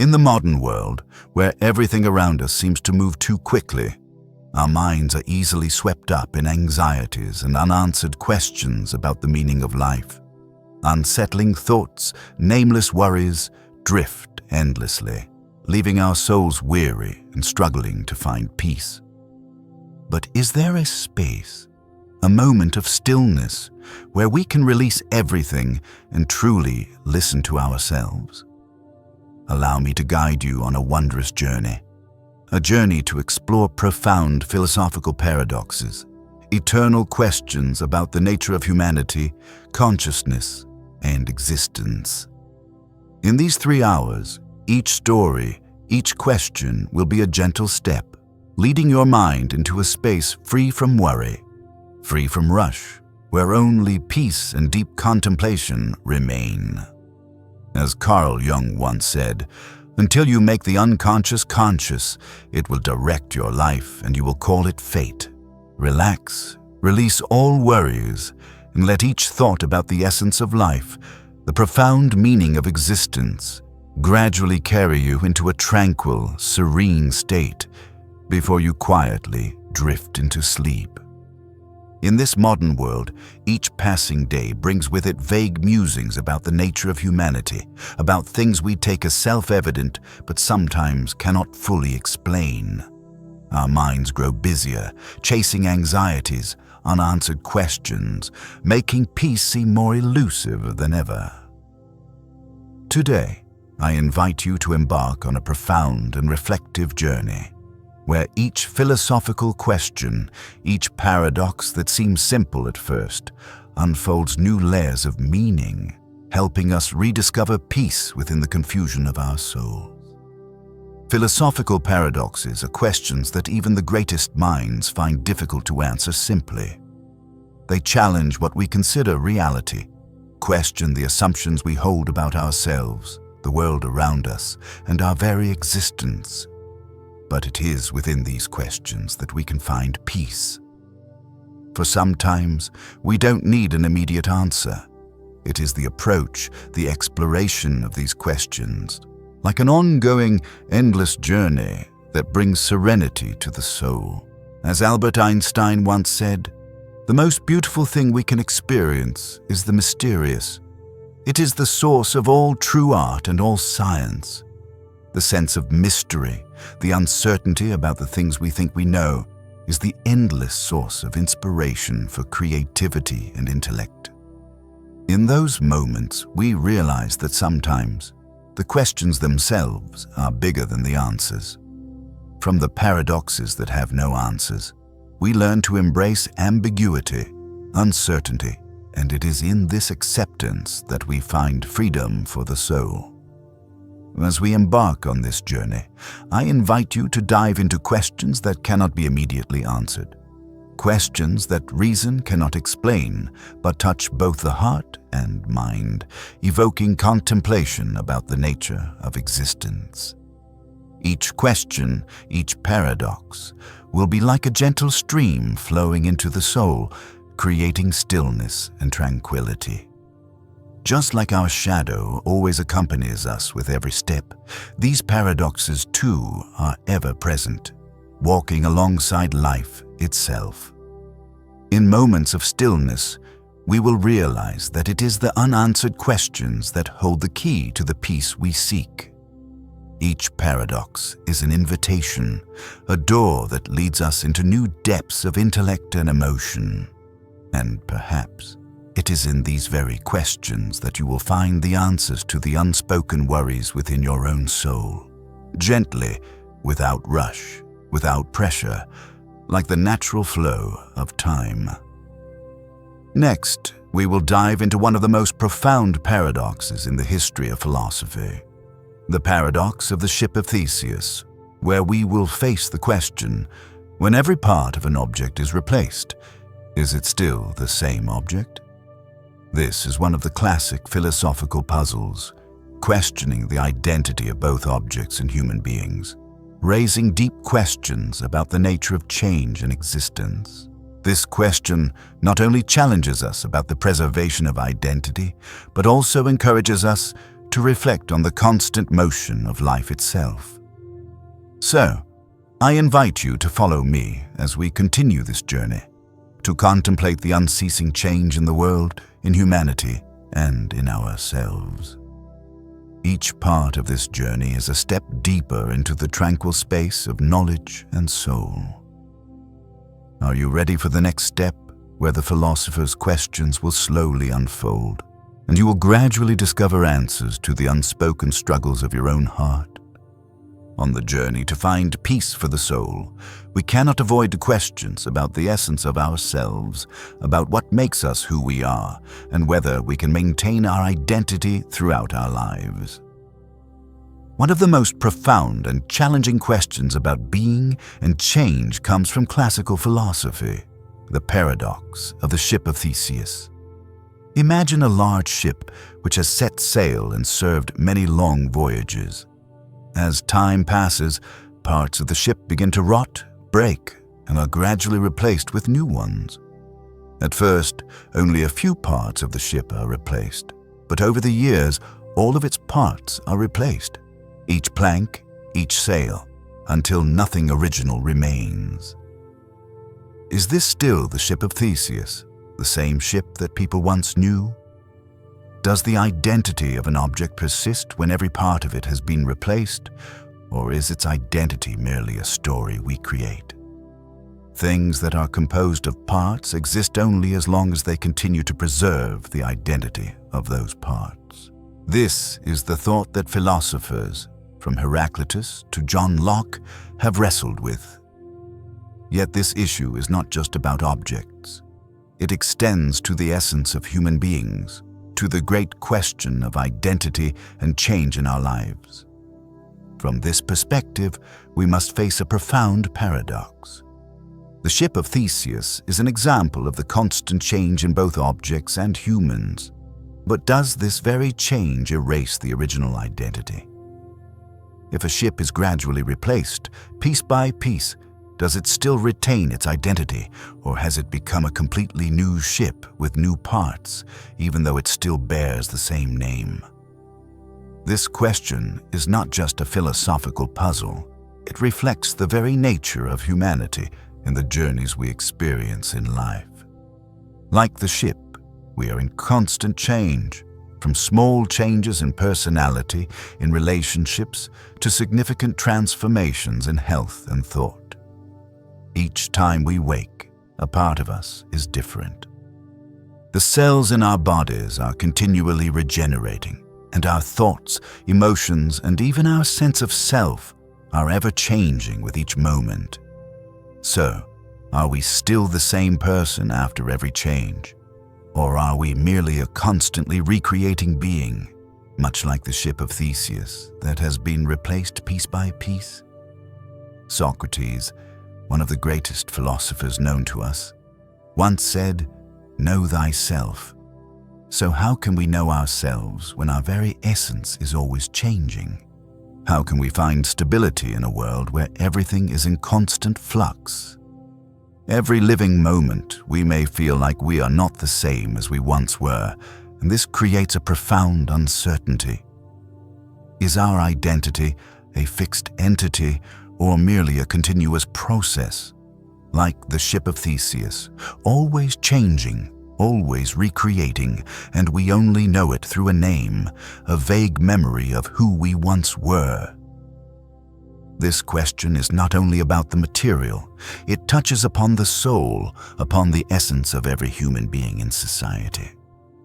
In the modern world, where everything around us seems to move too quickly, our minds are easily swept up in anxieties and unanswered questions about the meaning of life. Unsettling thoughts, nameless worries, drift endlessly, leaving our souls weary and struggling to find peace. But is there a space, a moment of stillness, where we can release everything and truly listen to ourselves? Allow me to guide you on a wondrous journey. A journey to explore profound philosophical paradoxes, eternal questions about the nature of humanity, consciousness, and existence. In these 3 hours, each story, each question will be a gentle step, leading your mind into a space free from worry, free from rush, where only peace and deep contemplation remain. As Carl Jung once said, "Until you make the unconscious conscious, it will direct your life and you will call it fate." Relax, release all worries, and let each thought about the essence of life, the profound meaning of existence, gradually carry you into a tranquil, serene state before you quietly drift into sleep. In this modern world, each passing day brings with it vague musings about the nature of humanity, about things we take as self-evident but sometimes cannot fully explain. Our minds grow busier, chasing anxieties, unanswered questions, making peace seem more elusive than ever. Today, I invite you to embark on a profound and reflective journey, where each philosophical question, each paradox that seems simple at first, unfolds new layers of meaning, helping us rediscover peace within the confusion of our souls. Philosophical paradoxes are questions that even the greatest minds find difficult to answer simply. They challenge what we consider reality, question the assumptions we hold about ourselves, the world around us, and our very existence. But it is within these questions that we can find peace. For sometimes, we don't need an immediate answer. It is the approach, the exploration of these questions, like an ongoing, endless journey that brings serenity to the soul. As Albert Einstein once said, "The most beautiful thing we can experience is the mysterious. It is the source of all true art and all science. The sense of mystery, the uncertainty about the things we think we know, is the endless source of inspiration for creativity and intellect." In those moments, we realize that sometimes the questions themselves are bigger than the answers. From the paradoxes that have no answers, we learn to embrace ambiguity, uncertainty, and it is in this acceptance that we find freedom for the soul. As we embark on this journey, I invite you to dive into questions that cannot be immediately answered. Questions that reason cannot explain, but touch both the heart and mind, evoking contemplation about the nature of existence. Each question, each paradox, will be like a gentle stream flowing into the soul, creating stillness and tranquility. Just like our shadow always accompanies us with every step, these paradoxes too are ever present, walking alongside life itself. In moments of stillness, we will realize that it is the unanswered questions that hold the key to the peace we seek. Each paradox is an invitation, a door that leads us into new depths of intellect and emotion. And perhaps it is in these very questions that you will find the answers to the unspoken worries within your own soul. Gently, without rush, without pressure, like the natural flow of time. Next, we will dive into one of the most profound paradoxes in the history of philosophy. The paradox of the ship of Theseus, where we will face the question, when every part of an object is replaced, is it still the same object? This is one of the classic philosophical puzzles, questioning the identity of both objects and human beings, raising deep questions about the nature of change and existence. This question not only challenges us about the preservation of identity, but also encourages us to reflect on the constant motion of life itself. So, I invite you to follow me as we continue this journey, to contemplate the unceasing change in the world, in humanity, and in ourselves. Each part of this journey is a step deeper into the tranquil space of knowledge and soul. Are you ready for the next step, where the philosopher's questions will slowly unfold, and you will gradually discover answers to the unspoken struggles of your own heart? On the journey to find peace for the soul, we cannot avoid the questions about the essence of ourselves, about what makes us who we are, and whether we can maintain our identity throughout our lives. One of the most profound and challenging questions about being and change comes from classical philosophy, the paradox of the ship of Theseus. Imagine a large ship which has set sail and served many long voyages. As time passes, parts of the ship begin to rot, break, and are gradually replaced with new ones. At first, only a few parts of the ship are replaced, but over the years, all of its parts are replaced, each plank, each sail, until nothing original remains. Is this still the ship of Theseus, the same ship that people once knew? Does the identity of an object persist when every part of it has been replaced, or is its identity merely a story we create? Things that are composed of parts exist only as long as they continue to preserve the identity of those parts. This is the thought that philosophers, from Heraclitus to John Locke, have wrestled with. Yet this issue is not just about objects. It extends to the essence of human beings, to the great question of identity and change in our lives. From this perspective, we must face a profound paradox. The ship of Theseus is an example of the constant change in both objects and humans. But does this very change erase the original identity? If a ship is gradually replaced, piece by piece, does it still retain its identity, or has it become a completely new ship with new parts, even though it still bears the same name? This question is not just a philosophical puzzle. It reflects the very nature of humanity and the journeys we experience in life. Like the ship, we are in constant change, from small changes in personality, in relationships, to significant transformations in health and thought. Each time we wake, a part of us is different. The cells in our bodies are continually regenerating, and our thoughts, emotions, and even our sense of self are ever changing with each moment. So, are we still the same person after every change? Or are we merely a constantly recreating being, much like the ship of Theseus that has been replaced piece by piece? Socrates, one of the greatest philosophers known to us, once said, "Know thyself." So how can we know ourselves when our very essence is always changing? How can we find stability in a world where everything is in constant flux? Every living moment, we may feel like we are not the same as we once were, and this creates a profound uncertainty. Is our identity a fixed entity, or merely a continuous process, like the ship of Theseus, always changing, always recreating, and we only know it through a name, a vague memory of who we once were? This question is not only about the material, it touches upon the soul, upon the essence of every human being in society.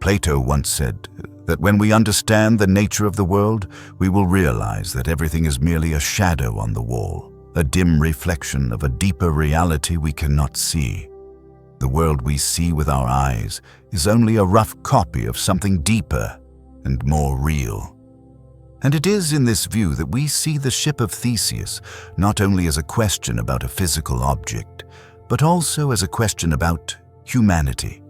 Plato once said that when we understand the nature of the world, we will realize that everything is merely a shadow on the wall, a dim reflection of a deeper reality we cannot see. The world we see with our eyes is only a rough copy of something deeper and more real. And it is in this view that we see the ship of Theseus not only as a question about a physical object, but also as a question about humanity.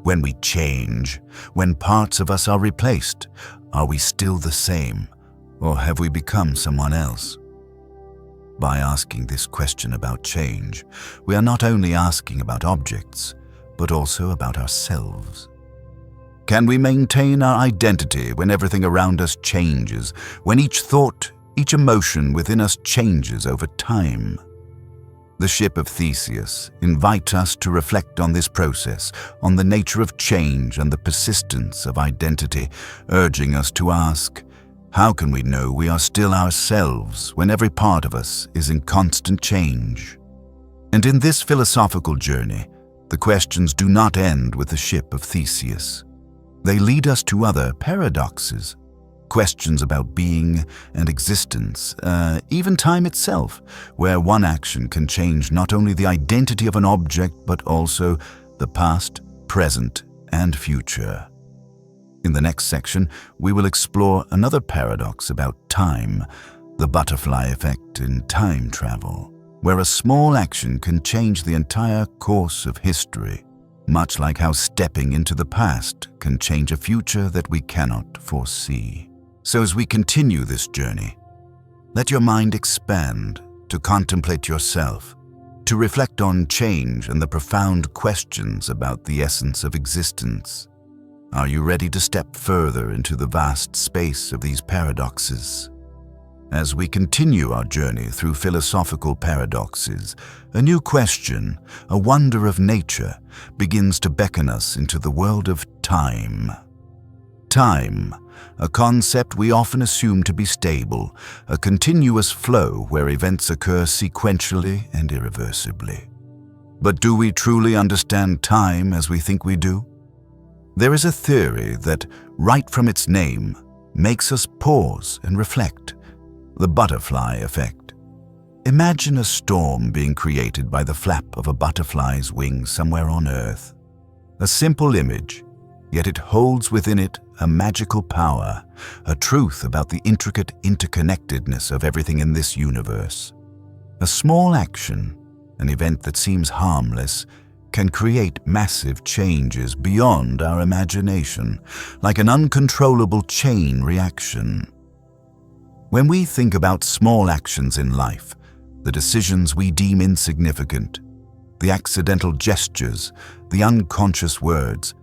When we change, when parts of us are replaced, are we still the same, or have we become someone else? By asking this question about change, we are not only asking about objects, but also about ourselves. Can we maintain our identity when everything around us changes, when each thought, each emotion within us changes over time? The ship of Theseus invites us to reflect on this process, on the nature of change and the persistence of identity, urging us to ask, how can we know we are still ourselves when every part of us is in constant change? And in this philosophical journey, the questions do not end with the ship of Theseus. They lead us to other paradoxes, questions about being and existence, even time itself, where one action can change not only the identity of an object, but also the past, present, and future. In the next section, we will explore another paradox about time, the butterfly effect in time travel, where a small action can change the entire course of history, much like how stepping into the past can change a future that we cannot foresee. So as we continue this journey, let your mind expand to contemplate yourself, to reflect on change and the profound questions about the essence of existence. Are you ready to step further into the vast space of these paradoxes? As we continue our journey through philosophical paradoxes, a new question, a wonder of nature, begins to beckon us into the world of time. Time, a concept we often assume to be stable, a continuous flow where events occur sequentially and irreversibly. But do we truly understand time as we think we do? There is a theory that, right from its name, makes us pause and reflect: the butterfly effect. Imagine a storm being created by the flap of a butterfly's wings somewhere on Earth. A simple image, yet it holds within it a magical power, a truth about the intricate interconnectedness of everything in this universe. A small action, an event that seems harmless, can create massive changes beyond our imagination, like an uncontrollable chain reaction. When we think about small actions in life, the decisions we deem insignificant, the accidental gestures, the unconscious words,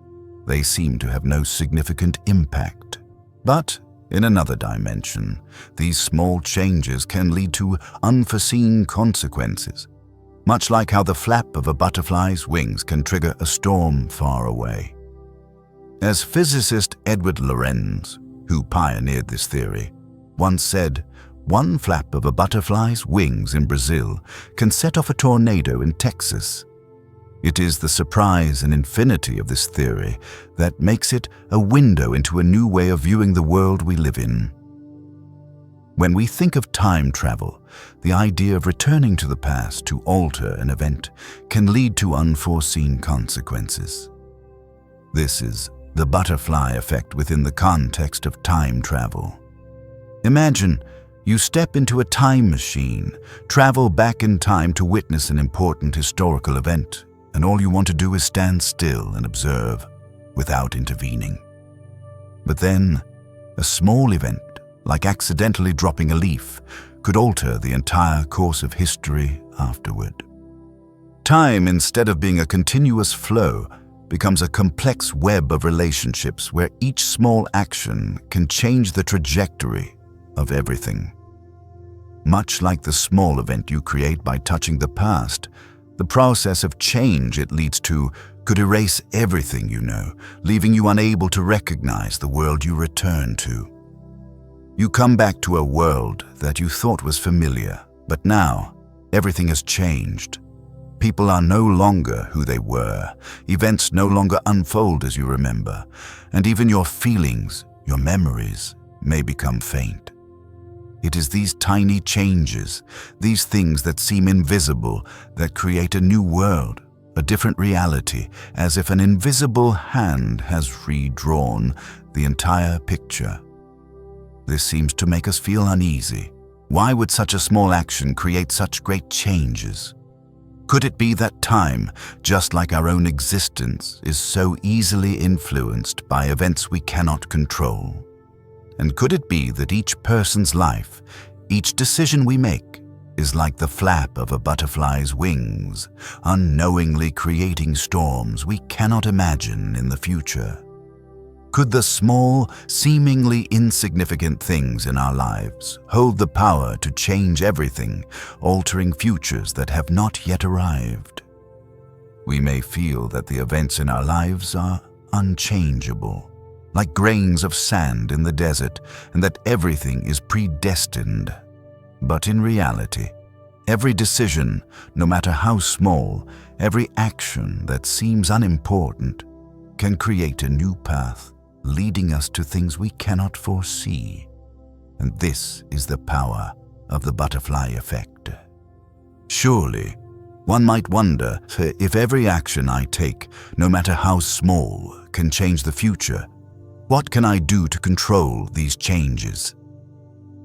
they seem to have no significant impact. But in another dimension, these small changes can lead to unforeseen consequences, much like how the flap of a butterfly's wings can trigger a storm far away. As physicist Edward Lorenz, who pioneered this theory, once said, one flap of a butterfly's wings in Brazil can set off a tornado in Texas. It is the surprise and infinity of this theory that makes it a window into a new way of viewing the world we live in. When we think of time travel, the idea of returning to the past to alter an event can lead to unforeseen consequences. This is the butterfly effect within the context of time travel. Imagine you step into a time machine, travel back in time to witness an important historical event, and all you want to do is stand still and observe without intervening. But then, a small event, like accidentally dropping a leaf, could alter the entire course of history afterward. Time, instead of being a continuous flow, becomes a complex web of relationships where each small action can change the trajectory of everything. Much like the small event you create by touching the past, the process of change it leads to could erase everything you know, leaving you unable to recognize the world you return to. You come back to a world that you thought was familiar, but now everything has changed. People are no longer who they were, events no longer unfold as you remember, and even your feelings, your memories, may become faint. It is these tiny changes, these things that seem invisible, that create a new world, a different reality, as if an invisible hand has redrawn the entire picture. This seems to make us feel uneasy. Why would such a small action create such great changes? Could it be that time, just like our own existence, is so easily influenced by events we cannot control? And could it be that each person's life, each decision we make, is like the flap of a butterfly's wings, unknowingly creating storms we cannot imagine in the future? Could the small, seemingly insignificant things in our lives hold the power to change everything, altering futures that have not yet arrived? We may feel that the events in our lives are unchangeable, like grains of sand in the desert, and that everything is predestined. But in reality, every decision, no matter how small, every action that seems unimportant, can create a new path, leading us to things we cannot foresee. And this is the power of the butterfly effect. Surely, one might wonder if every action I take, no matter how small, can change the future. What can I do to control these changes?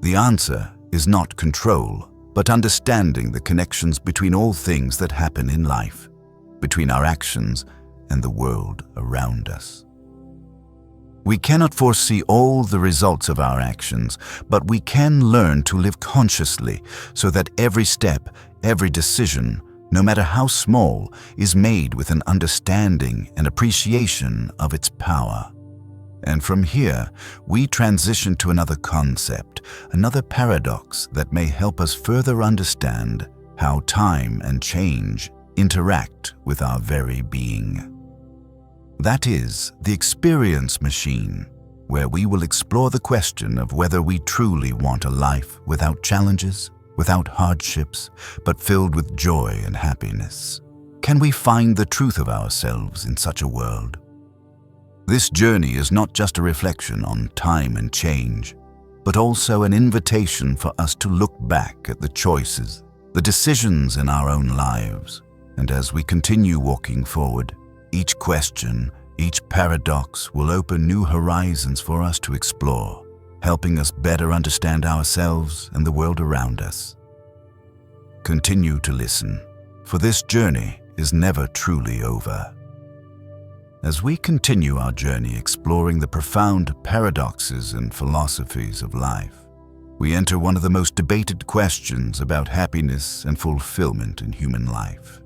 The answer is not control, but understanding the connections between all things that happen in life, between our actions and the world around us. We cannot foresee all the results of our actions, but we can learn to live consciously so that every step, every decision, no matter how small, is made with an understanding and appreciation of its power. And from here, we transition to another concept, another paradox that may help us further understand how time and change interact with our very being. That is the experience machine, where we will explore the question of whether we truly want a life without challenges, without hardships, but filled with joy and happiness. Can we find the truth of ourselves in such a world? This journey is not just a reflection on time and change, but also an invitation for us to look back at the choices, the decisions in our own lives. And as we continue walking forward, each question, each paradox will open new horizons for us to explore, helping us better understand ourselves and the world around us. Continue to listen, for this journey is never truly over. As we continue our journey exploring the profound paradoxes and philosophies of life, we enter one of the most debated questions about happiness and fulfillment in human life.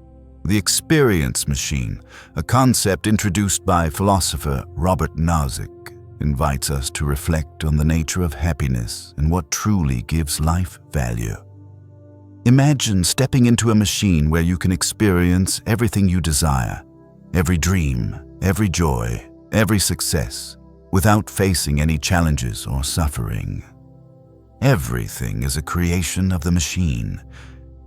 The experience machine, a concept introduced by philosopher Robert Nozick, invites us to reflect on the nature of happiness and what truly gives life value. Imagine stepping into a machine where you can experience everything you desire, every dream, every joy, every success, without facing any challenges or suffering. Everything is a creation of the machine,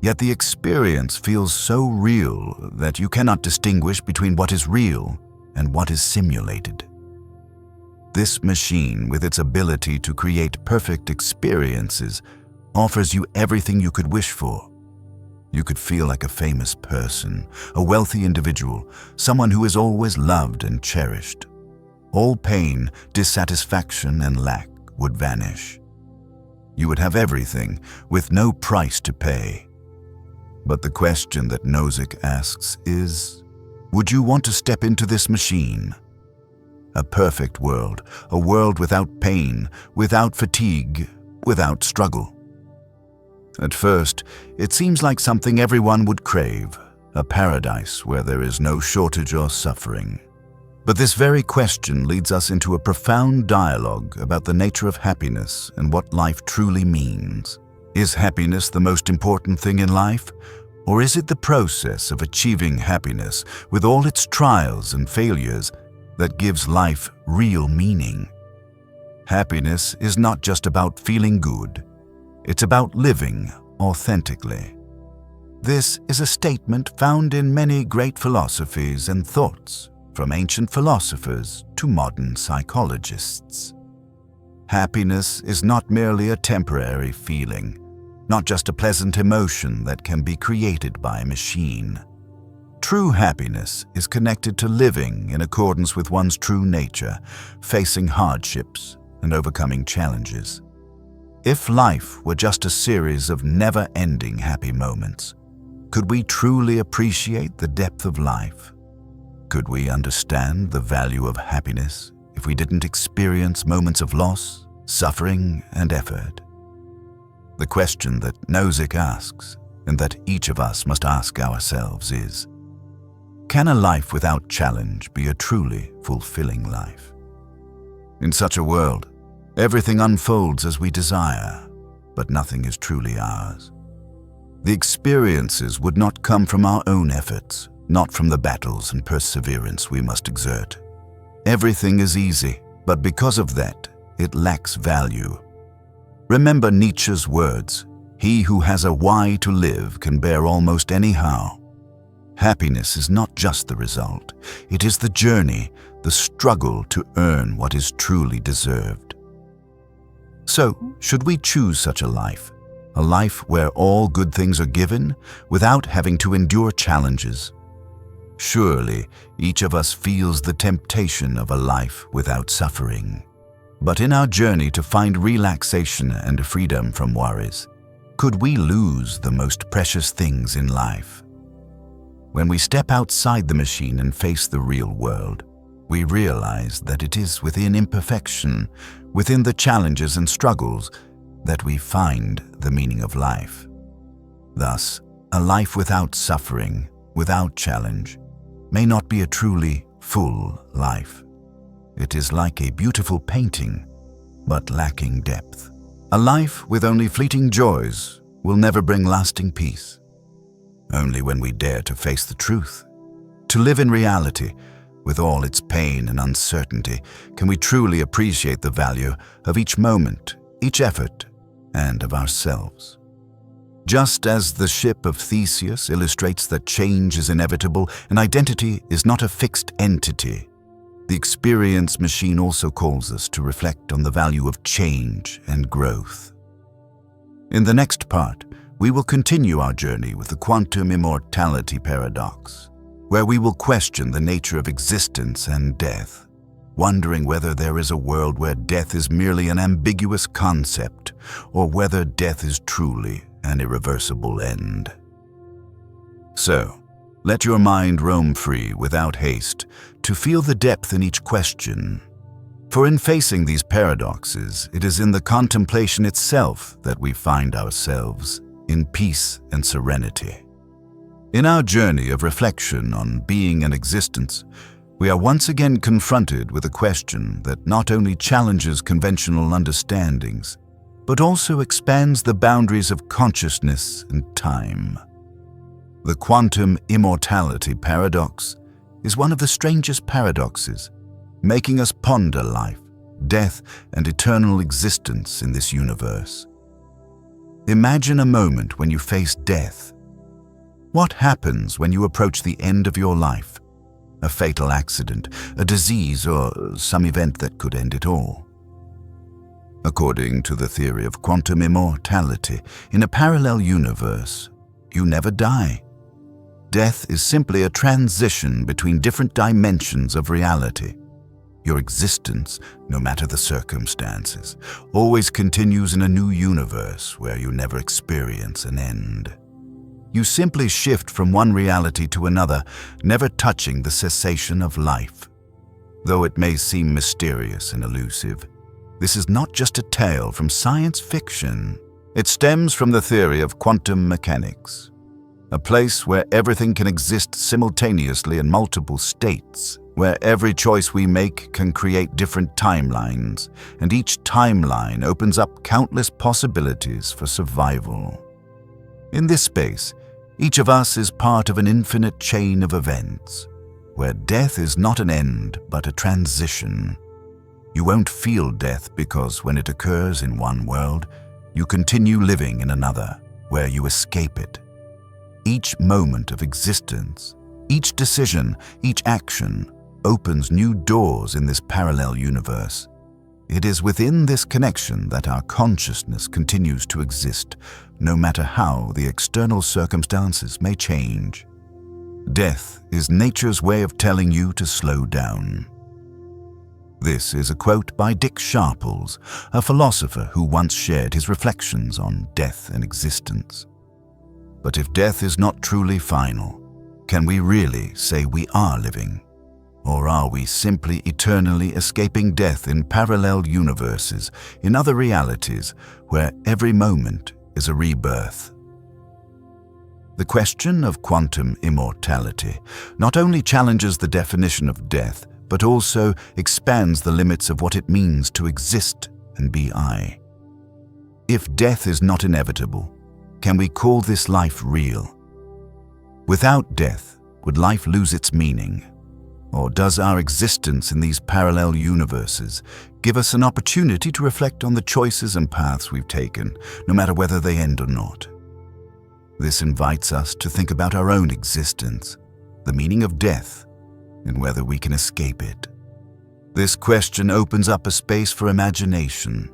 yet the experience feels so real that you cannot distinguish between what is real and what is simulated. This machine, with its ability to create perfect experiences, offers you everything you could wish for. You could feel like a famous person, a wealthy individual, someone who is always loved and cherished. All pain, dissatisfaction, and lack would vanish. You would have everything with no price to pay. But the question that Nozick asks is, would you want to step into this machine? A perfect world, a world without pain, without fatigue, without struggle. At first, it seems like something everyone would crave, a paradise where there is no shortage or suffering. But this very question leads us into a profound dialogue about the nature of happiness and what life truly means. Is happiness the most important thing in life? Or is it the process of achieving happiness with all its trials and failures that gives life real meaning? Happiness is not just about feeling good. It's about living authentically. This is a statement found in many great philosophies and thoughts, from ancient philosophers to modern psychologists. Happiness is not merely a temporary feeling, not just a pleasant emotion that can be created by a machine. True happiness is connected to living in accordance with one's true nature, facing hardships and overcoming challenges. If life were just a series of never-ending happy moments, could we truly appreciate the depth of life? Could we understand the value of happiness if we didn't experience moments of loss, suffering, and effort? The question that Nozick asks, and that each of us must ask ourselves is, can a life without challenge be a truly fulfilling life? In such a world, everything unfolds as we desire, but nothing is truly ours. The experiences would not come from our own efforts, not from the battles and perseverance we must exert. Everything is easy, but because of that, it lacks value. Remember Nietzsche's words, "He who has a why to live can bear almost any how." Happiness is not just the result, it is the journey, the struggle to earn what is truly deserved. So, should we choose such a life where all good things are given without having to endure challenges? Surely, each of us feels the temptation of a life without suffering. But in our journey to find relaxation and freedom from worries, could we lose the most precious things in life? When we step outside the machine and face the real world, we realize that it is within imperfection, within the challenges and struggles, that we find the meaning of life. Thus, a life without suffering, without challenge, may not be a truly full life. It is like a beautiful painting, but lacking depth. A life with only fleeting joys will never bring lasting peace. Only when we dare to face the truth, to live in reality, with all its pain and uncertainty, can we truly appreciate the value of each moment, each effort, and of ourselves. Just as the ship of Theseus illustrates that change is inevitable and identity is not a fixed entity, the experience machine also calls us to reflect on the value of change and growth. In the next part, we will continue our journey with the quantum immortality paradox, where we will question the nature of existence and death, wondering whether there is a world where death is merely an ambiguous concept, or whether death is truly an irreversible end. So, let your mind roam free without haste to feel the depth in each question. For in facing these paradoxes, it is in the contemplation itself that we find ourselves in peace and serenity. In our journey of reflection on being and existence, we are once again confronted with a question that not only challenges conventional understandings, but also expands the boundaries of consciousness and time. The quantum immortality paradox is one of the strangest paradoxes, making us ponder life, death, and eternal existence in this universe. Imagine a moment when you face death. What happens when you approach the end of your life? A fatal accident, a disease, or some event that could end it all. According to the theory of quantum immortality, in a parallel universe, you never die. Death is simply a transition between different dimensions of reality. Your existence, no matter the circumstances, always continues in a new universe where you never experience an end. You simply shift from one reality to another, never touching the cessation of life. Though it may seem mysterious and elusive, this is not just a tale from science fiction. It stems from the theory of quantum mechanics, a place where everything can exist simultaneously in multiple states, where every choice we make can create different timelines, and each timeline opens up countless possibilities for survival. In this space, each of us is part of an infinite chain of events, where death is not an end but a transition. You won't feel death because when it occurs in one world, you continue living in another, where you escape it. Each moment of existence, each decision, each action, opens new doors in this parallel universe. It is within this connection that our consciousness continues to exist, no matter how the external circumstances may change. Death is nature's way of telling you to slow down. This is a quote by Dick Sharples, a philosopher who once shared his reflections on death and existence. But if death is not truly final, can we really say we are living? Or are we simply eternally escaping death in parallel universes, in other realities, where every moment is a rebirth? The question of quantum immortality not only challenges the definition of death, but also expands the limits of what it means to exist and be I. If death is not inevitable, can we call this life real? Without death, would life lose its meaning? Or does our existence in these parallel universes give us an opportunity to reflect on the choices and paths we've taken, no matter whether they end or not? This invites us to think about our own existence, the meaning of death, and whether we can escape it. This question opens up a space for imagination,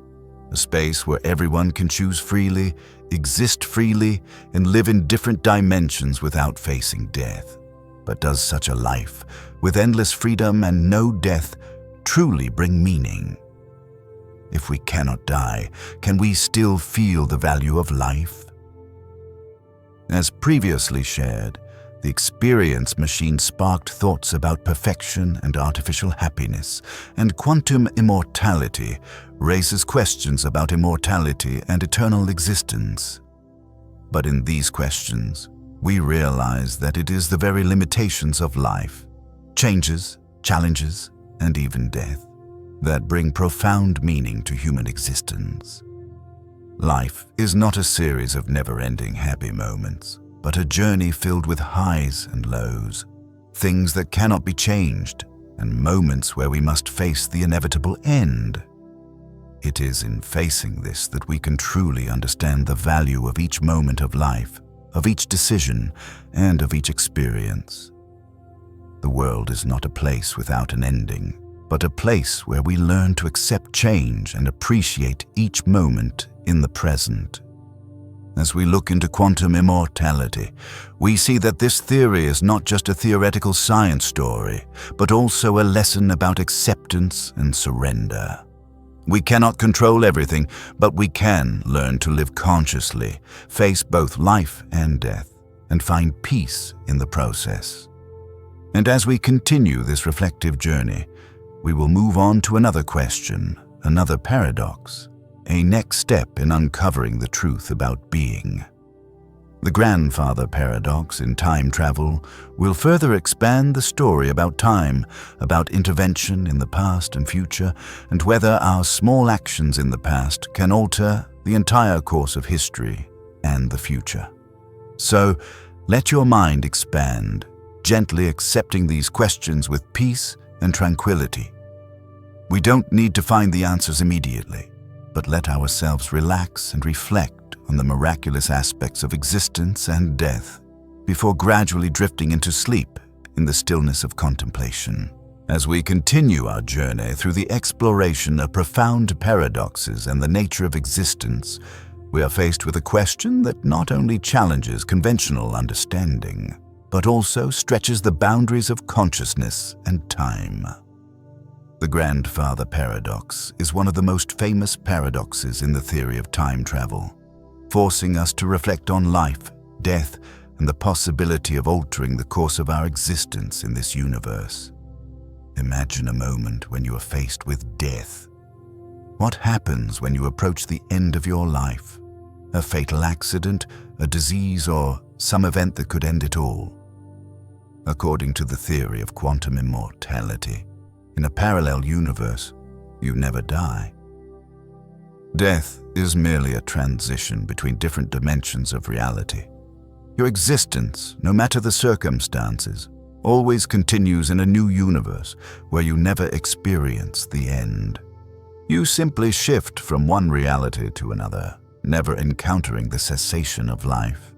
a space where everyone can choose freely, exist freely, and live in different dimensions without facing death. But does such a life, with endless freedom and no death, truly bring meaning? If we cannot die, can we still feel the value of life? As previously shared, the experience machine sparked thoughts about perfection and artificial happiness, and quantum immortality raises questions about immortality and eternal existence. But in these questions, we realize that it is the very limitations of life, changes, challenges, and even death, that bring profound meaning to human existence. Life is not a series of never-ending happy moments, but a journey filled with highs and lows, things that cannot be changed, and moments where we must face the inevitable end. It is in facing this that we can truly understand the value of each moment of life, of each decision, and of each experience. The world is not a place without an ending, but a place where we learn to accept change and appreciate each moment in the present. As we look into quantum immortality, we see that this theory is not just a theoretical science story, but also a lesson about acceptance and surrender. We cannot control everything, but we can learn to live consciously, face both life and death, and find peace in the process. And as we continue this reflective journey, we will move on to another question, another paradox, a next step in uncovering the truth about being. The grandfather paradox in time travel will further expand the story about time, about intervention in the past and future, and whether our small actions in the past can alter the entire course of history and the future. So, let your mind expand, gently accepting these questions with peace and tranquility. We don't need to find the answers immediately, but let ourselves relax and reflect on the miraculous aspects of existence and death before gradually drifting into sleep in the stillness of contemplation. As we continue our journey through the exploration of profound paradoxes and the nature of existence, we are faced with a question that not only challenges conventional understanding, but also stretches the boundaries of consciousness and time. The grandfather paradox is one of the most famous paradoxes in the theory of time travel, forcing us to reflect on life, death, and the possibility of altering the course of our existence in this universe. Imagine a moment when you are faced with death. What happens when you approach the end of your life? A fatal accident, a disease, or some event that could end it all? According to the theory of quantum immortality, in a parallel universe, you never die. Death is merely a transition between different dimensions of reality. Your existence, no matter the circumstances, always continues in a new universe where you never experience the end. You simply shift from one reality to another, never encountering the cessation of life.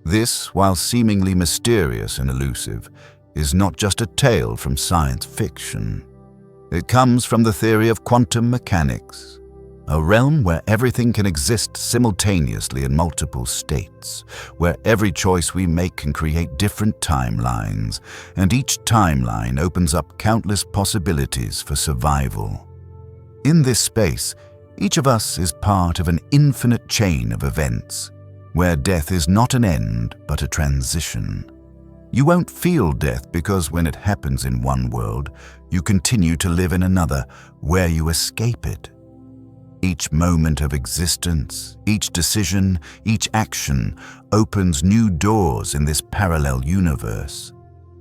This, while seemingly mysterious and elusive, is not just a tale from science fiction. It comes from the theory of quantum mechanics, a realm where everything can exist simultaneously in multiple states, where every choice we make can create different timelines, and each timeline opens up countless possibilities for survival. In this space, each of us is part of an infinite chain of events, where death is not an end but a transition. You won't feel death because when it happens in one world, you continue to live in another where you escape it. Each moment of existence, each decision, each action opens new doors in this parallel universe.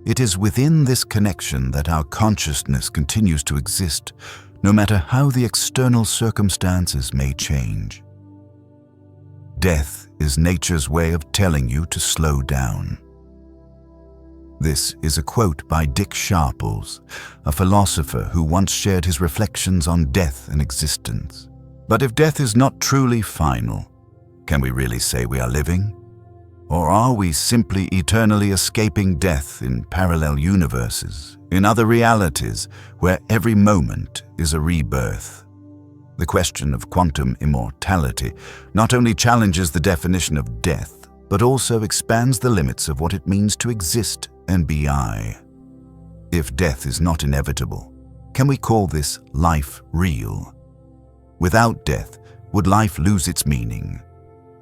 It is within this connection that our consciousness continues to exist, no matter how the external circumstances may change. Death is nature's way of telling you to slow down. This is a quote by Dick Sharples, a philosopher who once shared his reflections on death and existence. But if death is not truly final, can we really say we are living? Or are we simply eternally escaping death in parallel universes, in other realities, where every moment is a rebirth? The question of quantum immortality not only challenges the definition of death, but also expands the limits of what it means to exist and be I. If death is not inevitable, can we call this life real? Without death, would life lose its meaning?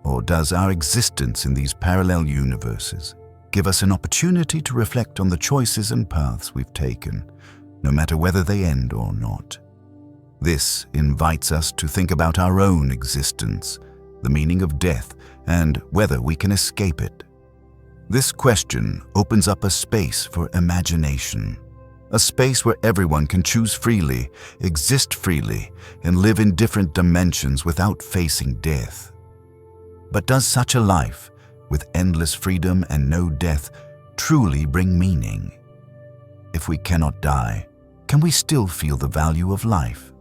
Or does our existence in these parallel universes give us an opportunity to reflect on the choices and paths we've taken, no matter whether they end or not? This invites us to think about our own existence, the meaning of death, and whether we can escape it. This question opens up a space for imagination, a space where everyone can choose freely, exist freely, and live in different dimensions without facing death. But does such a life, with endless freedom and no death, truly bring meaning? If we cannot die, can we still feel the value of life?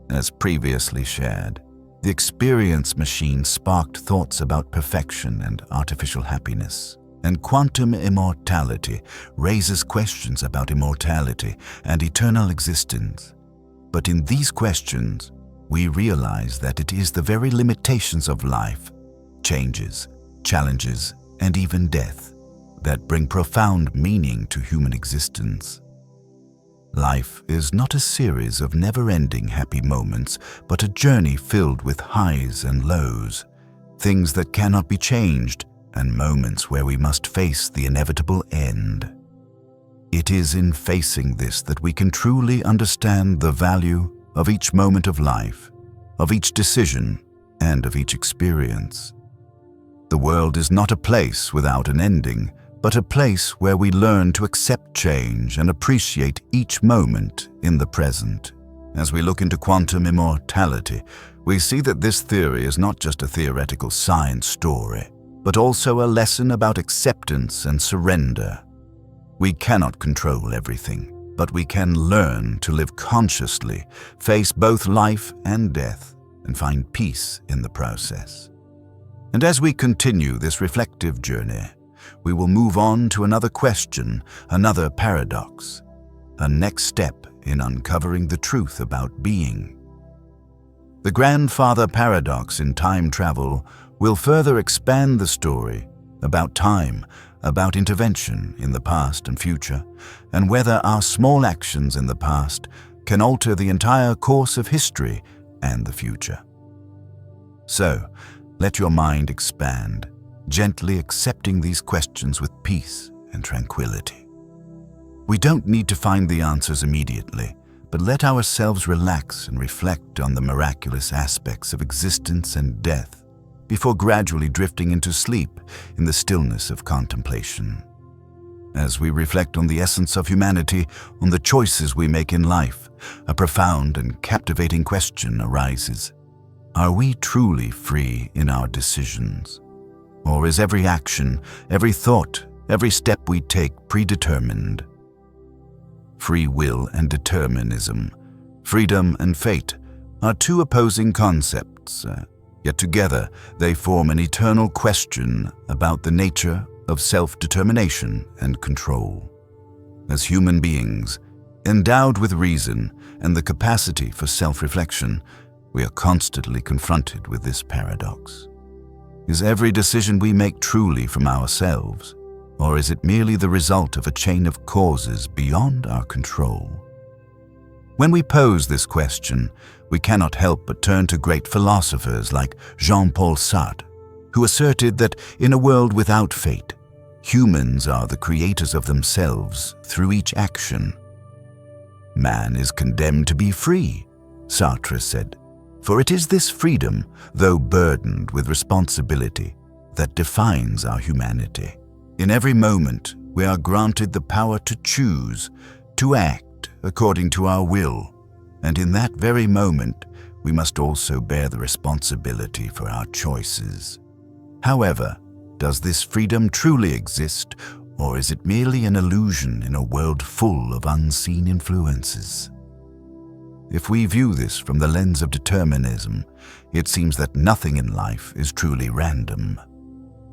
As previously shared, the experience machine sparked thoughts about perfection and artificial happiness, and quantum immortality raises questions about immortality and eternal existence. But in these questions, we realize that it is the very limitations of life, changes, challenges, and even death that bring profound meaning to human existence. Life is not a series of never-ending happy moments, but a journey filled with highs and lows, things that cannot be changed, and moments where we must face the inevitable end. It is in facing this that we can truly understand the value of each moment of life, of each decision, and of each experience. The world is not a place without an ending, but a place where we learn to accept change and appreciate each moment in the present. As we look into quantum immortality, we see that this theory is not just a theoretical science story, but also a lesson about acceptance and surrender. We cannot control everything, but we can learn to live consciously, face both life and death, and find peace in the process. And as we continue this reflective journey, we will move on to another question, another paradox, a next step in uncovering the truth about being. The grandfather paradox in time travel will further expand the story about time, about intervention in the past and future, and whether our small actions in the past can alter the entire course of history and the future. So, let your mind expand, gently accepting these questions with peace and tranquility. We don't need to find the answers immediately, but let ourselves relax and reflect on the miraculous aspects of existence and death before gradually drifting into sleep in the stillness of contemplation. As we reflect on the essence of humanity, on the choices we make in life, a profound and captivating question arises. Are we truly free in our decisions? Or is every action, every thought, every step we take predetermined? Free will and determinism, freedom and fate, are two opposing concepts, yet together they form an eternal question about the nature of self-determination and control. As human beings, endowed with reason and the capacity for self-reflection, we are constantly confronted with this paradox. Is every decision we make truly from ourselves, or is it merely the result of a chain of causes beyond our control? When we pose this question, we cannot help but turn to great philosophers like Jean-Paul Sartre, who asserted that in a world without fate, humans are the creators of themselves through each action. Man is condemned to be free, Sartre said, for it is this freedom, though burdened with responsibility, that defines our humanity. In every moment, we are granted the power to choose, to act according to our will, and in that very moment, we must also bear the responsibility for our choices. However, does this freedom truly exist, or is it merely an illusion in a world full of unseen influences? If we view this from the lens of determinism, it seems that nothing in life is truly random.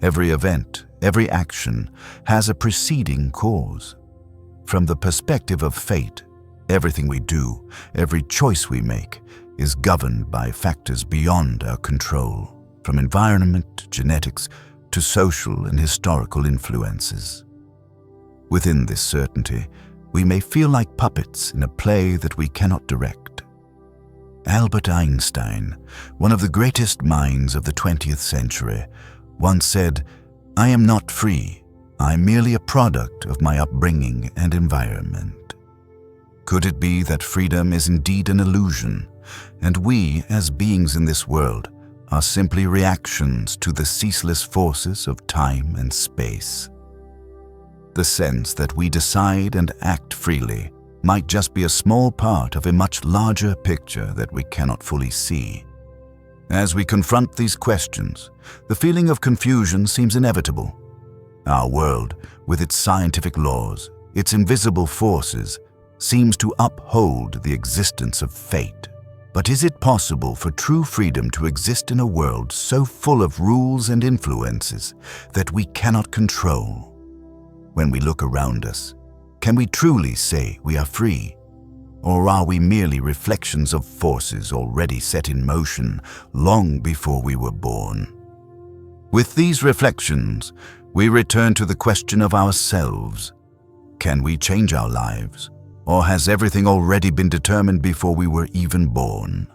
Every event, every action, has a preceding cause. From the perspective of fate, everything we do, every choice we make, is governed by factors beyond our control, from environment, genetics, to social and historical influences. Within this certainty, we may feel like puppets in a play that we cannot direct. Albert Einstein, one of the greatest minds of the 20th century, once said, "I am not free. I am merely a product of my upbringing and environment." Could it be that freedom is indeed an illusion, and we, as beings in this world, are simply reactions to the ceaseless forces of time and space? The sense that we decide and act freely might just be a small part of a much larger picture that we cannot fully see. As we confront these questions, the feeling of confusion seems inevitable. Our world, with its scientific laws, its invisible forces, seems to uphold the existence of fate. But is it possible for true freedom to exist in a world so full of rules and influences that we cannot control? When we look around us, can we truly say we are free? Or are we merely reflections of forces already set in motion long before we were born? With these reflections, we return to the question of ourselves. Can we change our lives? Or has everything already been determined before we were even born?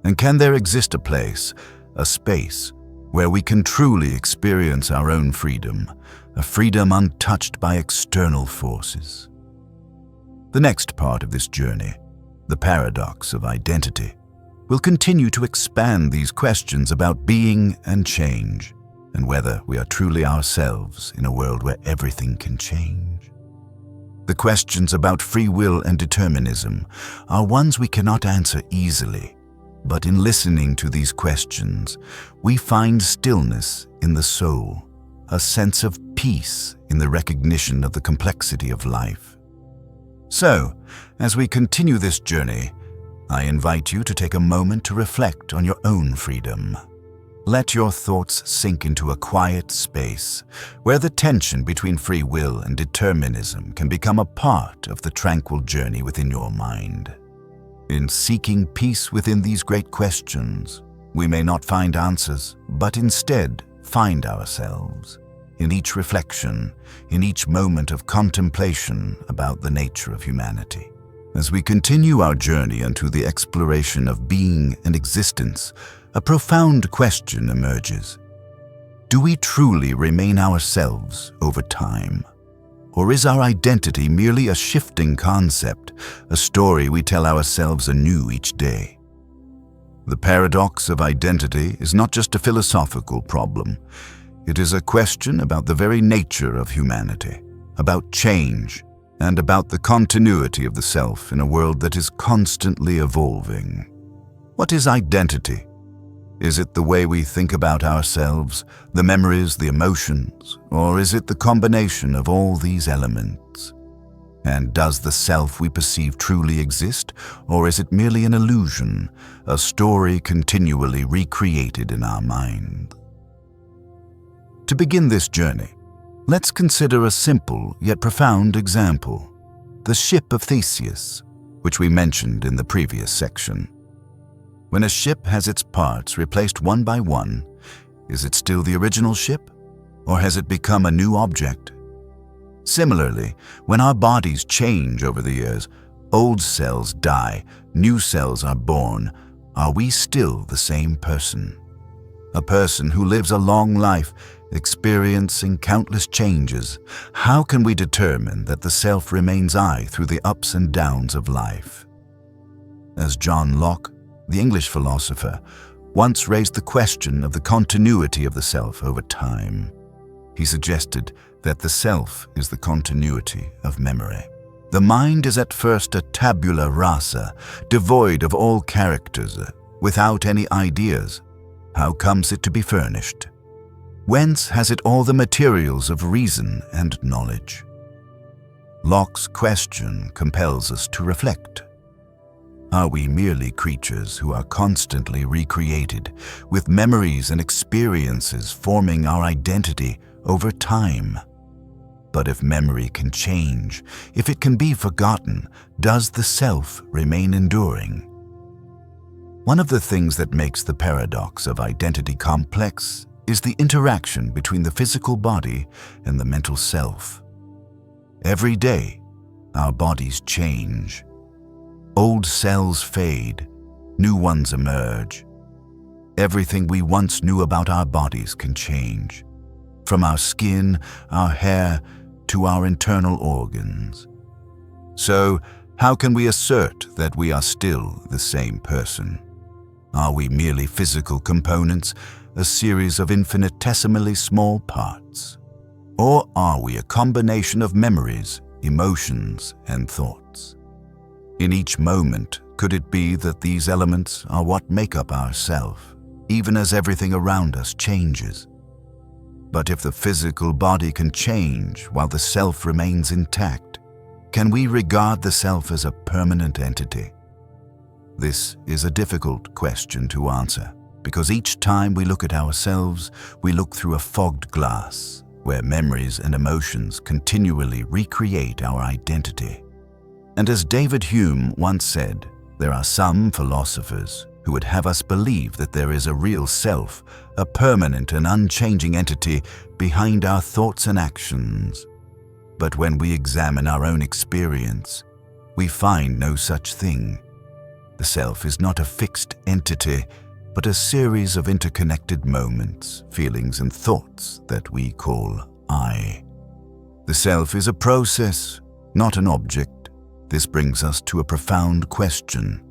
And can there exist a place, a space, where we can truly experience our own freedom, a freedom untouched by external forces? The next part of this journey, the paradox of identity, will continue to expand these questions about being and change, and whether we are truly ourselves in a world where everything can change. The questions about free will and determinism are ones we cannot answer easily, but in listening to these questions, we find stillness in the soul, a sense of peace in the recognition of the complexity of life. So, as we continue this journey, I invite you to take a moment to reflect on your own freedom. Let your thoughts sink into a quiet space where the tension between free will and determinism can become a part of the tranquil journey within your mind. In seeking peace within these great questions, we may not find answers, but instead find ourselves. In each reflection, in each moment of contemplation about the nature of humanity. As we continue our journey into the exploration of being and existence, a profound question emerges. Do we truly remain ourselves over time? Or is our identity merely a shifting concept, a story we tell ourselves anew each day? The paradox of identity is not just a philosophical problem. It is a question about the very nature of humanity, about change, and about the continuity of the self in a world that is constantly evolving. What is identity? Is it the way we think about ourselves, the memories, the emotions, or is it the combination of all these elements? And does the self we perceive truly exist, or is it merely an illusion, a story continually recreated in our mind? To begin this journey, let's consider a simple yet profound example, the ship of Theseus, which we mentioned in the previous section. When a ship has its parts replaced one by one, is it still the original ship, or has it become a new object? Similarly, when our bodies change over the years, old cells die, new cells are born, are we still the same person? A person who lives a long life, experiencing countless changes, how can we determine that the self remains I through the ups and downs of life? As John Locke, the English philosopher, once raised the question of the continuity of the self over time. He suggested that the self is the continuity of memory. The mind is at first a tabula rasa, devoid of all characters, without any ideas. How comes it to be furnished? Whence has it all the materials of reason and knowledge? Locke's question compels us to reflect. Are we merely creatures who are constantly recreated, with memories and experiences forming our identity over time? But if memory can change, if it can be forgotten, does the self remain enduring? One of the things that makes the paradox of identity complex is the interaction between the physical body and the mental self. Every day, our bodies change. Old cells fade, new ones emerge. Everything we once knew about our bodies can change, from our skin, our hair, to our internal organs. So, how can we assert that we are still the same person? Are we merely physical components, a series of infinitesimally small parts? Or are we a combination of memories, emotions, and thoughts? In each moment, could it be that these elements are what make up our self, even as everything around us changes? But if the physical body can change while the self remains intact, can we regard the self as a permanent entity? This is a difficult question to answer, because each time we look at ourselves, we look through a fogged glass, where memories and emotions continually recreate our identity. And as David Hume once said, there are some philosophers who would have us believe that there is a real self, a permanent and unchanging entity behind our thoughts and actions. But when we examine our own experience, we find no such thing. The self is not a fixed entity, but a series of interconnected moments, feelings, and thoughts that we call I. The self is a process, not an object. This brings us to a profound question.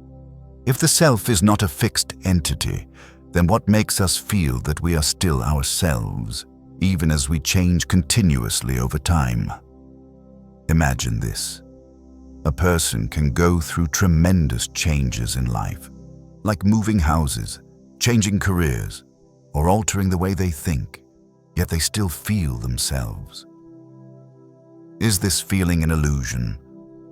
If the self is not a fixed entity, then what makes us feel that we are still ourselves, even as we change continuously over time? Imagine this. A person can go through tremendous changes in life, like moving houses, changing careers, or altering the way they think, yet they still feel themselves. Is this feeling an illusion,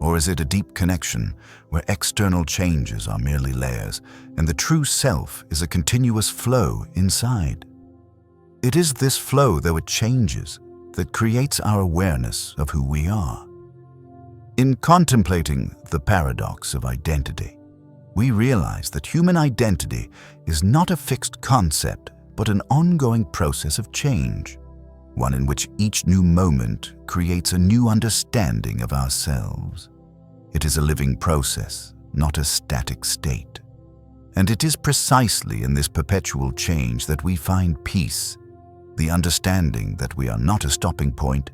or is it a deep connection where external changes are merely layers and the true self is a continuous flow inside? It is this flow, though it changes, that creates our awareness of who we are. In contemplating the paradox of identity, we realize that human identity is not a fixed concept, but an ongoing process of change, one in which each new moment creates a new understanding of ourselves. It is a living process, not a static state. And it is precisely in this perpetual change that we find peace, the understanding that we are not a stopping point,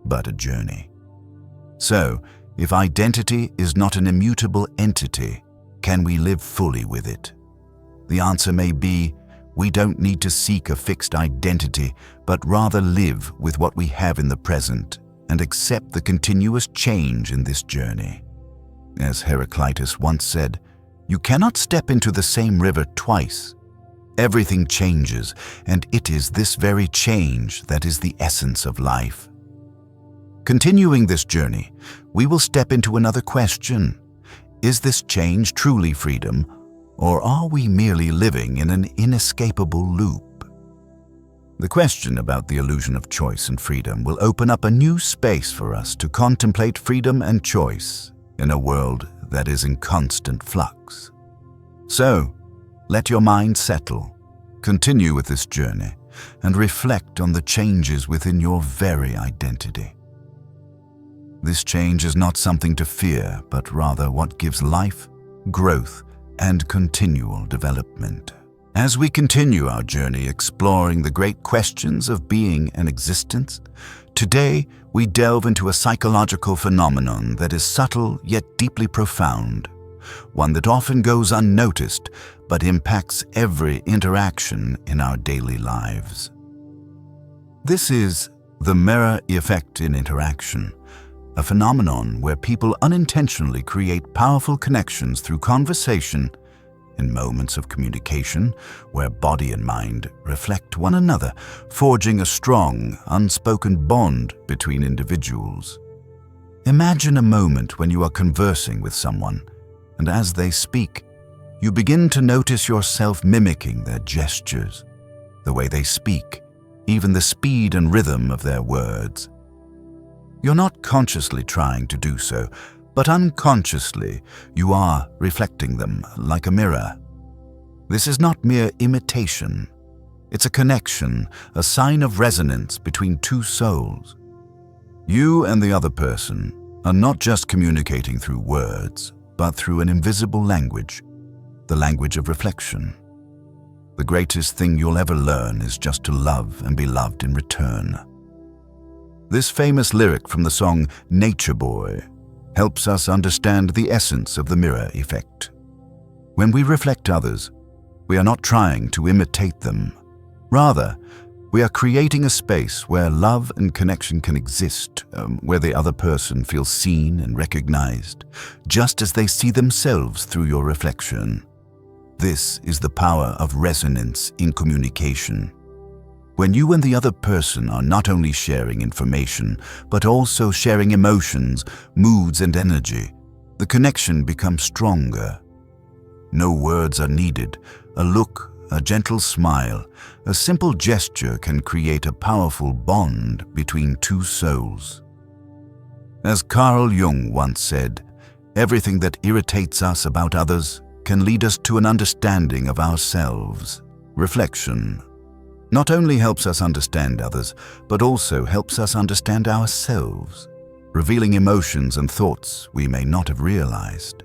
but a journey. So, if identity is not an immutable entity, can we live fully with it? The answer may be, we don't need to seek a fixed identity, but rather live with what we have in the present and accept the continuous change in this journey. As Heraclitus once said, you cannot step into the same river twice. Everything changes, and it is this very change that is the essence of life. Continuing this journey, we will step into another question. Is this change truly freedom, or are we merely living in an inescapable loop? The question about the illusion of choice and freedom will open up a new space for us to contemplate freedom and choice in a world that is in constant flux. So, let your mind settle, continue with this journey, and reflect on the changes within your very identity. This change is not something to fear, but rather what gives life, growth, and continual development. As we continue our journey exploring the great questions of being and existence, today we delve into a psychological phenomenon that is subtle yet deeply profound, one that often goes unnoticed but impacts every interaction in our daily lives. This is The mirror effect in interaction, a phenomenon where people unintentionally create powerful connections through conversation, in moments of communication where body and mind reflect one another, forging a strong, unspoken bond between individuals. Imagine a moment when you are conversing with someone, and as they speak, you begin to notice yourself mimicking their gestures, the way they speak, even the speed and rhythm of their words. You're not consciously trying to do so, but unconsciously you are reflecting them like a mirror. This is not mere imitation. It's a connection, a sign of resonance between two souls. You and the other person are not just communicating through words, but through an invisible language, the language of reflection. The greatest thing you'll ever learn is just to love and be loved in return. This famous lyric from the song Nature Boy helps us understand the essence of the mirror effect. When we reflect others, we are not trying to imitate them. Rather, we are creating a space where love and connection can exist, where the other person feels seen and recognized, just as they see themselves through your reflection. This is the power of resonance in communication. When you and the other person are not only sharing information, but also sharing emotions, moods, and energy, the connection becomes stronger. No words are needed. A look, a gentle smile, a simple gesture can create a powerful bond between two souls. As Carl Jung once said, everything that irritates us about others can lead us to an understanding of ourselves. Reflection not only helps us understand others, but also helps us understand ourselves, revealing emotions and thoughts we may not have realized.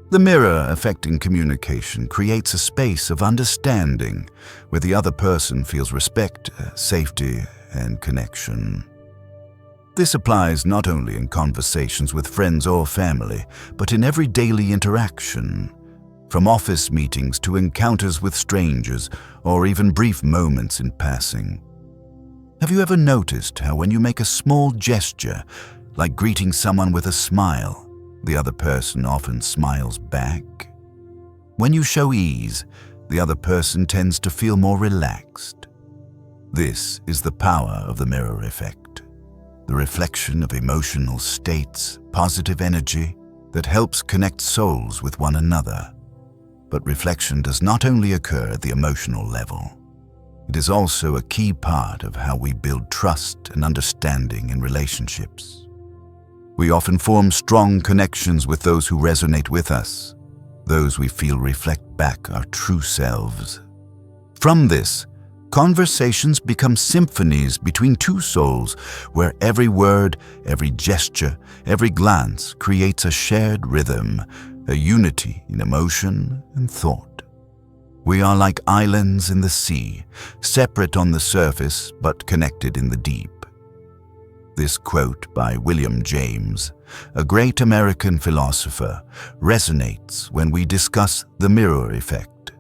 The mirror effect in communication creates a space of understanding where the other person feels respect, safety, and connection. This applies not only in conversations with friends or family, but in every daily interaction, from office meetings to encounters with strangers, or even brief moments in passing. Have you ever noticed how when you make a small gesture, like greeting someone with a smile, the other person often smiles back? When you show ease, the other person tends to feel more relaxed. This is the power of the mirror effect, the reflection of emotional states, positive energy that helps connect souls with one another. But reflection does not only occur at the emotional level. It is also a key part of how we build trust and understanding in relationships. We often form strong connections with those who resonate with us, those we feel reflect back our true selves. From this, conversations become symphonies between two souls, where every word, every gesture, every glance creates a shared rhythm, a unity in emotion and thought. We are like islands in the sea, separate on the surface but connected in the deep. This quote by William James, a great American philosopher, resonates when we discuss the mirror effect.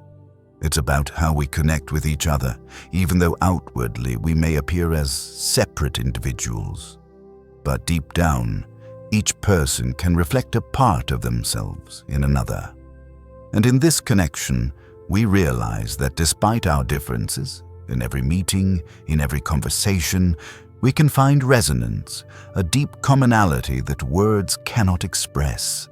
It's about how we connect with each other, even though outwardly we may appear as separate individuals. But deep down, each person can reflect a part of themselves in another. And in this connection, we realize that despite our differences, in every meeting, in every conversation, we can find resonance, a deep commonality that words cannot express.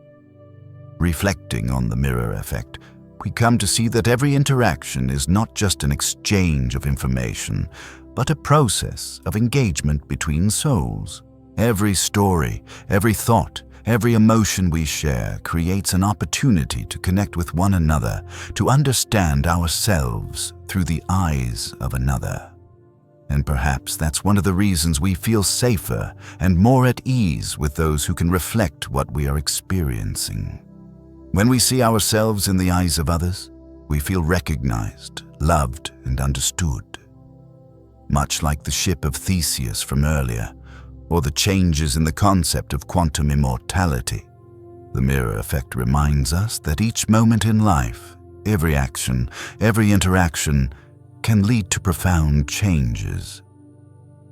Reflecting on the mirror effect, we come to see that every interaction is not just an exchange of information, but a process of engagement between souls. Every story, every thought, every emotion we share creates an opportunity to connect with one another, to understand ourselves through the eyes of another. And perhaps that's one of the reasons we feel safer and more at ease with those who can reflect what we are experiencing. When we see ourselves in the eyes of others, we feel recognized, loved, and understood. Much like the ship of Theseus from earlier, or the changes in the concept of quantum immortality, the mirror effect reminds us that each moment in life, every action, every interaction, can lead to profound changes.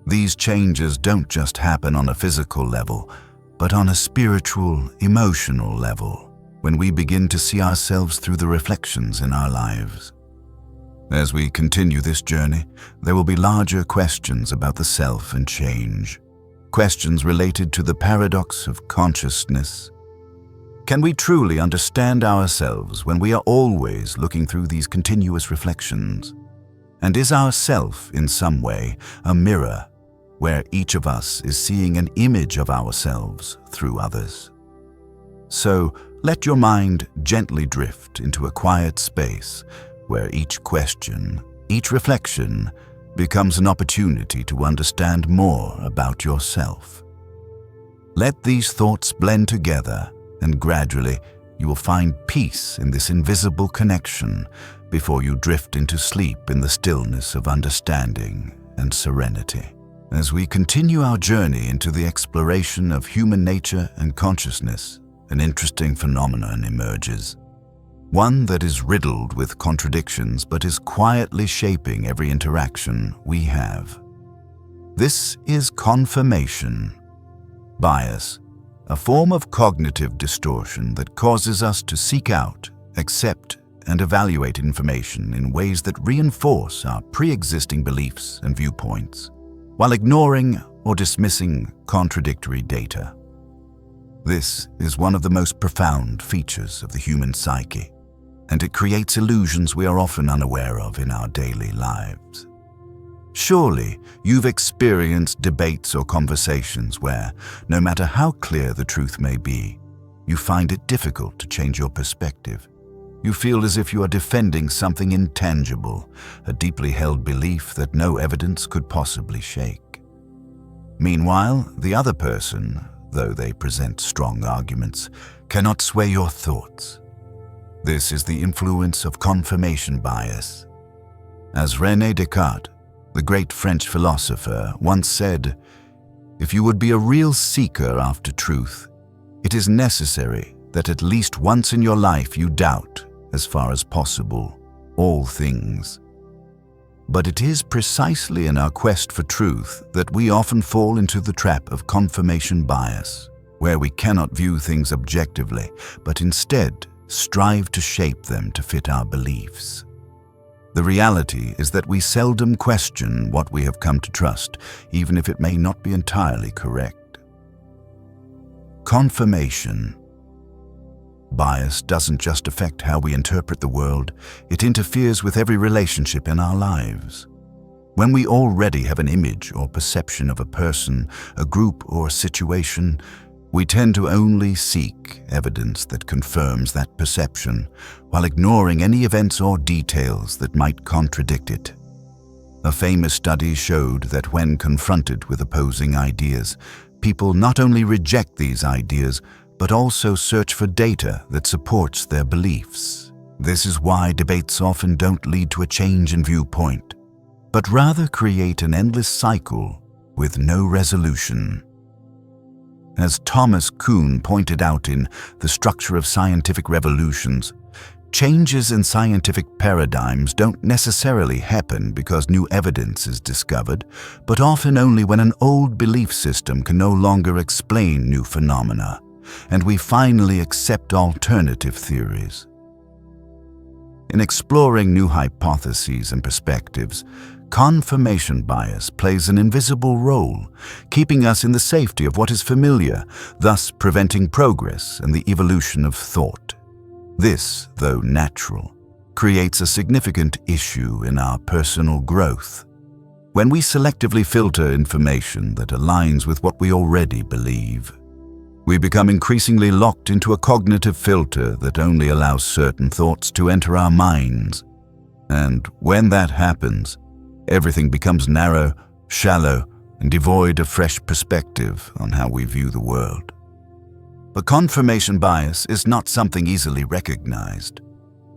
These changes don't just happen on a physical level, but on a spiritual, emotional level, when we begin to see ourselves through the reflections in our lives. As we continue this journey, there will be larger questions about the self and change, questions related to the paradox of consciousness. Can we truly understand ourselves when we are always looking through these continuous reflections? And is our self, in some way, a mirror where each of us is seeing an image of ourselves through others? So, let your mind gently drift into a quiet space where each question, each reflection, becomes an opportunity to understand more about yourself. Let these thoughts blend together, and gradually you will find peace in this invisible connection before you drift into sleep in the stillness of understanding and serenity. As we continue our journey into the exploration of human nature and consciousness, an interesting phenomenon emerges. One that is riddled with contradictions but is quietly shaping every interaction we have. This is confirmation bias, a form of cognitive distortion that causes us to seek out, accept, and evaluate information in ways that reinforce our pre-existing beliefs and viewpoints, while ignoring or dismissing contradictory data. This is one of the most profound features of the human psyche, and it creates illusions we are often unaware of in our daily lives. Surely, you've experienced debates or conversations where, no matter how clear the truth may be, you find it difficult to change your perspective. You feel as if you are defending something intangible, a deeply held belief that no evidence could possibly shake. Meanwhile, the other person, though they present strong arguments, cannot sway your thoughts. This is the influence of confirmation bias. As René Descartes, the great French philosopher, once said, "If you would be a real seeker after truth, it is necessary that at least once in your life you doubt, as far as possible, all things." But it is precisely in our quest for truth that we often fall into the trap of confirmation bias, where we cannot view things objectively, but instead strive to shape them to fit our beliefs. The reality is that we seldom question what we have come to trust, even if it may not be entirely correct. Confirmation bias doesn't just affect how we interpret the world, it interferes with every relationship in our lives. When we already have an image or perception of a person, a group, or a situation, we tend to only seek evidence that confirms that perception, while ignoring any events or details that might contradict it. A famous study showed that when confronted with opposing ideas, people not only reject these ideas, but also search for data that supports their beliefs. This is why debates often don't lead to a change in viewpoint, but rather create an endless cycle with no resolution. As Thomas Kuhn pointed out in The Structure of Scientific Revolutions, changes in scientific paradigms don't necessarily happen because new evidence is discovered, but often only when an old belief system can no longer explain new phenomena, and we finally accept alternative theories. In exploring new hypotheses and perspectives, confirmation bias plays an invisible role, keeping us in the safety of what is familiar, thus preventing progress and the evolution of thought. This, though natural, creates a significant issue in our personal growth. When we selectively filter information that aligns with what we already believe, we become increasingly locked into a cognitive filter that only allows certain thoughts to enter our minds. And when that happens, everything becomes narrow, shallow, and devoid of fresh perspective on how we view the world. But confirmation bias is not something easily recognized.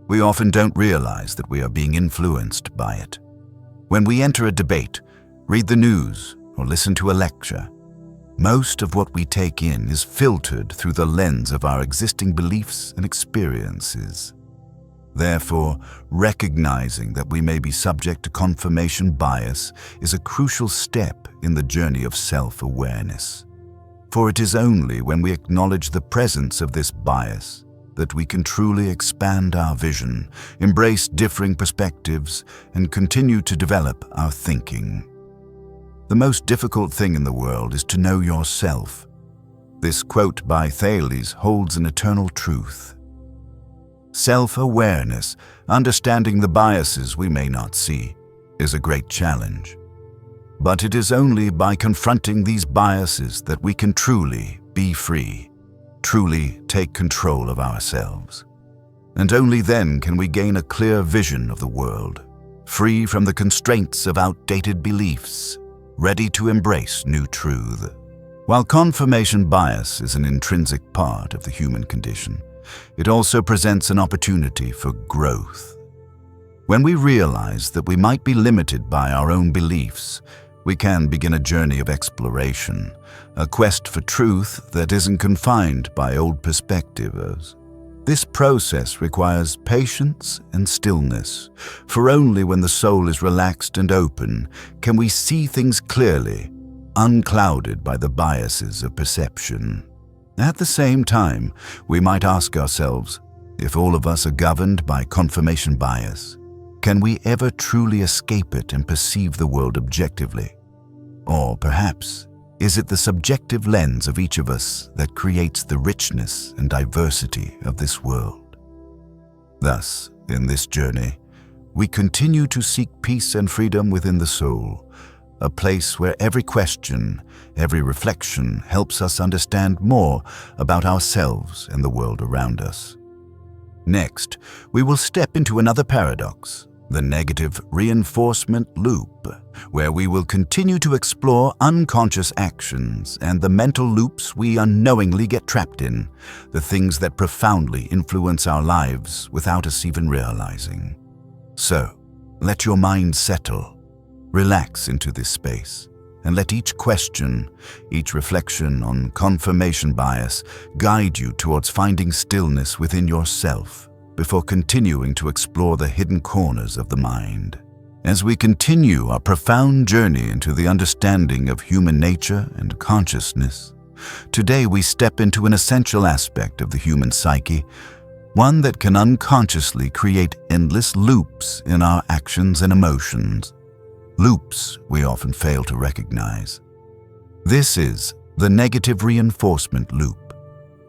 We often don't realize that we are being influenced by it. When we enter a debate, read the news, or listen to a lecture, most of what we take in is filtered through the lens of our existing beliefs and experiences. Therefore, recognizing that we may be subject to confirmation bias is a crucial step in the journey of self-awareness. For it is only when we acknowledge the presence of this bias that we can truly expand our vision, embrace differing perspectives, and continue to develop our thinking. The most difficult thing in the world is to know yourself. This quote by Thales holds an eternal truth. Self-awareness, understanding the biases we may not see, is a great challenge. But it is only by confronting these biases that we can truly be free, truly take control of ourselves. And only then can we gain a clear vision of the world, free from the constraints of outdated beliefs, ready to embrace new truth. While confirmation bias is an intrinsic part of the human condition, it also presents an opportunity for growth. When we realize that we might be limited by our own beliefs, we can begin a journey of exploration, a quest for truth that isn't confined by old perspectives. This process requires patience and stillness, for only when the soul is relaxed and open can we see things clearly, unclouded by the biases of perception. At the same time, we might ask ourselves, if all of us are governed by confirmation bias, can we ever truly escape it and perceive the world objectively? Or perhaps, is it the subjective lens of each of us that creates the richness and diversity of this world? Thus, in this journey, we continue to seek peace and freedom within the soul, a place where every question, every reflection helps us understand more about ourselves and the world around us. Next, we will step into another paradox, the negative reinforcement loop, where we will continue to explore unconscious actions and the mental loops we unknowingly get trapped in, the things that profoundly influence our lives without us even realizing. So, let your mind settle. Relax into this space, and let each question, each reflection on confirmation bias guide you towards finding stillness within yourself before continuing to explore the hidden corners of the mind. As we continue our profound journey into the understanding of human nature and consciousness, today we step into an essential aspect of the human psyche, one that can unconsciously create endless loops in our actions and emotions. Loops we often fail to recognize. This is the negative reinforcement loop,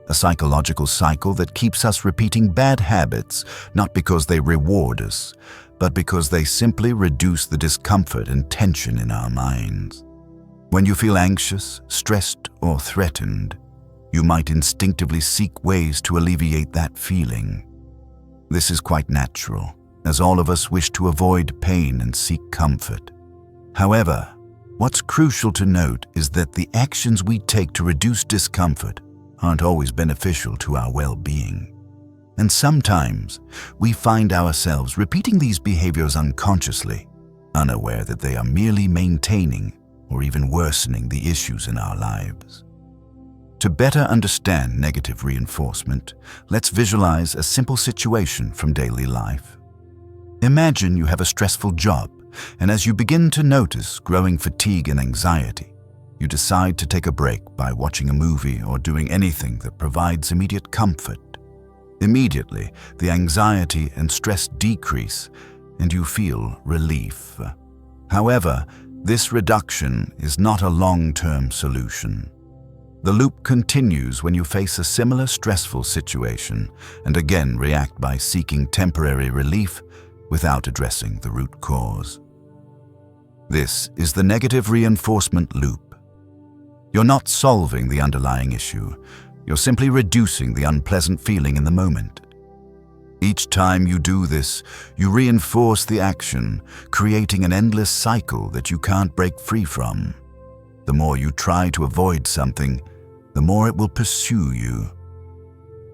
a psychological cycle that keeps us repeating bad habits not because they reward us, but because they simply reduce the discomfort and tension in our minds. When you feel anxious, stressed, or threatened, you might instinctively seek ways to alleviate that feeling. This is quite natural, as all of us wish to avoid pain and seek comfort. However, what's crucial to note is that the actions we take to reduce discomfort aren't always beneficial to our well-being. And sometimes we find ourselves repeating these behaviors unconsciously, unaware that they are merely maintaining or even worsening the issues in our lives. To better understand negative reinforcement, let's visualize a simple situation from daily life. Imagine you have a stressful job, and as you begin to notice growing fatigue and anxiety, you decide to take a break by watching a movie or doing anything that provides immediate comfort. Immediately, the anxiety and stress decrease, and you feel relief. However, this reduction is not a long-term solution. The loop continues when you face a similar stressful situation and again react by seeking temporary relief without addressing the root cause. This is the negative reinforcement loop. You're not solving the underlying issue, you're simply reducing the unpleasant feeling in the moment. Each time you do this, you reinforce the action, creating an endless cycle that you can't break free from. The more you try to avoid something, the more it will pursue you.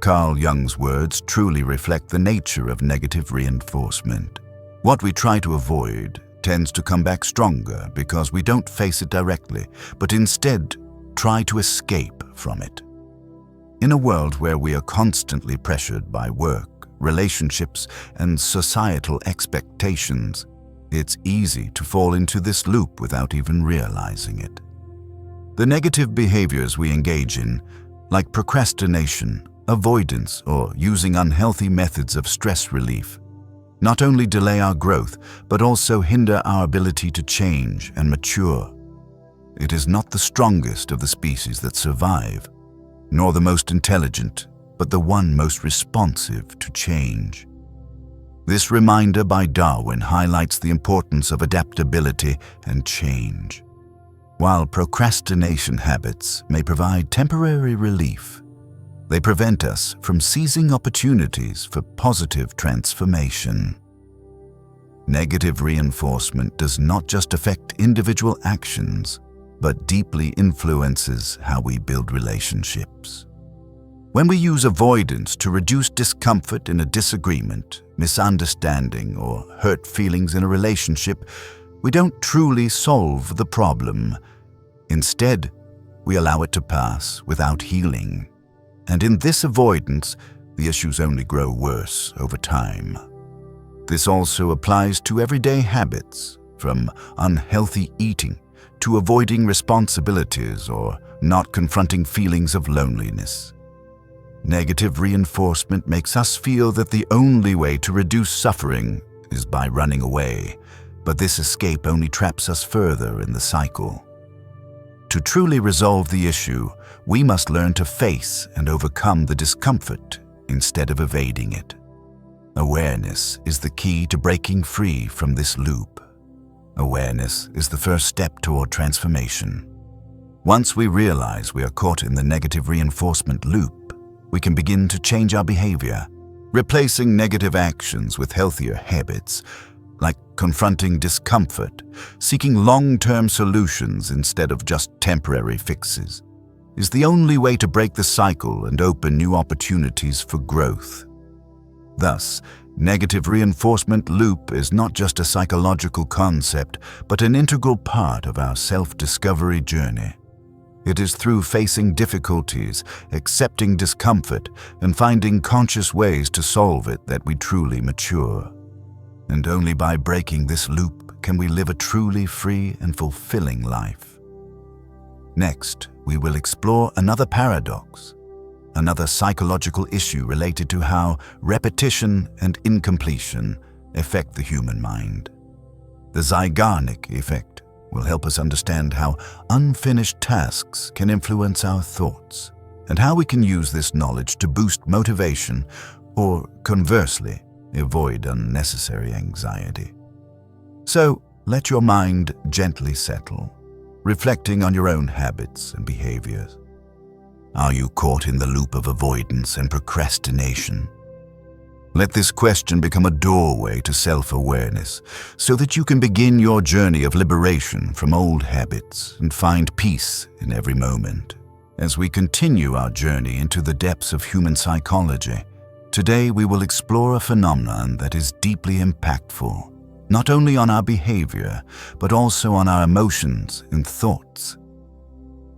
Carl Jung's words truly reflect the nature of negative reinforcement. What we try to avoid tends to come back stronger because we don't face it directly, but instead try to escape from it. In a world where we are constantly pressured by work, relationships, and societal expectations, it's easy to fall into this loop without even realizing it. The negative behaviors we engage in, like procrastination, avoidance, or using unhealthy methods of stress relief, not only delay our growth, but also hinder our ability to change and mature. It is not the strongest of the species that survive, nor the most intelligent, but the one most responsive to change. This reminder by Darwin highlights the importance of adaptability and change. While procrastination habits may provide temporary relief, they prevent us from seizing opportunities for positive transformation. Negative reinforcement does not just affect individual actions, but deeply influences how we build relationships. When we use avoidance to reduce discomfort in a disagreement, misunderstanding, or hurt feelings in a relationship, we don't truly solve the problem. Instead, we allow it to pass without healing. And in this avoidance, the issues only grow worse over time. This also applies to everyday habits, from unhealthy eating to avoiding responsibilities or not confronting feelings of loneliness. Negative reinforcement makes us feel that the only way to reduce suffering is by running away, but this escape only traps us further in the cycle. To truly resolve the issue, we must learn to face and overcome the discomfort instead of evading it. Awareness is the key to breaking free from this loop. Awareness is the first step toward transformation. Once we realize we are caught in the negative reinforcement loop, we can begin to change our behavior, replacing negative actions with healthier habits, like confronting discomfort, seeking long-term solutions instead of just temporary fixes, is the only way to break the cycle and open new opportunities for growth. Thus, negative reinforcement loop is not just a psychological concept, but an integral part of our self-discovery journey. It is through facing difficulties, accepting discomfort, and finding conscious ways to solve it that we truly mature. And only by breaking this loop can we live a truly free and fulfilling life. Next, we will explore another paradox, another psychological issue related to how repetition and incompletion affect the human mind. The Zeigarnik effect will help us understand how unfinished tasks can influence our thoughts, and how we can use this knowledge to boost motivation or, conversely, avoid unnecessary anxiety. So, let your mind gently settle, reflecting on your own habits and behaviors. Are you caught in the loop of avoidance and procrastination? Let this question become a doorway to self-awareness, so that you can begin your journey of liberation from old habits and find peace in every moment. As we continue our journey into the depths of human psychology, today we will explore a phenomenon that is deeply impactful, not only on our behavior, but also on our emotions and thoughts.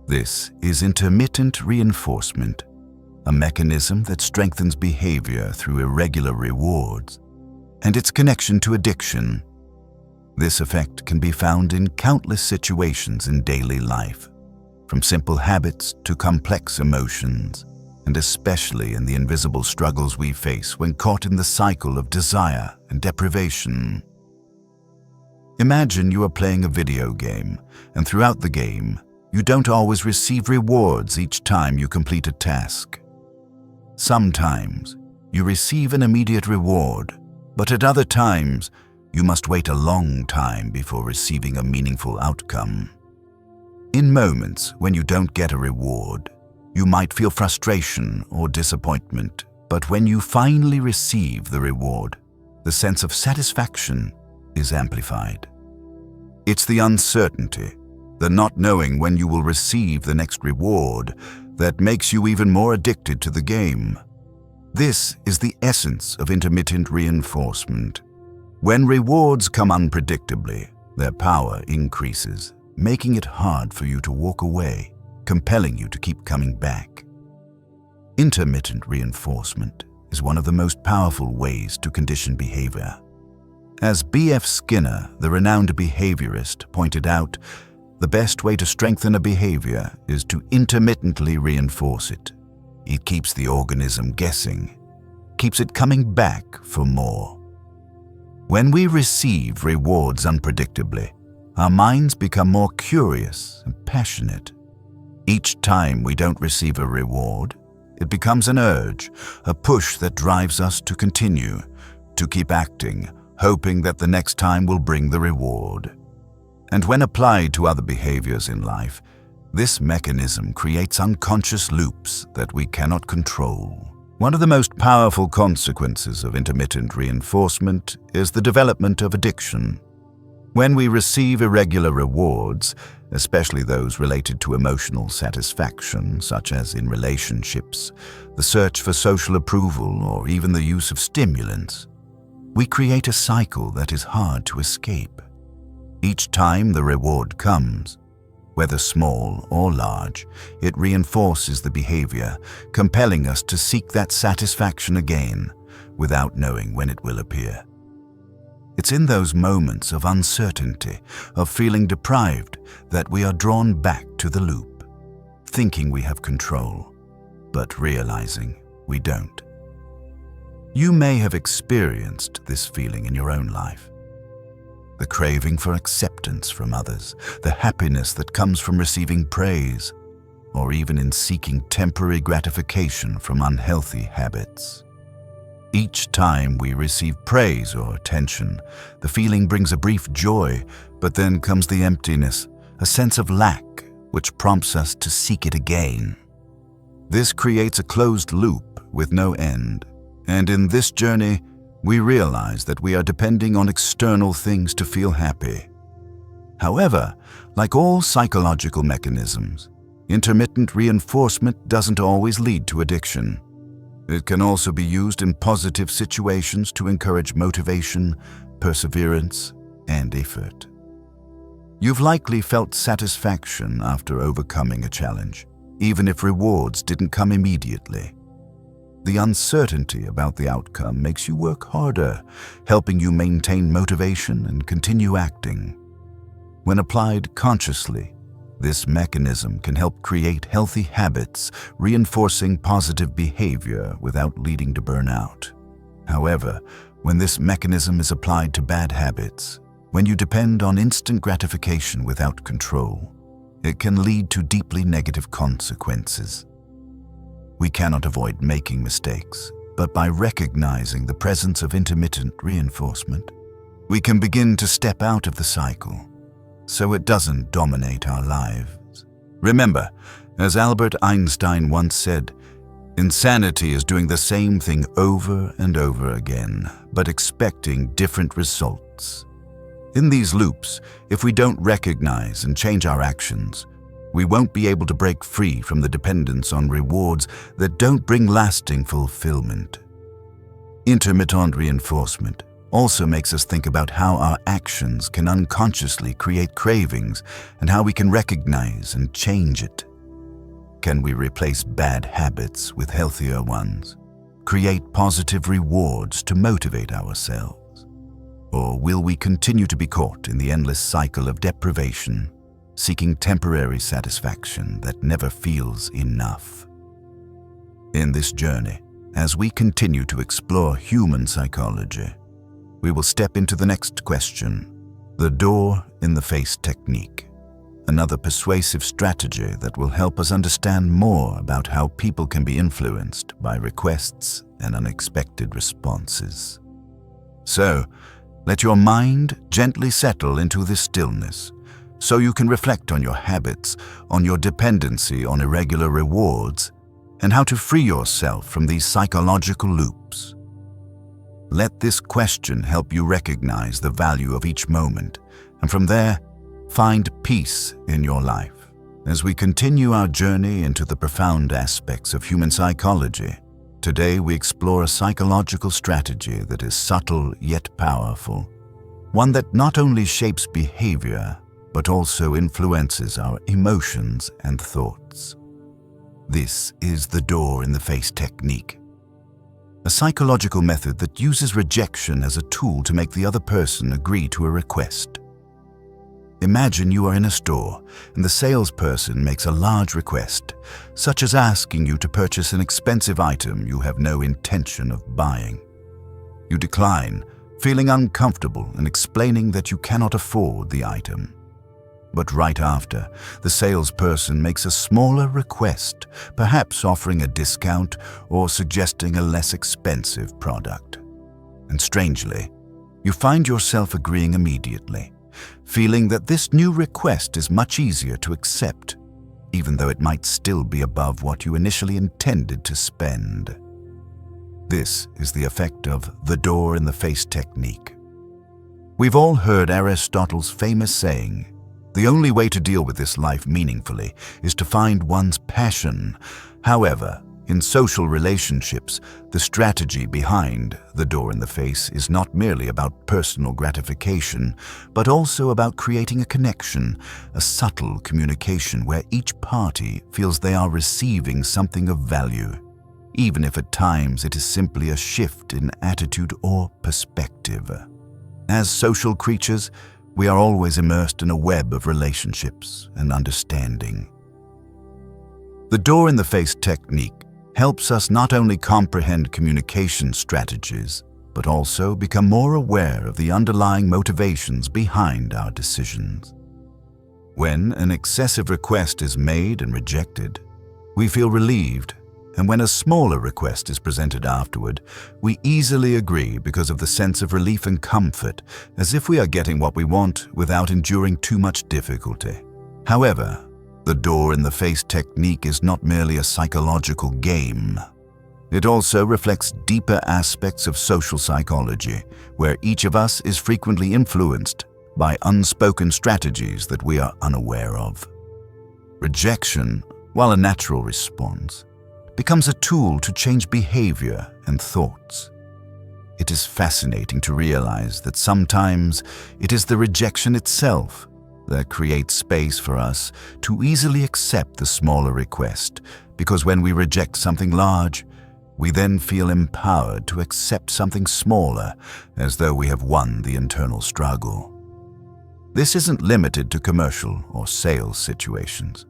This is intermittent reinforcement, a mechanism that strengthens behavior through irregular rewards, and its connection to addiction. This effect can be found in countless situations in daily life, from simple habits to complex emotions, and especially in the invisible struggles we face when caught in the cycle of desire and deprivation. Imagine you are playing a video game, and throughout the game, you don't always receive rewards each time you complete a task. Sometimes, you receive an immediate reward, but at other times, you must wait a long time before receiving a meaningful outcome. In moments when you don't get a reward, you might feel frustration or disappointment, but when you finally receive the reward, the sense of satisfaction is amplified. It's the uncertainty, the not knowing when you will receive the next reward, that makes you even more addicted to the game. This is the essence of intermittent reinforcement. When rewards come unpredictably, their power increases, making it hard for you to walk away, compelling you to keep coming back. Intermittent reinforcement is one of the most powerful ways to condition behavior. As B.F. Skinner, the renowned behaviorist, pointed out, the best way to strengthen a behavior is to intermittently reinforce it. It keeps the organism guessing, keeps it coming back for more. When we receive rewards unpredictably, our minds become more curious and passionate. Each time we don't receive a reward, it becomes an urge, a push that drives us to continue, to keep acting, hoping that the next time will bring the reward. And when applied to other behaviors in life, this mechanism creates unconscious loops that we cannot control. One of the most powerful consequences of intermittent reinforcement is the development of addiction. When we receive irregular rewards, especially those related to emotional satisfaction, such as in relationships, the search for social approval, or even the use of stimulants, we create a cycle that is hard to escape. Each time the reward comes, whether small or large, it reinforces the behavior, compelling us to seek that satisfaction again, without knowing when it will appear. It's in those moments of uncertainty, of feeling deprived, that we are drawn back to the loop, thinking we have control, but realizing we don't. You may have experienced this feeling in your own life. The craving for acceptance from others, the happiness that comes from receiving praise, or even in seeking temporary gratification from unhealthy habits. Each time we receive praise or attention, the feeling brings a brief joy, but then comes the emptiness, a sense of lack, which prompts us to seek it again. This creates a closed loop with no end, and in this journey, we realize that we are depending on external things to feel happy. However, like all psychological mechanisms, intermittent reinforcement doesn't always lead to addiction. It can also be used in positive situations to encourage motivation, perseverance, and effort. You've likely felt satisfaction after overcoming a challenge, even if rewards didn't come immediately. The uncertainty about the outcome makes you work harder, helping you maintain motivation and continue acting. When applied consciously, this mechanism can help create healthy habits, reinforcing positive behavior without leading to burnout. However, when this mechanism is applied to bad habits, when you depend on instant gratification without control, it can lead to deeply negative consequences. We cannot avoid making mistakes, but by recognizing the presence of intermittent reinforcement, we can begin to step out of the cycle, so it doesn't dominate our lives. Remember, as Albert Einstein once said, insanity is doing the same thing over and over again, but expecting different results. In these loops, if we don't recognize and change our actions, we won't be able to break free from the dependence on rewards that don't bring lasting fulfillment. Intermittent reinforcement also makes us think about how our actions can unconsciously create cravings and how we can recognize and change it. Can we replace bad habits with healthier ones? Create positive rewards to motivate ourselves? Or will we continue to be caught in the endless cycle of deprivation, seeking temporary satisfaction that never feels enough? In this journey, as we continue to explore human psychology, we will step into the next question, the door in the face technique, another persuasive strategy that will help us understand more about how people can be influenced by requests and unexpected responses. So, let your mind gently settle into this stillness, so you can reflect on your habits, on your dependency on irregular rewards, and how to free yourself from these psychological loops. Let this question help you recognize the value of each moment, and from there, find peace in your life. As we continue our journey into the profound aspects of human psychology, today we explore a psychological strategy that is subtle yet powerful, one that not only shapes behavior, but also influences our emotions and thoughts. This is the door in the face technique. a psychological method that uses rejection as a tool to make the other person agree to a request. Imagine you are in a store and the salesperson makes a large request, such as asking you to purchase an expensive item you have no intention of buying. You decline, feeling uncomfortable and explaining that you cannot afford the item. But right after, the salesperson makes a smaller request, perhaps offering a discount or suggesting a less expensive product. And strangely, you find yourself agreeing immediately, feeling that this new request is much easier to accept, even though it might still be above what you initially intended to spend. This is the effect of the door-in-the-face technique. We've all heard Aristotle's famous saying, "The only way to deal with this life meaningfully is to find one's passion." However, in social relationships, the strategy behind the door in the face is not merely about personal gratification, but also about creating a connection, a subtle communication where each party feels they are receiving something of value, even if at times it is simply a shift in attitude or perspective. As social creatures, we are always immersed in a web of relationships and understanding. The door-in-the-face technique helps us not only comprehend communication strategies, but also become more aware of the underlying motivations behind our decisions. When an excessive request is made and rejected, we feel relieved, and when a smaller request is presented afterward, we easily agree because of the sense of relief and comfort, as if we are getting what we want without enduring too much difficulty. However, the door-in-the-face technique is not merely a psychological game. It also reflects deeper aspects of social psychology, where each of us is frequently influenced by unspoken strategies that we are unaware of. Rejection, while a natural response, becomes a tool to change behavior and thoughts. It is fascinating to realize that sometimes it is the rejection itself that creates space for us to easily accept the smaller request, because when we reject something large, we then feel empowered to accept something smaller, as though we have won the internal struggle. This isn't limited to commercial or sales situations.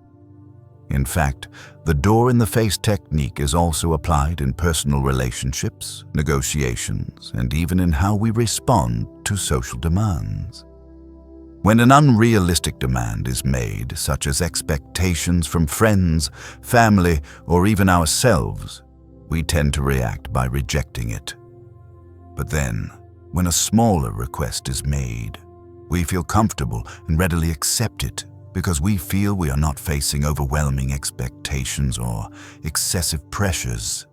In fact, the door-in-the-face technique is also applied in personal relationships, negotiations, and even in how we respond to social demands. When an unrealistic demand is made, such as expectations from friends, family, or even ourselves, we tend to react by rejecting it. But then, when a smaller request is made, we feel comfortable and readily accept it because we feel we are not facing overwhelming expectations or excessive pressures.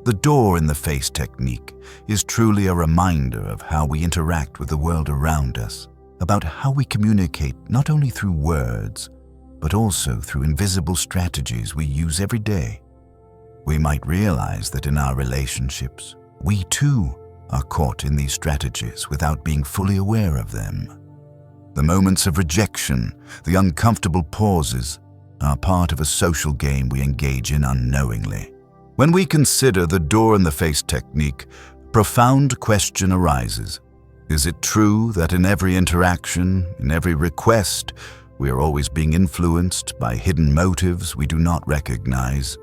The door-in-the-face technique is truly a reminder of how we interact with the world around us, about how we communicate not only through words, but also through invisible strategies we use every day. We might realize that in our relationships, we too are caught in these strategies without being fully aware of them. The moments of rejection, the uncomfortable pauses, are part of a social game we engage in unknowingly. When we consider the door-in-the-face technique, a profound question arises. Is it true that in every interaction, in every request, we are always being influenced by hidden motives we do not recognize?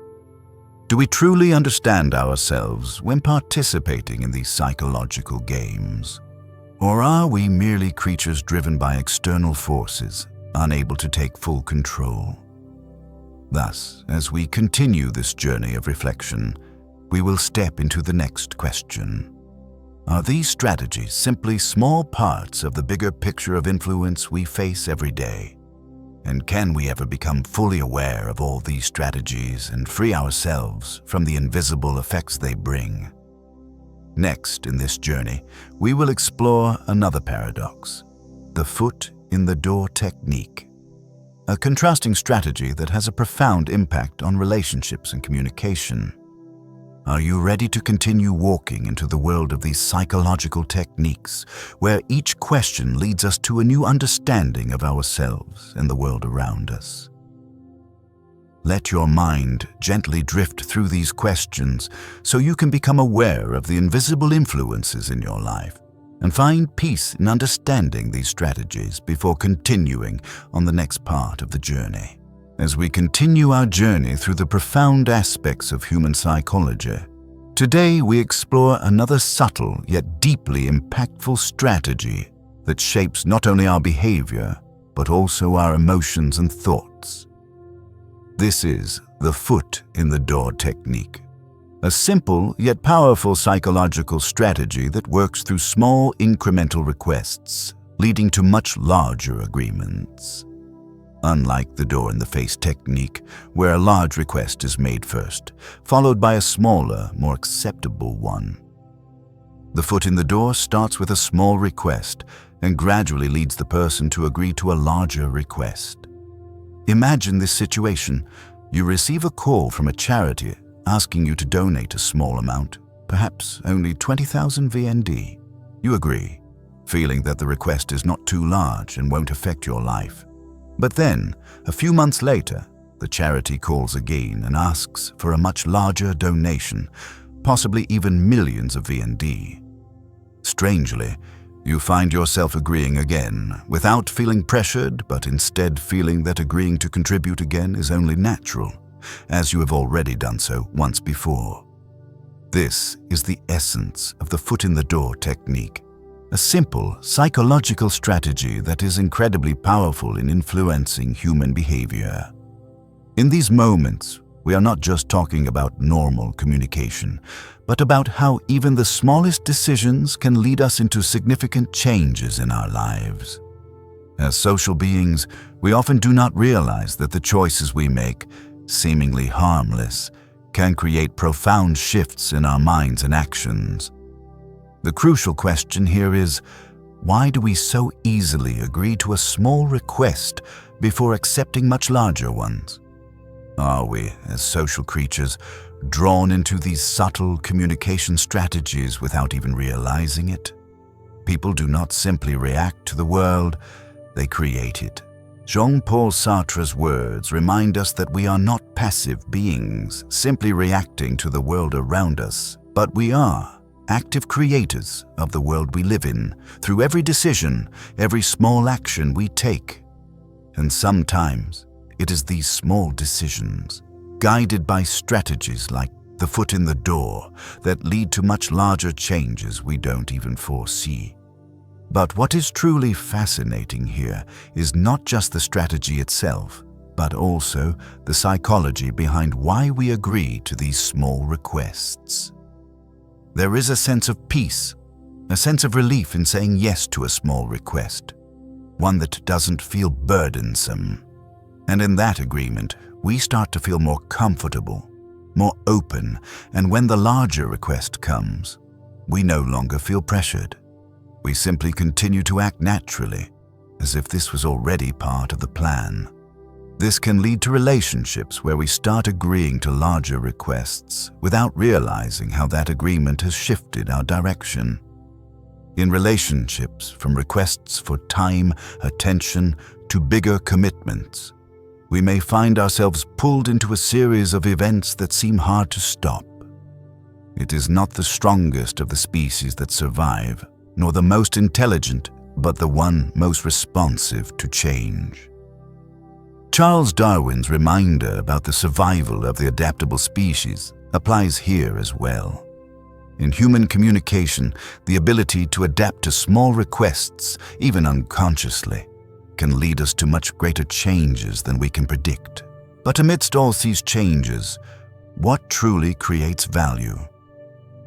Do we truly understand ourselves when participating in these psychological games? Or are we merely creatures driven by external forces, unable to take full control? Thus, as we continue this journey of reflection, we will step into the next question. Are these strategies simply small parts of the bigger picture of influence we face every day? And can we ever become fully aware of all these strategies and free ourselves from the invisible effects they bring? Next in this journey, we will explore another paradox, the foot in the door technique, a contrasting strategy that has a profound impact on relationships and communication. Are you ready to continue walking into the world of these psychological techniques, where each question leads us to a new understanding of ourselves and the world around us? Let your mind gently drift through these questions so you can become aware of the invisible influences in your life and find peace in understanding these strategies before continuing on the next part of the journey. As we continue our journey through the profound aspects of human psychology, today we explore another subtle yet deeply impactful strategy that shapes not only our behavior, but also our emotions and thoughts. This is the foot in the door technique, a simple yet powerful psychological strategy that works through small incremental requests, leading to much larger agreements. Unlike the door in the face technique, where a large request is made first, followed by a smaller, more acceptable one. The foot in the door starts with a small request and gradually leads the person to agree to a larger request. Imagine this situation. You receive a call from a charity asking you to donate a small amount, perhaps only 20,000 VND. You agree, feeling that the request is not too large and won't affect your life. But then, a few months later, the charity calls again and asks for a much larger donation, possibly even millions of VND. Strangely, you find yourself agreeing again, without feeling pressured, but instead feeling that agreeing to contribute again is only natural, as you have already done so once before. This is the essence of the foot in the door technique, a simple psychological strategy that is incredibly powerful in influencing human behavior. In these moments, we are not just talking about normal communication, but about how even the smallest decisions can lead us into significant changes in our lives. As social beings, we often do not realize that the choices we make, seemingly harmless, can create profound shifts in our minds and actions. The crucial question here is, why do we so easily agree to a small request before accepting much larger ones? Are we, as social creatures, drawn into these subtle communication strategies without even realizing it? People do not simply react to the world, they create it. Jean-Paul Sartre's words remind us that we are not passive beings, simply reacting to the world around us, but we are active creators of the world we live in, through every decision, every small action we take. And sometimes, it is these small decisions, guided by strategies like the foot in the door, that lead to much larger changes we don't even foresee. But what is truly fascinating here is not just the strategy itself, but also the psychology behind why we agree to these small requests. There is a sense of peace, a sense of relief in saying yes to a small request, one that doesn't feel burdensome. And in that agreement, we start to feel more comfortable, more open, and when the larger request comes, we no longer feel pressured. We simply continue to act naturally, as if this was already part of the plan. This can lead to relationships where we start agreeing to larger requests without realizing how that agreement has shifted our direction. In relationships, from requests for time, attention, to bigger commitments, we may find ourselves pulled into a series of events that seem hard to stop. It is not the strongest of the species that survive, nor the most intelligent, but the one most responsive to change. Charles Darwin's reminder about the survival of the adaptable species applies here as well. In human communication, the ability to adapt to small requests, even unconsciously, can lead us to much greater changes than we can predict. But amidst all these changes, what truly creates value?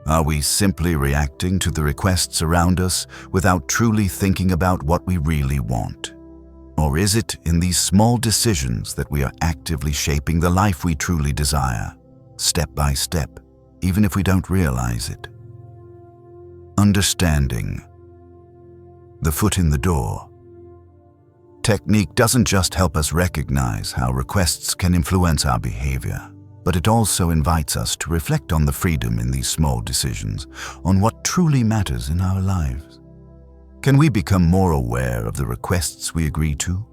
Are we simply reacting to the requests around us without truly thinking about what we really want? Or is it in these small decisions that we are actively shaping the life we truly desire, step by step, even if we don't realize it? Understanding. The foot in the door technique doesn't just help us recognize how requests can influence our behavior, but it also invites us to reflect on the freedom in these small decisions, on what truly matters in our lives. Can we become more aware of the requests we agree to?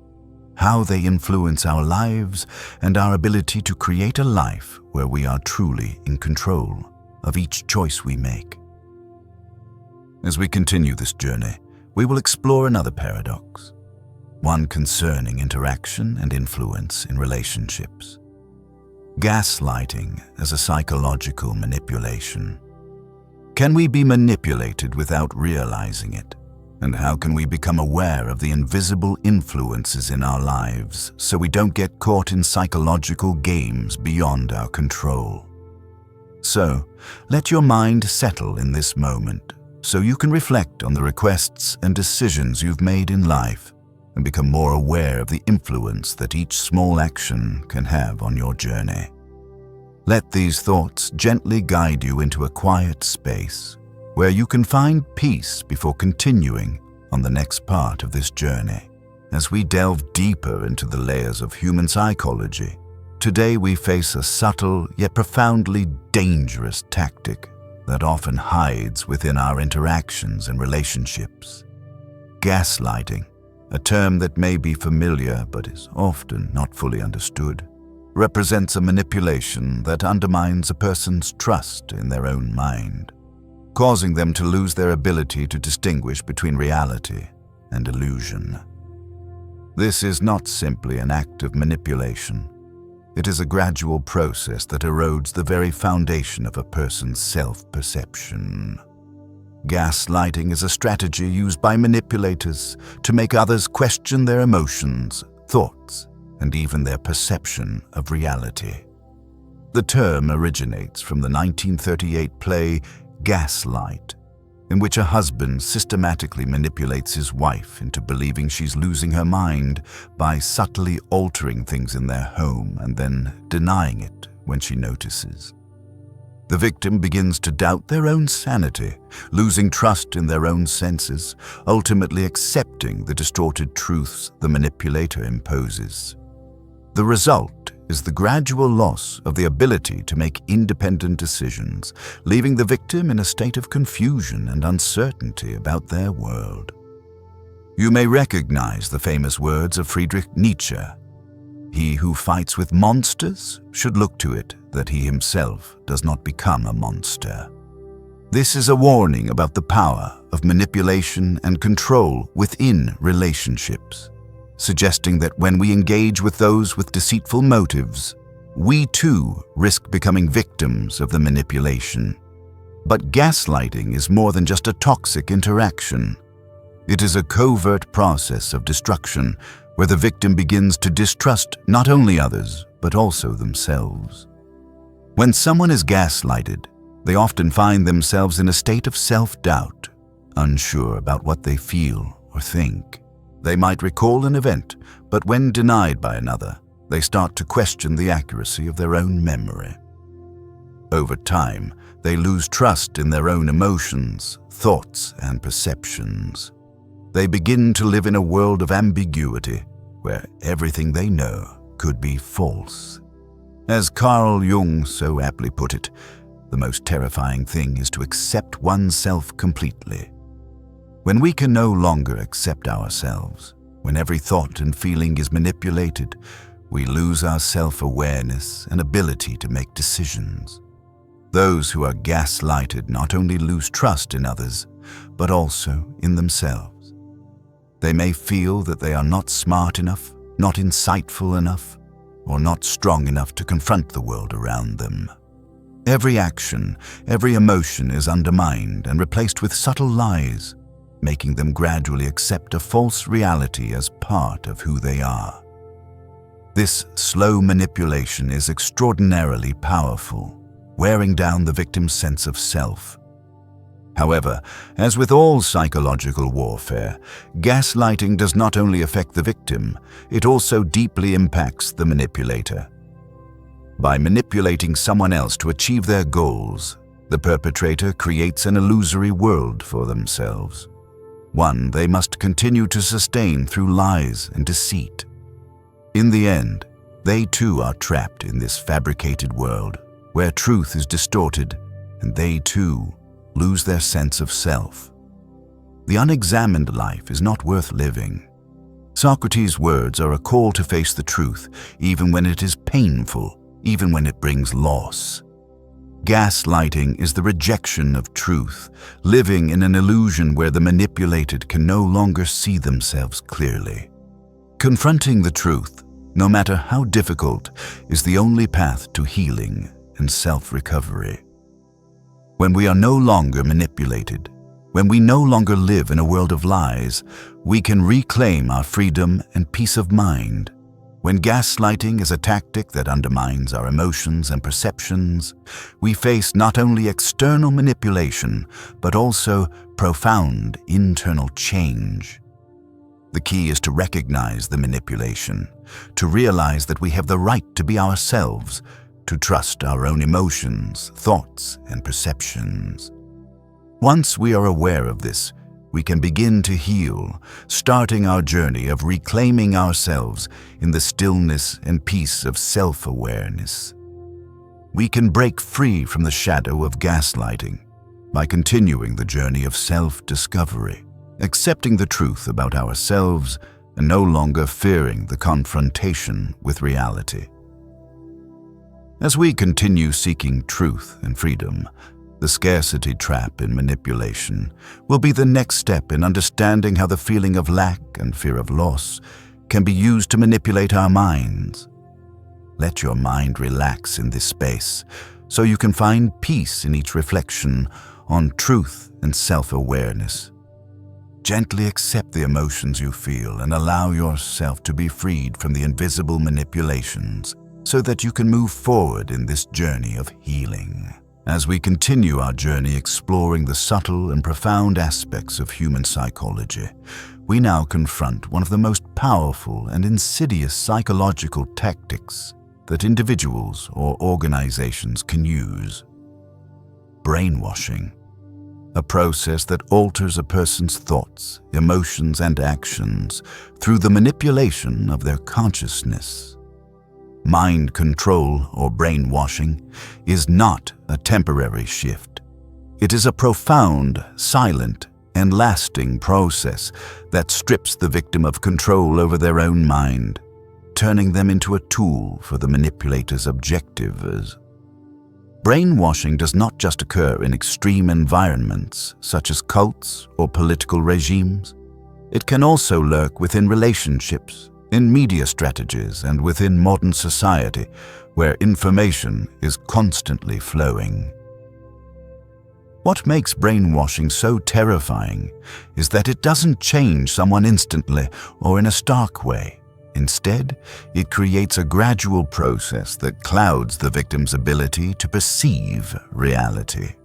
how they influence our lives, and our ability to create a life where we are truly in control of each choice we make. As we continue this journey, we will explore another paradox, one concerning interaction and influence in relationships. Gaslighting as a psychological manipulation. Can we be manipulated without realizing it? And how can we become aware of the invisible influences in our lives so we don't get caught in psychological games beyond our control? So, let your mind settle in this moment so you can reflect on the requests and decisions you've made in life and become more aware of the influence that each small action can have on your journey. Let these thoughts gently guide you into a quiet space where you can find peace before continuing on the next part of this journey. As we delve deeper into the layers of human psychology, today we face a subtle yet profoundly dangerous tactic that often hides within our interactions and relationships. Gaslighting, a term that may be familiar but is often not fully understood, represents a manipulation that undermines a person's trust in their own mind, causing them to lose their ability to distinguish between reality and illusion. This is not simply an act of manipulation. It is a gradual process that erodes the very foundation of a person's self-perception. Gaslighting is a strategy used by manipulators to make others question their emotions, thoughts, and even their perception of reality. The term originates from the 1938 play Gaslight, in which a husband systematically manipulates his wife into believing she's losing her mind by subtly altering things in their home and then denying it when she notices. The victim begins to doubt their own sanity, losing trust in their own senses, ultimately accepting the distorted truths the manipulator imposes. The result is the gradual loss of the ability to make independent decisions, leaving the victim in a state of confusion and uncertainty about their world. You may recognize the famous words of Friedrich Nietzsche: "He who fights with monsters should look to it that he himself does not become a monster." This is a warning about the power of manipulation and control within relationships, suggesting that when we engage with those with deceitful motives, we too risk becoming victims of the manipulation. But gaslighting is more than just a toxic interaction. It is a covert process of destruction where the victim begins to distrust not only others, but also themselves. When someone is gaslighted, they often find themselves in a state of self-doubt, unsure about what they feel or think. They might recall an event, but when denied by another, they start to question the accuracy of their own memory. Over time, they lose trust in their own emotions, thoughts, and perceptions. They begin to live in a world of ambiguity, where everything they know could be false. As Carl Jung so aptly put it, the most terrifying thing is to accept oneself completely. When we can no longer accept ourselves, when every thought and feeling is manipulated, we lose our self-awareness and ability to make decisions. Those who are gaslighted not only lose trust in others, but also in themselves. They may feel that they are not smart enough, not insightful enough, or not strong enough to confront the world around them. Every action, every emotion is undermined and replaced with subtle lies, making them gradually accept a false reality as part of who they are. This slow manipulation is extraordinarily powerful, wearing down the victim's sense of self. However, as with all psychological warfare, gaslighting does not only affect the victim, it also deeply impacts the manipulator. By manipulating someone else to achieve their goals, the perpetrator creates an illusory world for themselves, one they must continue to sustain through lies and deceit. In the end, they too are trapped in this fabricated world, where truth is distorted, and they too lose their sense of self. The unexamined life is not worth living. Socrates' words are a call to face the truth, even when it is painful, even when it brings loss. Gaslighting is the rejection of truth, living in an illusion where the manipulated can no longer see themselves clearly. Confronting the truth, no matter how difficult, is the only path to healing and self-recovery. When we are no longer manipulated, when we no longer live in a world of lies, we can reclaim our freedom and peace of mind. When gaslighting is a tactic that undermines our emotions and perceptions, we face not only external manipulation, but also profound internal change. The key is to recognize the manipulation, to realize that we have the right to be ourselves, to trust our own emotions, thoughts, and perceptions. Once we are aware of this, we can begin to heal, starting our journey of reclaiming ourselves in the stillness and peace of self-awareness. We can break free from the shadow of gaslighting by continuing the journey of self-discovery, accepting the truth about ourselves and no longer fearing the confrontation with reality. As we continue seeking truth and freedom, the scarcity trap in manipulation will be the next step in understanding how the feeling of lack and fear of loss can be used to manipulate our minds. Let your mind relax in this space so you can find peace in each reflection on truth and self-awareness. Gently accept the emotions you feel and allow yourself to be freed from the invisible manipulations so that you can move forward in this journey of healing. As we continue our journey exploring the subtle and profound aspects of human psychology, we now confront one of the most powerful and insidious psychological tactics that individuals or organizations can use: brainwashing, a process that alters a person's thoughts, emotions, and actions through the manipulation of their consciousness. Mind control, or brainwashing, is not a temporary shift. It is a profound, silent, and lasting process that strips the victim of control over their own mind, turning them into a tool for the manipulator's objectives. Brainwashing does not just occur in extreme environments, such as cults or political regimes. It can also lurk within relationships, in media strategies, and within modern society, where information is constantly flowing. What makes brainwashing so terrifying is that it doesn't change someone instantly or in a stark way. Instead, it creates a gradual process that clouds the victim's ability to perceive reality.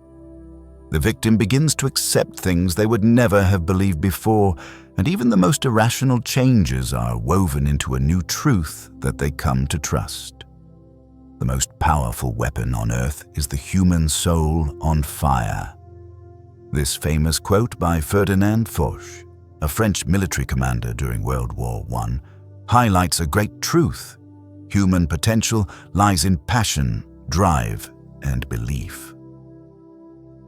The victim begins to accept things they would never have believed before, and even the most irrational changes are woven into a new truth that they come to trust. The most powerful weapon on earth is the human soul on fire. This famous quote by Ferdinand Foch, a French military commander during World War I, highlights a great truth. Human potential lies in passion, drive, and belief.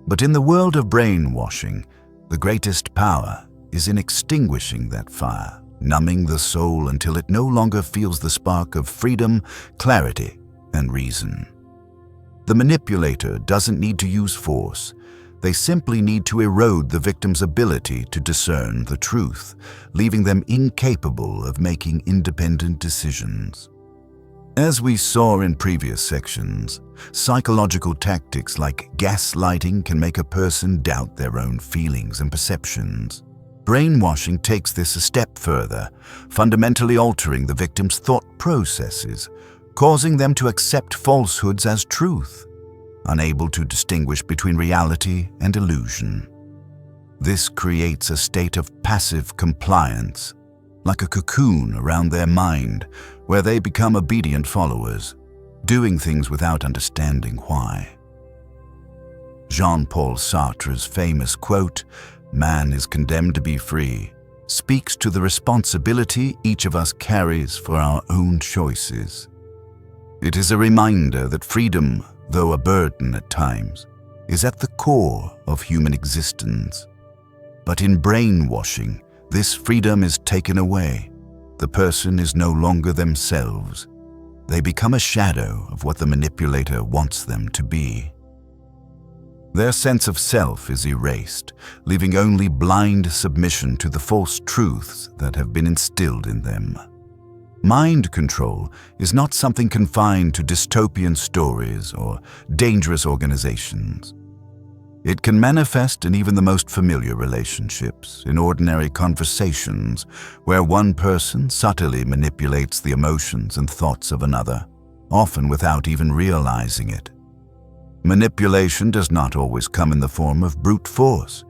But in the world of brainwashing, the greatest power is in extinguishing that fire, numbing the soul until it no longer feels the spark of freedom, clarity, and reason. The manipulator doesn't need to use force. They simply need to erode the victim's ability to discern the truth, leaving them incapable of making independent decisions. As we saw in previous sections, psychological tactics like gaslighting can make a person doubt their own feelings and perceptions. Brainwashing takes this a step further, fundamentally altering the victim's thought processes, causing them to accept falsehoods as truth, unable to distinguish between reality and illusion. This creates a state of passive compliance, like a cocoon around their mind, where they become obedient followers, doing things without understanding why. Jean-Paul Sartre's famous quote, "Man is condemned to be free," speaks to the responsibility each of us carries for our own choices. It is a reminder that freedom, though a burden at times, is at the core of human existence. But in brainwashing, this freedom is taken away, the person is no longer themselves. They become a shadow of what the manipulator wants them to be. Their sense of self is erased, leaving only blind submission to the false truths that have been instilled in them. Mind control is not something confined to dystopian stories or dangerous organizations. It can manifest in even the most familiar relationships, in ordinary conversations, where one person subtly manipulates the emotions and thoughts of another, often without even realizing it. Manipulation does not always come in the form of brute force.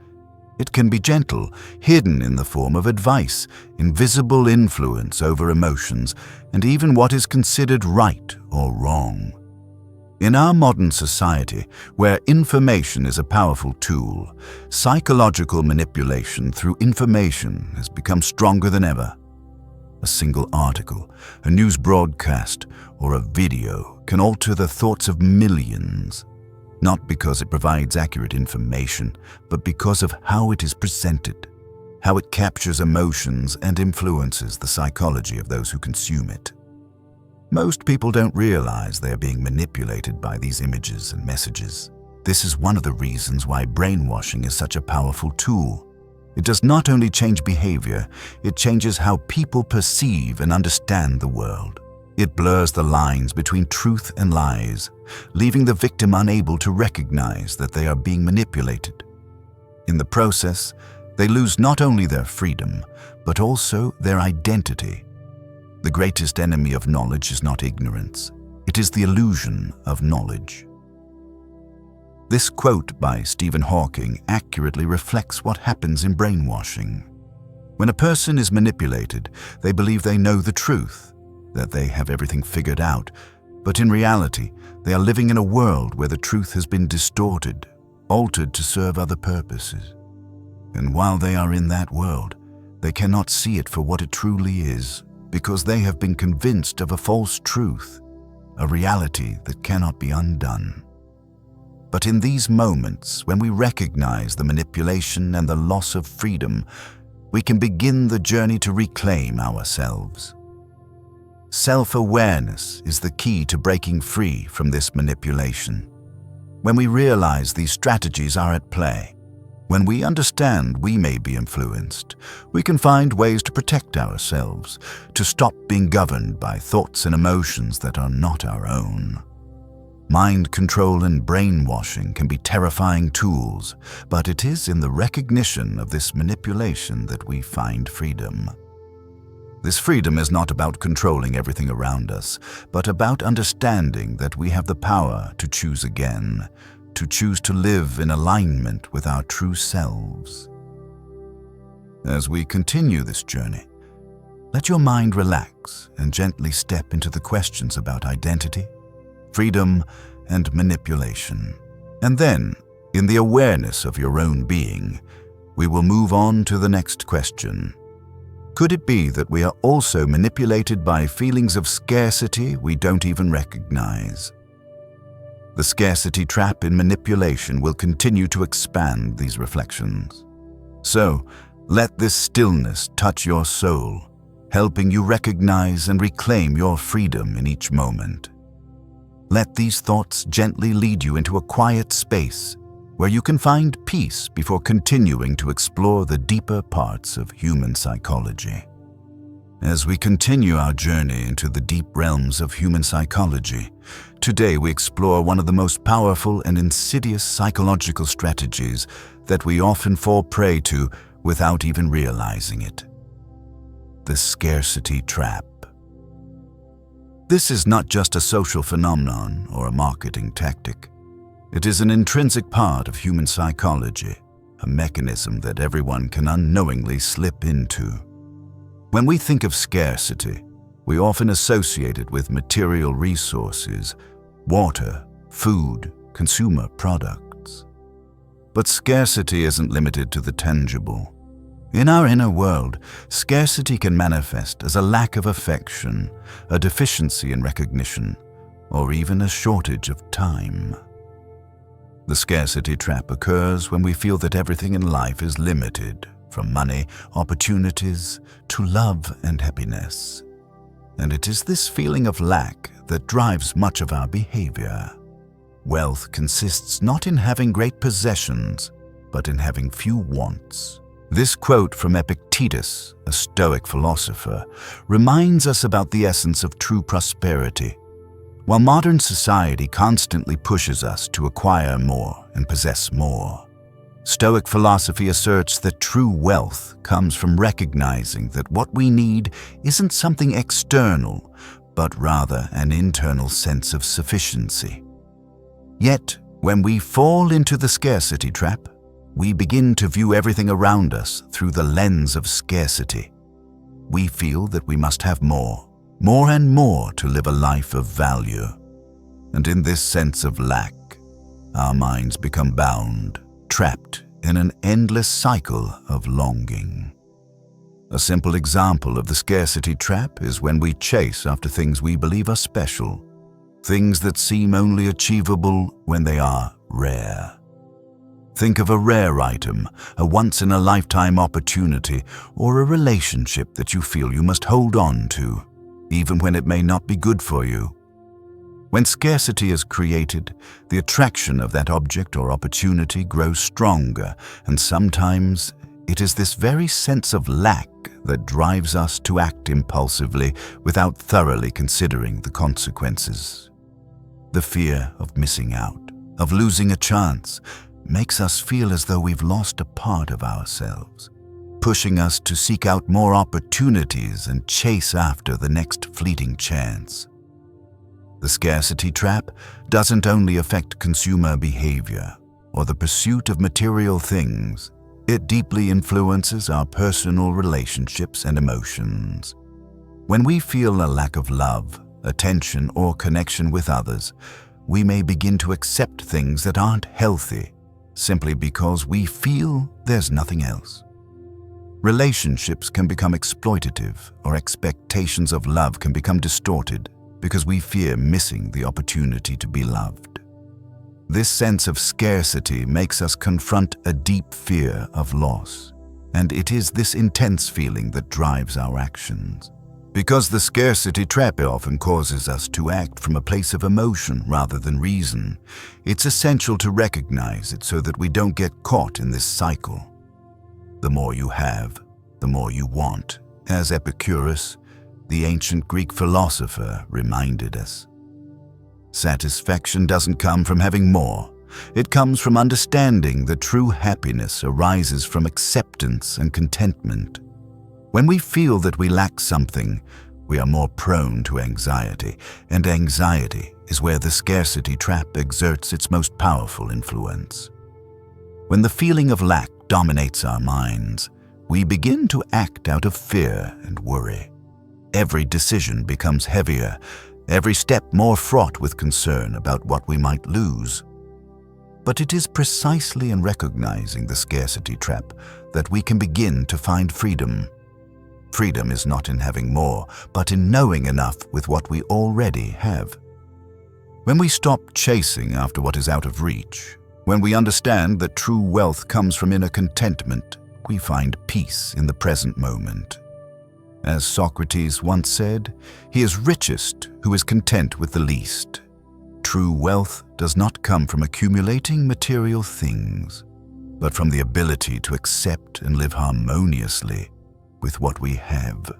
It can be gentle, hidden in the form of advice, invisible influence over emotions, and even what is considered right or wrong. In our modern society, where information is a powerful tool, psychological manipulation through information has become stronger than ever. A single article, a news broadcast, or a video can alter the thoughts of millions. Not because it provides accurate information, but because of how it is presented, how it captures emotions and influences the psychology of those who consume it. Most people don't realize they are being manipulated by these images and messages. This is one of the reasons why brainwashing is such a powerful tool. It does not only change behavior, it changes how people perceive and understand the world. It blurs the lines between truth and lies, leaving the victim unable to recognize that they are being manipulated. In the process, they lose not only their freedom, but also their identity. The greatest enemy of knowledge is not ignorance. It is the illusion of knowledge. This quote by Stephen Hawking accurately reflects what happens in brainwashing. When a person is manipulated, they believe they know the truth, that they have everything figured out, but in reality, they are living in a world where the truth has been distorted, altered to serve other purposes. And while they are in that world, they cannot see it for what it truly is, because they have been convinced of a false truth, a reality that cannot be undone. But in these moments, when we recognize the manipulation and the loss of freedom, we can begin the journey to reclaim ourselves. Self-awareness is the key to breaking free from this manipulation. When we realize these strategies are at play, when we understand we may be influenced, we can find ways to protect ourselves, to stop being governed by thoughts and emotions that are not our own. Mind control and brainwashing can be terrifying tools, but it is in the recognition of this manipulation that we find freedom. This freedom is not about controlling everything around us, but about understanding that we have the power to choose again, to choose to live in alignment with our true selves. As we continue this journey, let your mind relax and gently step into the questions about identity, freedom, and manipulation. And then, in the awareness of your own being, we will move on to the next question. Could it be that we are also manipulated by feelings of scarcity we don't even recognize? The scarcity trap in manipulation will continue to expand these reflections. So, let this stillness touch your soul, helping you recognize and reclaim your freedom in each moment. Let these thoughts gently lead you into a quiet space where you can find peace before continuing to explore the deeper parts of human psychology. As we continue our journey into the deep realms of human psychology, today we explore one of the most powerful and insidious psychological strategies that we often fall prey to without even realizing it: the scarcity trap. This is not just a social phenomenon or a marketing tactic. It is an intrinsic part of human psychology, a mechanism that everyone can unknowingly slip into. When we think of scarcity, we often associate it with material resources, water, food, consumer products. But scarcity isn't limited to the tangible. In our inner world, scarcity can manifest as a lack of affection, a deficiency in recognition, or even a shortage of time. The scarcity trap occurs when we feel that everything in life is limited, from money, opportunities, to love and happiness. And it is this feeling of lack that drives much of our behavior. Wealth consists not in having great possessions, but in having few wants. This quote from Epictetus, a Stoic philosopher, reminds us about the essence of true prosperity. While modern society constantly pushes us to acquire more and possess more, Stoic philosophy asserts that true wealth comes from recognizing that what we need isn't something external, but rather an internal sense of sufficiency. Yet, when we fall into the scarcity trap, we begin to view everything around us through the lens of scarcity. We feel that we must have more and more to live a life of value. And in this sense of lack, our minds become bound, trapped in an endless cycle of longing. A simple example of the scarcity trap is when we chase after things we believe are special, things that seem only achievable when they are rare. Think of a rare item, a once-in-a-lifetime opportunity, or a relationship that you feel you must hold on to, even when it may not be good for you. When scarcity is created, the attraction of that object or opportunity grows stronger, and sometimes it is this very sense of lack that drives us to act impulsively without thoroughly considering the consequences. The fear of missing out, of losing a chance, makes us feel as though we've lost a part of ourselves, pushing us to seek out more opportunities and chase after the next fleeting chance. The scarcity trap doesn't only affect consumer behavior or the pursuit of material things, it deeply influences our personal relationships and emotions. When we feel a lack of love, attention, or connection with others, we may begin to accept things that aren't healthy simply because we feel there's nothing else. Relationships can become exploitative, or expectations of love can become distorted because we fear missing the opportunity to be loved. This sense of scarcity makes us confront a deep fear of loss, and it is this intense feeling that drives our actions. Because the scarcity trap often causes us to act from a place of emotion rather than reason, it's essential to recognize it so that we don't get caught in this cycle. The more you have, the more you want, as Epicurus, the ancient Greek philosopher, reminded us. Satisfaction doesn't come from having more. It comes from understanding that true happiness arises from acceptance and contentment. When we feel that we lack something, we are more prone to anxiety, and anxiety is where the scarcity trap exerts its most powerful influence. When the feeling of lack dominates our minds, we begin to act out of fear and worry. Every decision becomes heavier, every step more fraught with concern about what we might lose. But it is precisely in recognizing the scarcity trap that we can begin to find freedom. Freedom is not in having more, but in knowing enough with what we already have. When we stop chasing after what is out of reach, when we understand that true wealth comes from inner contentment, we find peace in the present moment. As Socrates once said, "He is richest who is content with the least." True wealth does not come from accumulating material things, but from the ability to accept and live harmoniously with what we have.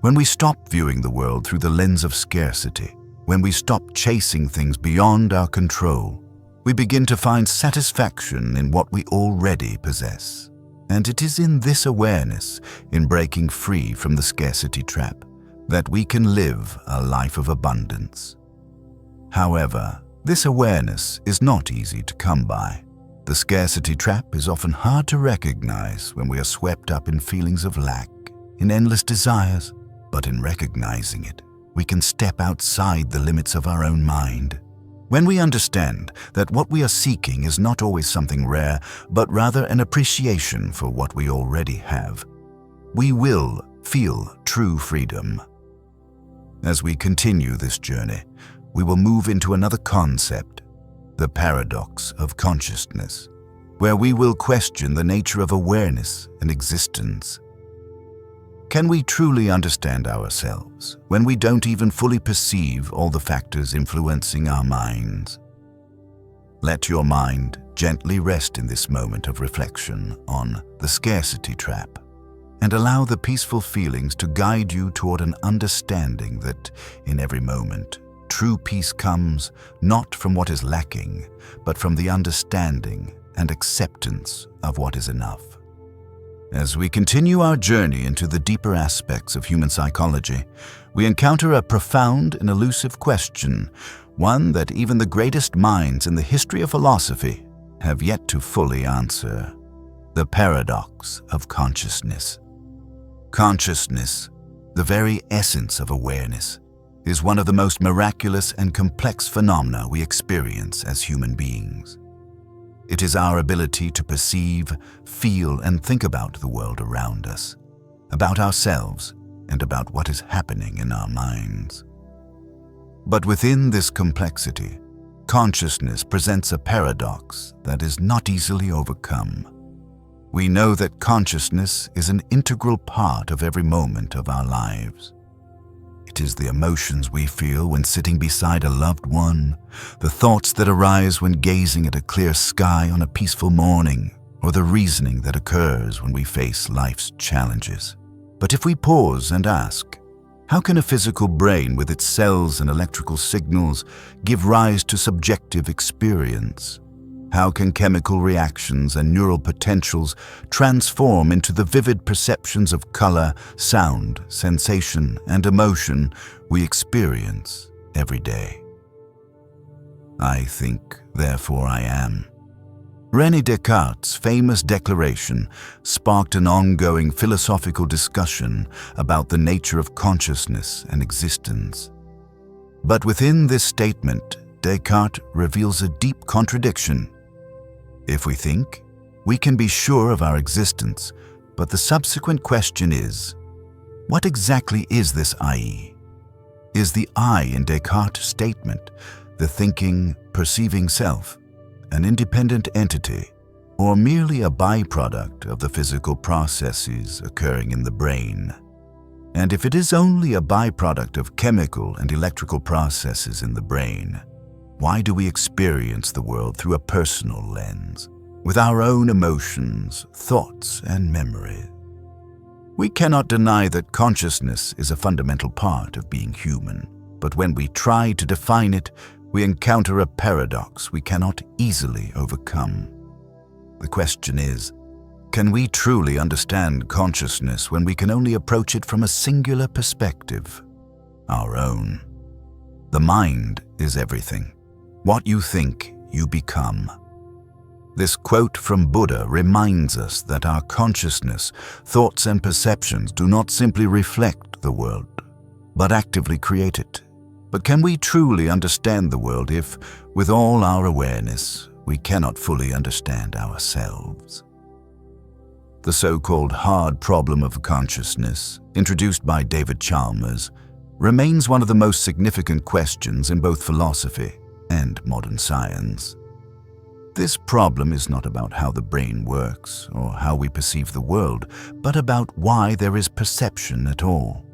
When we stop viewing the world through the lens of scarcity, when we stop chasing things beyond our control, we begin to find satisfaction in what we already possess. And it is in this awareness, in breaking free from the scarcity trap, that we can live a life of abundance. However, this awareness is not easy to come by. The scarcity trap is often hard to recognize when we are swept up in feelings of lack, in endless desires, but in recognizing it, we can step outside the limits of our own mind. When we understand that what we are seeking is not always something rare, but rather an appreciation for what we already have, we will feel true freedom. As we continue this journey, we will move into another concept, the paradox of consciousness. where we will question the nature of awareness and existence. Can we truly understand ourselves when we don't even fully perceive all the factors influencing our minds? Let your mind gently rest in this moment of reflection on the scarcity trap, and allow the peaceful feelings to guide you toward an understanding that, in every moment, true peace comes not from what is lacking, but from the understanding and acceptance of what is enough. As we continue our journey into the deeper aspects of human psychology, we encounter a profound and elusive question, one that even the greatest minds in the history of philosophy have yet to fully answer: the paradox of consciousness. Consciousness, the very essence of awareness, is one of the most miraculous and complex phenomena we experience as human beings. It is our ability to perceive, feel, and think about the world around us, about ourselves, and about what is happening in our minds. But within this complexity, consciousness presents a paradox that is not easily overcome. We know that consciousness is an integral part of every moment of our lives. It is the emotions we feel when sitting beside a loved one, the thoughts that arise when gazing at a clear sky on a peaceful morning, or the reasoning that occurs when we face life's challenges. But if we pause and ask, how can a physical brain with its cells and electrical signals give rise to subjective experience? How can chemical reactions and neural potentials transform into the vivid perceptions of color, sound, sensation, and emotion we experience every day? I think, therefore I am. René Descartes' famous declaration sparked an ongoing philosophical discussion about the nature of consciousness and existence. But within this statement, Descartes reveals a deep contradiction. If we think, we can be sure of our existence, but the subsequent question is, what exactly is this I? Is the I in Descartes' statement the thinking, perceiving self, an independent entity, or merely a byproduct of the physical processes occurring in the brain? And if it is only a byproduct of chemical and electrical processes in the brain, why do we experience the world through a personal lens, with our own emotions, thoughts, and memories? We cannot deny that consciousness is a fundamental part of being human, but when we try to define it, we encounter a paradox we cannot easily overcome. The question is, can we truly understand consciousness when we can only approach it from a singular perspective, our own? The mind is everything. What you think, you become. This quote from Buddha reminds us that our consciousness, thoughts, and perceptions do not simply reflect the world, but actively create it. But can we truly understand the world if, with all our awareness, we cannot fully understand ourselves? The so-called hard problem of consciousness, introduced by David Chalmers, remains one of the most significant questions in both philosophy and modern science. This problem is not about how the brain works or how we perceive the world, but about why there is perception at all.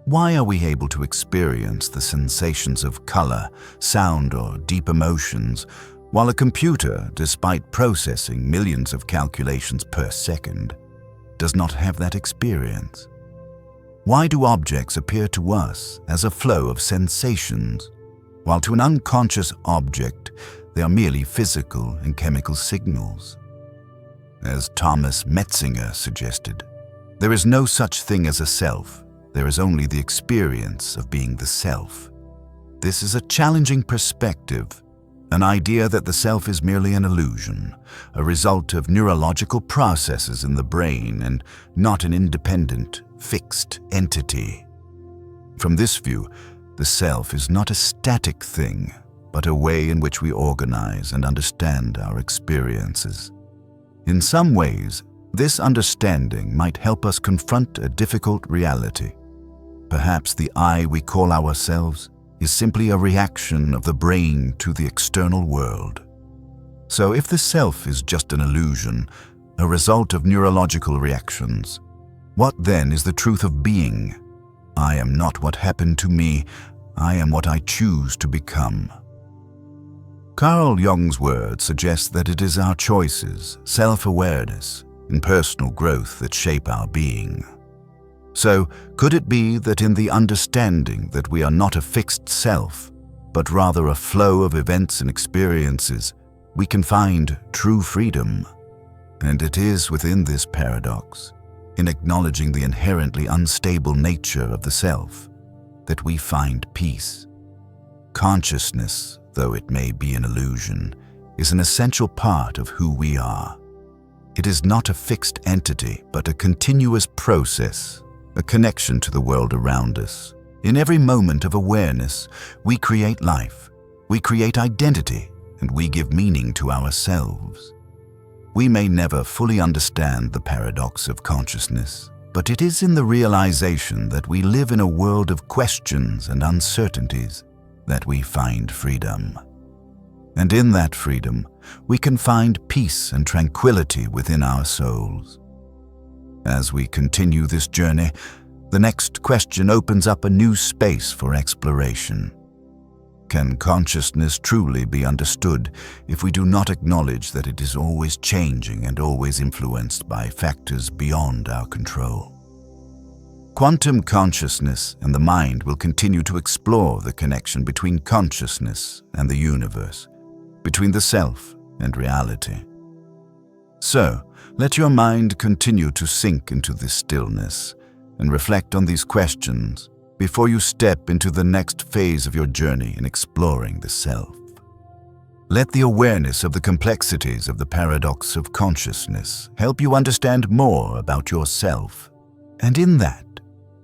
Why are we able to experience the sensations of color, sound, or deep emotions, while a computer, despite processing millions of calculations per second, does not have that experience? Why do objects appear to us as a flow of sensations, while to an unconscious object they are merely physical and chemical signals? As Thomas Metzinger suggested, there is no such thing as a self. There is only the experience of being the self. This is a challenging perspective, an idea that the self is merely an illusion, a result of neurological processes in the brain and not an independent, fixed entity. From this view, the self is not a static thing, but a way in which we organize and understand our experiences. In some ways, this understanding might help us confront a difficult reality. Perhaps the I we call ourselves is simply a reaction of the brain to the external world. So if the self is just an illusion, a result of neurological reactions, what then is the truth of being? I am not what happened to me, I am what I choose to become. Carl Jung's words suggest that it is our choices, self-awareness, and personal growth that shape our being. So, could it be that in the understanding that we are not a fixed self, but rather a flow of events and experiences, we can find true freedom? And it is within this paradox, in acknowledging the inherently unstable nature of the self, that we find peace. Consciousness, though it may be an illusion, is an essential part of who we are. It is not a fixed entity, but a continuous process, a connection to the world around us. In every moment of awareness, we create life, we create identity, and we give meaning to ourselves. We may never fully understand the paradox of consciousness, but it is in the realization that we live in a world of questions and uncertainties that we find freedom. And in that freedom, we can find peace and tranquility within our souls. As we continue this journey, the next question opens up a new space for exploration. Can consciousness truly be understood if we do not acknowledge that it is always changing and always influenced by factors beyond our control? Quantum consciousness and the mind will continue to explore the connection between consciousness and the universe, between the self and reality. So, let your mind continue to sink into this stillness and reflect on these questions before you step into the next phase of your journey in exploring the self. Let the awareness of the complexities of the paradox of consciousness help you understand more about yourself, and in that,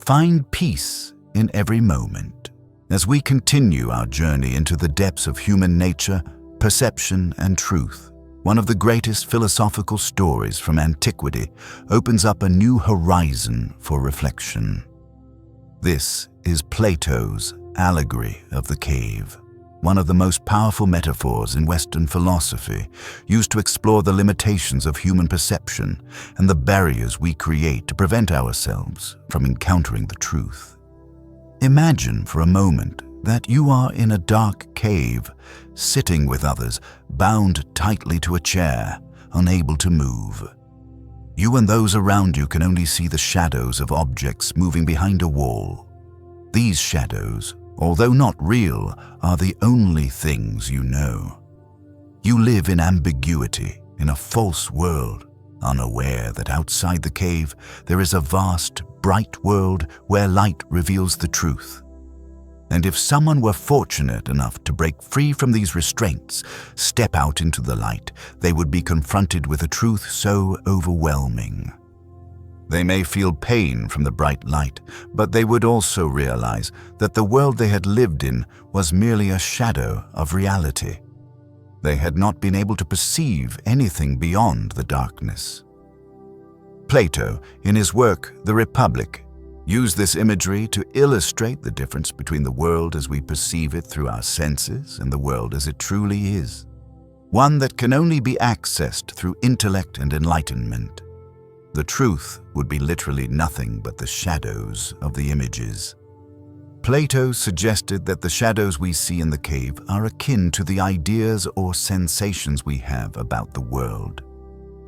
find peace in every moment. As we continue our journey into the depths of human nature, perception, and truth, one of the greatest philosophical stories from antiquity opens up a new horizon for reflection. This is Plato's allegory of the cave, one of the most powerful metaphors in Western philosophy, used to explore the limitations of human perception and the barriers we create to prevent ourselves from encountering the truth. Imagine for a moment that you are in a dark cave, sitting with others, bound tightly to a chair, unable to move. You and those around you can only see the shadows of objects moving behind a wall. These shadows, although not real, are the only things you know. You live in ambiguity, in a false world, unaware that outside the cave there is a vast, bright world where light reveals the truth. And if someone were fortunate enough to break free from these restraints, step out into the light, they would be confronted with a truth so overwhelming. They may feel pain from the bright light, but they would also realize that the world they had lived in was merely a shadow of reality. They had not been able to perceive anything beyond the darkness. Plato, in his work The Republic, used this imagery to illustrate the difference between the world as we perceive it through our senses and the world as it truly is, one that can only be accessed through intellect and enlightenment. The truth would be literally nothing but the shadows of the images. Plato suggested that the shadows we see in the cave are akin to the ideas or sensations we have about the world,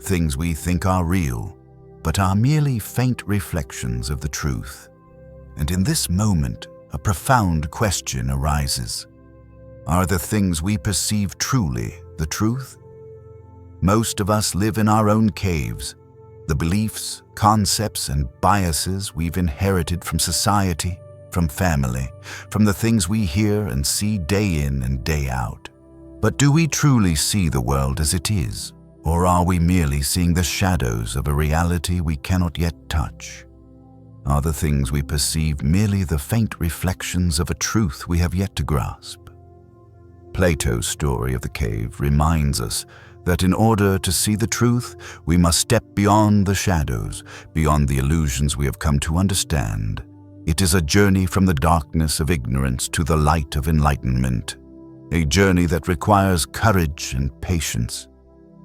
things we think are real, but are merely faint reflections of the truth. And in this moment, a profound question arises. Are the things we perceive truly the truth? Most of us live in our own caves, the beliefs, concepts, and biases we've inherited from society, from family, from the things we hear and see day in and day out. But do we truly see the world as it is? Or are we merely seeing the shadows of a reality we cannot yet touch? Are the things we perceive merely the faint reflections of a truth we have yet to grasp? Plato's story of the cave reminds us that in order to see the truth, we must step beyond the shadows, beyond the illusions we have come to understand. It is a journey from the darkness of ignorance to the light of enlightenment. a journey that requires courage and patience.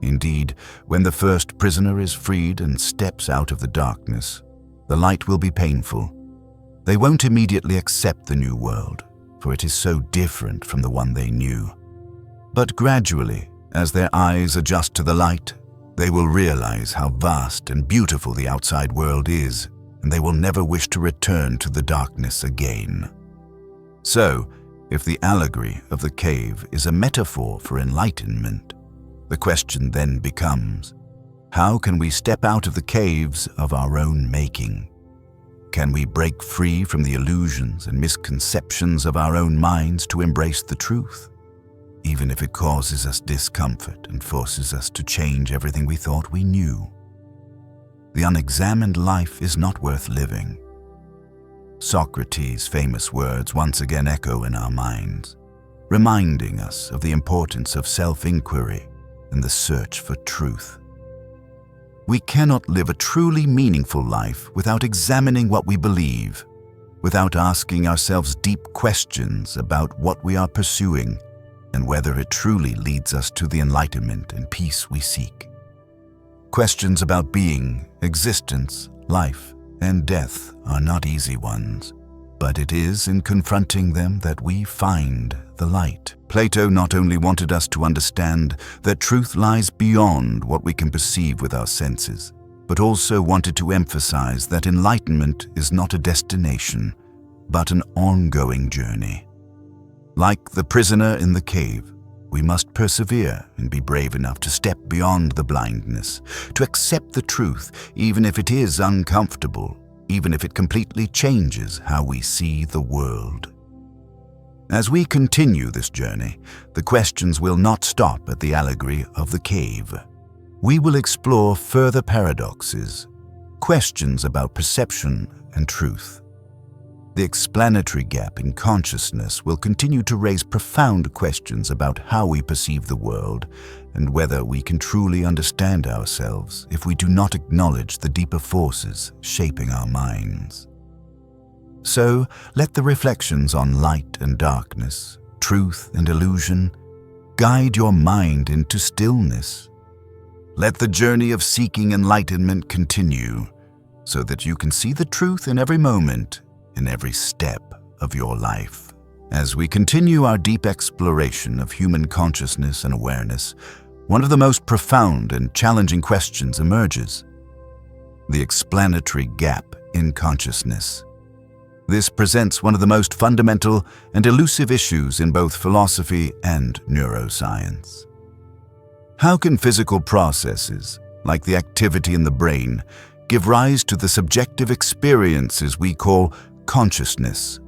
Indeed, when the first prisoner is freed and steps out of the darkness, the light will be painful. They won't immediately accept the new world, for it is so different from the one they knew. But gradually, as their eyes adjust to the light, they will realize how vast and beautiful the outside world is, and they will never wish to return to the darkness again. So, if the allegory of the cave is a metaphor for enlightenment, the question then becomes, how can we step out of the caves of our own making? Can we break free from the illusions and misconceptions of our own minds to embrace the truth, even if it causes us discomfort and forces us to change everything we thought we knew? The unexamined life is not worth living. Socrates' famous words once again echo in our minds, reminding us of the importance of self-inquiry and the search for truth. We cannot live a truly meaningful life without examining what we believe, without asking ourselves deep questions about what we are pursuing and whether it truly leads us to the enlightenment and peace we seek. Questions about being, existence, life, and death are not easy ones, but it is in confronting them that we find the light. Plato not only wanted us to understand that truth lies beyond what we can perceive with our senses, but also wanted to emphasize that enlightenment is not a destination, but an ongoing journey. Like the prisoner in the cave, we must persevere and be brave enough to step beyond the blindness, to accept the truth, even if it is uncomfortable, even if it completely changes how we see the world. As we continue this journey, the questions will not stop at the allegory of the cave. We will explore further paradoxes, questions about perception and truth. The explanatory gap in consciousness will continue to raise profound questions about how we perceive the world and whether we can truly understand ourselves if we do not acknowledge the deeper forces shaping our minds. So, let the reflections on light and darkness, truth and illusion, guide your mind into stillness. Let the journey of seeking enlightenment continue, so that you can see the truth in every moment, in every step of your life. As we continue our deep exploration of human consciousness and awareness, one of the most profound and challenging questions emerges: the explanatory gap in consciousness. This presents one of the most fundamental and elusive issues in both philosophy and neuroscience. How can physical processes, like the activity in the brain, give rise to the subjective experiences we call consciousness?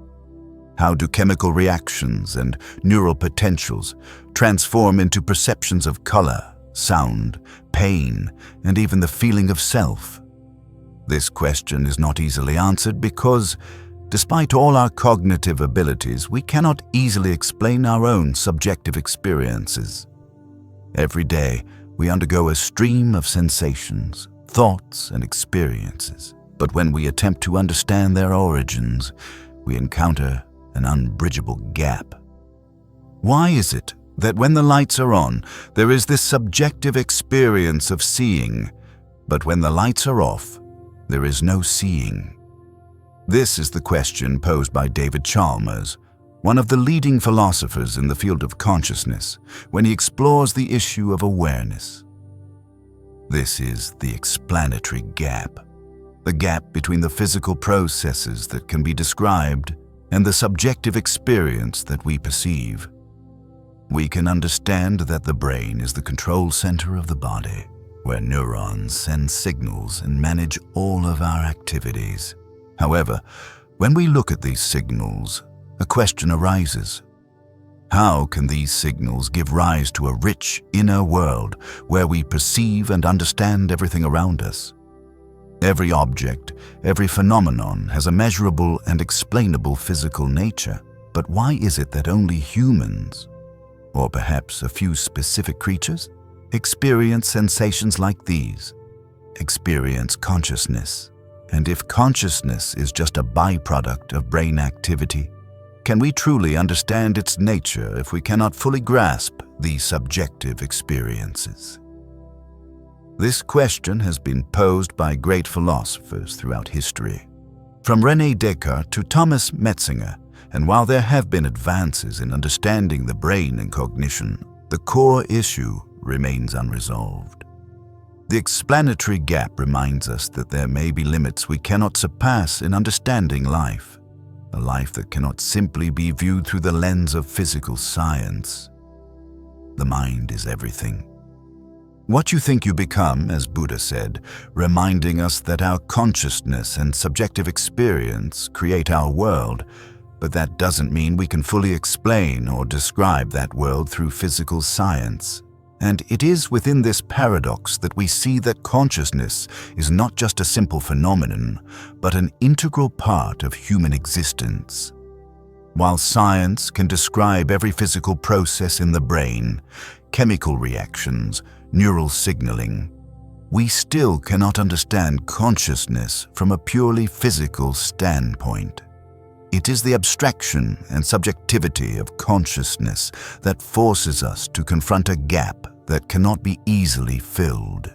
How do chemical reactions and neural potentials transform into perceptions of color, sound, pain, and even the feeling of self? This question is not easily answered because, despite all our cognitive abilities, we cannot easily explain our own subjective experiences. Every day, we undergo a stream of sensations, thoughts, and experiences. But when we attempt to understand their origins, we encounter an unbridgeable gap. Why is it that when the lights are on, there is this subjective experience of seeing, but when the lights are off, there is no seeing? This is the question posed by David Chalmers, one of the leading philosophers in the field of consciousness, when he explores the issue of awareness. This is the explanatory gap, the gap between the physical processes that can be described and the subjective experience that we perceive. We can understand that the brain is the control center of the body, where neurons send signals and manage all of our activities. However, when we look at these signals, a question arises. How can these signals give rise to a rich inner world where we perceive and understand everything around us? Every object, every phenomenon has a measurable and explainable physical nature. But why is it that only humans, or perhaps a few specific creatures, experience sensations like these, experience consciousness? And if consciousness is just a byproduct of brain activity, can we truly understand its nature if we cannot fully grasp these subjective experiences? This question has been posed by great philosophers throughout history, from René Descartes to Thomas Metzinger, and while there have been advances in understanding the brain and cognition, the core issue remains unresolved. The explanatory gap reminds us that there may be limits we cannot surpass in understanding life, a life that cannot simply be viewed through the lens of physical science. The mind is everything. What you think you become, as Buddha said, reminding us that our consciousness and subjective experience create our world, but that doesn't mean we can fully explain or describe that world through physical science. And it is within this paradox that we see that consciousness is not just a simple phenomenon, but an integral part of human existence. While science can describe every physical process in the brain, chemical reactions, neural signaling, we still cannot understand consciousness from a purely physical standpoint. It is the abstraction and subjectivity of consciousness that forces us to confront a gap that cannot be easily filled.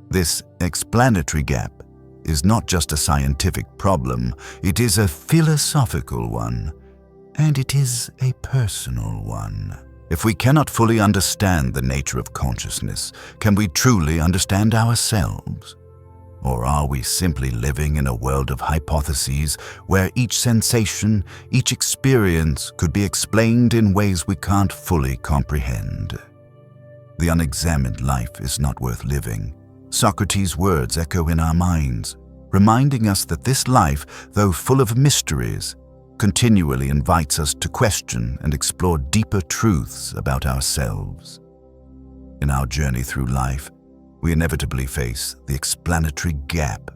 This explanatory gap is not just a scientific problem, it is a philosophical one, and it is a personal one. If we cannot fully understand the nature of consciousness, can we truly understand ourselves? Or are we simply living in a world of hypotheses where each sensation, each experience could be explained in ways we can't fully comprehend? The unexamined life is not worth living. Socrates' words echo in our minds, reminding us that this life, though full of mysteries, continually invites us to question and explore deeper truths about ourselves. In our journey through life, we inevitably face the explanatory gap.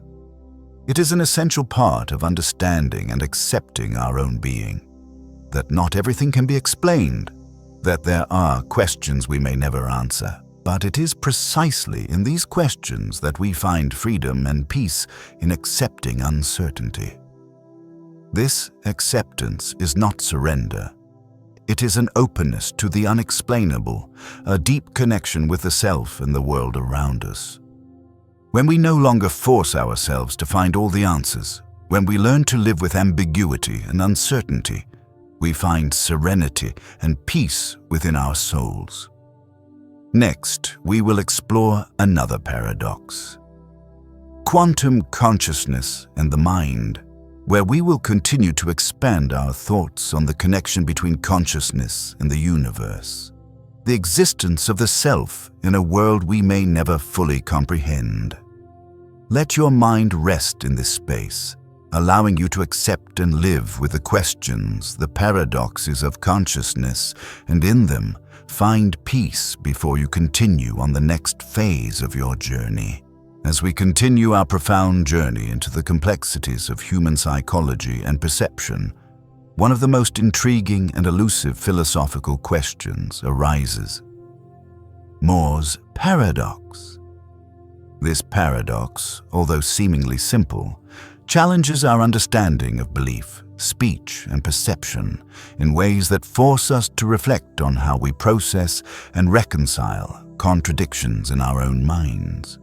It is an essential part of understanding and accepting our own being, that not everything can be explained, that there are questions we may never answer, but it is precisely in these questions that we find freedom and peace in accepting uncertainty. This acceptance is not surrender. It is an openness to the unexplainable, a deep connection with the self and the world around us. When we no longer force ourselves to find all the answers, when we learn to live with ambiguity and uncertainty, we find serenity and peace within our souls. Next, we will explore another paradox: quantum consciousness and the mind, where we will continue to expand our thoughts on the connection between consciousness and the universe, the existence of the self in a world we may never fully comprehend. Let your mind rest in this space, allowing you to accept and live with the questions, the paradoxes of consciousness, and in them, find peace before you continue on the next phase of your journey. As we continue our profound journey into the complexities of human psychology and perception, one of the most intriguing and elusive philosophical questions arises: Moore's paradox. This paradox, although seemingly simple, challenges our understanding of belief, speech, and perception in ways that force us to reflect on how we process and reconcile contradictions in our own minds.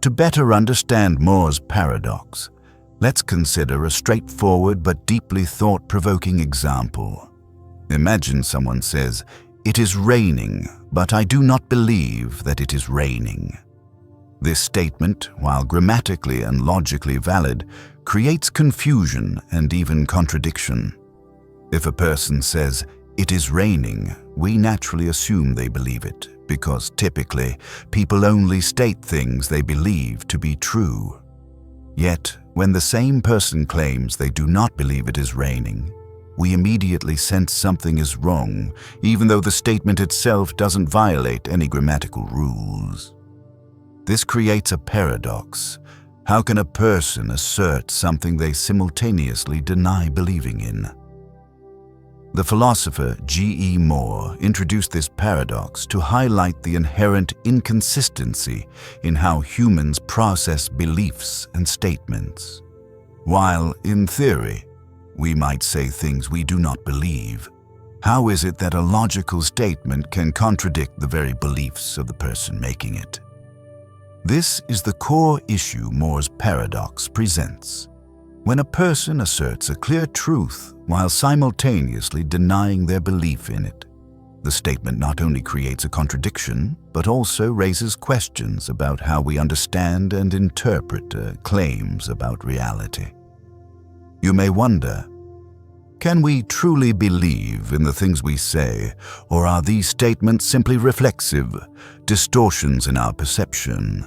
To better understand Moore's paradox, let's consider a straightforward but deeply thought-provoking example. Imagine someone says, "It is raining, but I do not believe that it is raining." This statement, while grammatically and logically valid, creates confusion and even contradiction. If a person says, "It is raining," we naturally assume they believe it, because typically, people only state things they believe to be true. Yet, when the same person claims they do not believe it is raining, we immediately sense something is wrong, even though the statement itself doesn't violate any grammatical rules. This creates a paradox. How can a person assert something they simultaneously deny believing in? The philosopher G.E. Moore introduced this paradox to highlight the inherent inconsistency in how humans process beliefs and statements. While, in theory, We might say things we do not believe. How is it that a logical statement can contradict the very beliefs of the person making it? This is the core issue Moore's paradox presents. When a person asserts a clear truth while simultaneously denying their belief in it, the statement not only creates a contradiction, but also raises questions about how we understand and interpret claims about reality. You may wonder, can we truly believe in the things we say, or are these statements simply reflexive, distortions in our perception?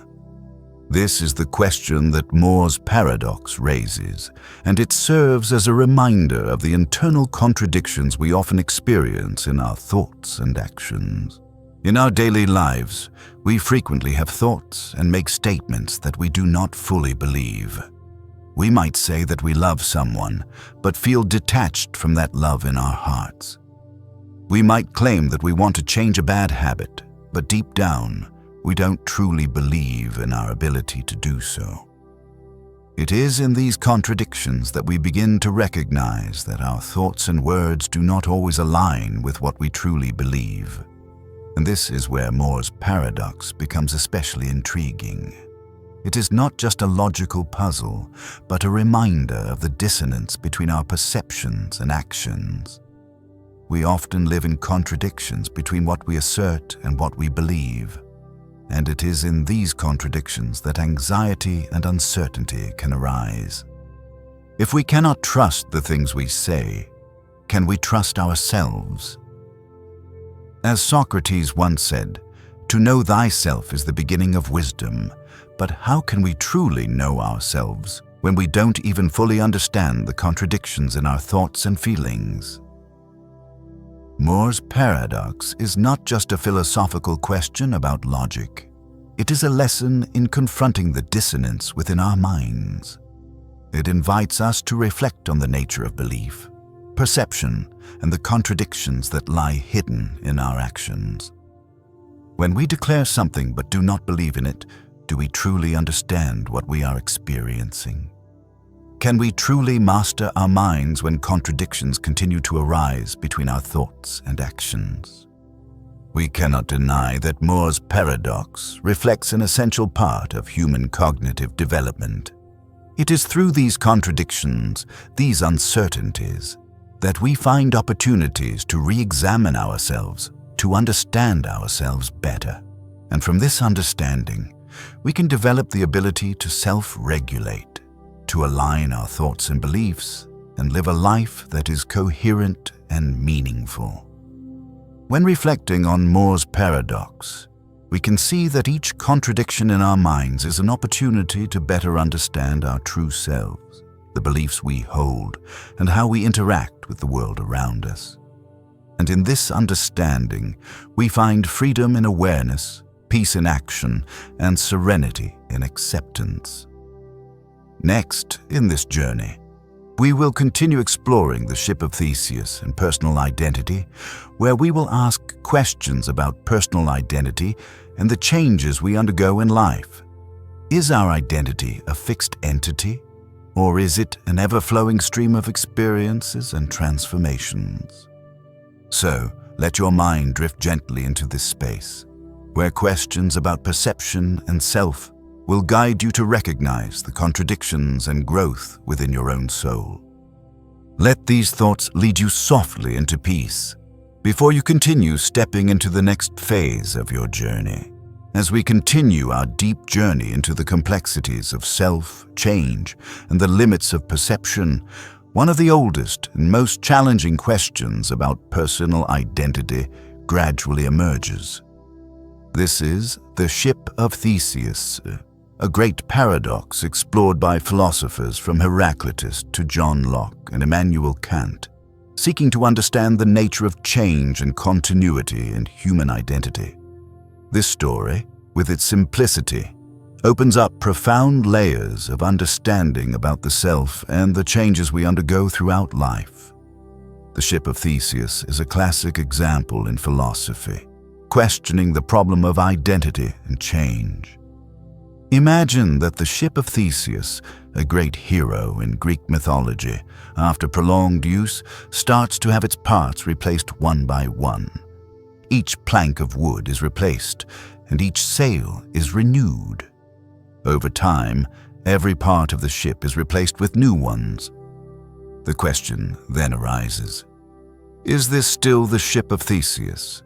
This is the question that Moore's paradox raises, and it serves as a reminder of the internal contradictions we often experience in our thoughts and actions. In our daily lives, we frequently have thoughts and make statements that we do not fully believe. We might say that we love someone, but feel detached from that love in our hearts. We might claim that we want to change a bad habit, but deep down, we don't truly believe in our ability to do so. It is in these contradictions that we begin to recognize that our thoughts and words do not always align with what we truly believe. And this is where Moore's paradox becomes especially intriguing. It is not just a logical puzzle, but a reminder of the dissonance between our perceptions and actions. We often live in contradictions between what we assert and what we believe. And it is in these contradictions that anxiety and uncertainty can arise. If we cannot trust the things we say, can we trust ourselves? As Socrates once said, "To know thyself is the beginning of wisdom," but how can we truly know ourselves when we don't even fully understand the contradictions in our thoughts and feelings? Moore's paradox is not just a philosophical question about logic. It is a lesson in confronting the dissonance within our minds. It invites us to reflect on the nature of belief, perception, and the contradictions that lie hidden in our actions. When we declare something but do not believe in it, do we truly understand what we are experiencing? Can we truly master our minds when contradictions continue to arise between our thoughts and actions? We cannot deny that Moore's paradox reflects an essential part of human cognitive development. It is through these contradictions, these uncertainties, that we find opportunities to re-examine ourselves, to understand ourselves better. And from this understanding, we can develop the ability to self-regulate, to align our thoughts and beliefs, and live a life that is coherent and meaningful. When reflecting on Moore's paradox, we can see that each contradiction in our minds is an opportunity to better understand our true selves, the beliefs we hold, and how we interact with the world around us. And in this understanding, we find freedom in awareness, peace in action, and serenity in acceptance. Next, in this journey, we will continue exploring the ship of Theseus and personal identity, where we will ask questions about personal identity and the changes we undergo in life. Is our identity a fixed entity, or is it an ever-flowing stream of experiences and transformations? So, let your mind drift gently into this space, where questions about perception and self will guide you to recognize the contradictions and growth within your own soul. Let these thoughts lead you softly into peace before you continue stepping into the next phase of your journey. As we continue our deep journey into the complexities of self, change, and the limits of perception, one of the oldest and most challenging questions about personal identity gradually emerges. This is the ship of Theseus, a great paradox explored by philosophers from Heraclitus to John Locke and Immanuel Kant, seeking to understand the nature of change and continuity in human identity. This story, with its simplicity, opens up profound layers of understanding about the self and the changes we undergo throughout life. The ship of Theseus is a classic example in philosophy, questioning the problem of identity and change. Imagine that the ship of Theseus, a great hero in Greek mythology, after prolonged use, starts to have its parts replaced one by one. Each plank of wood is replaced, and each sail is renewed. Over time, every part of the ship is replaced with new ones. The question then arises, is this still the ship of Theseus?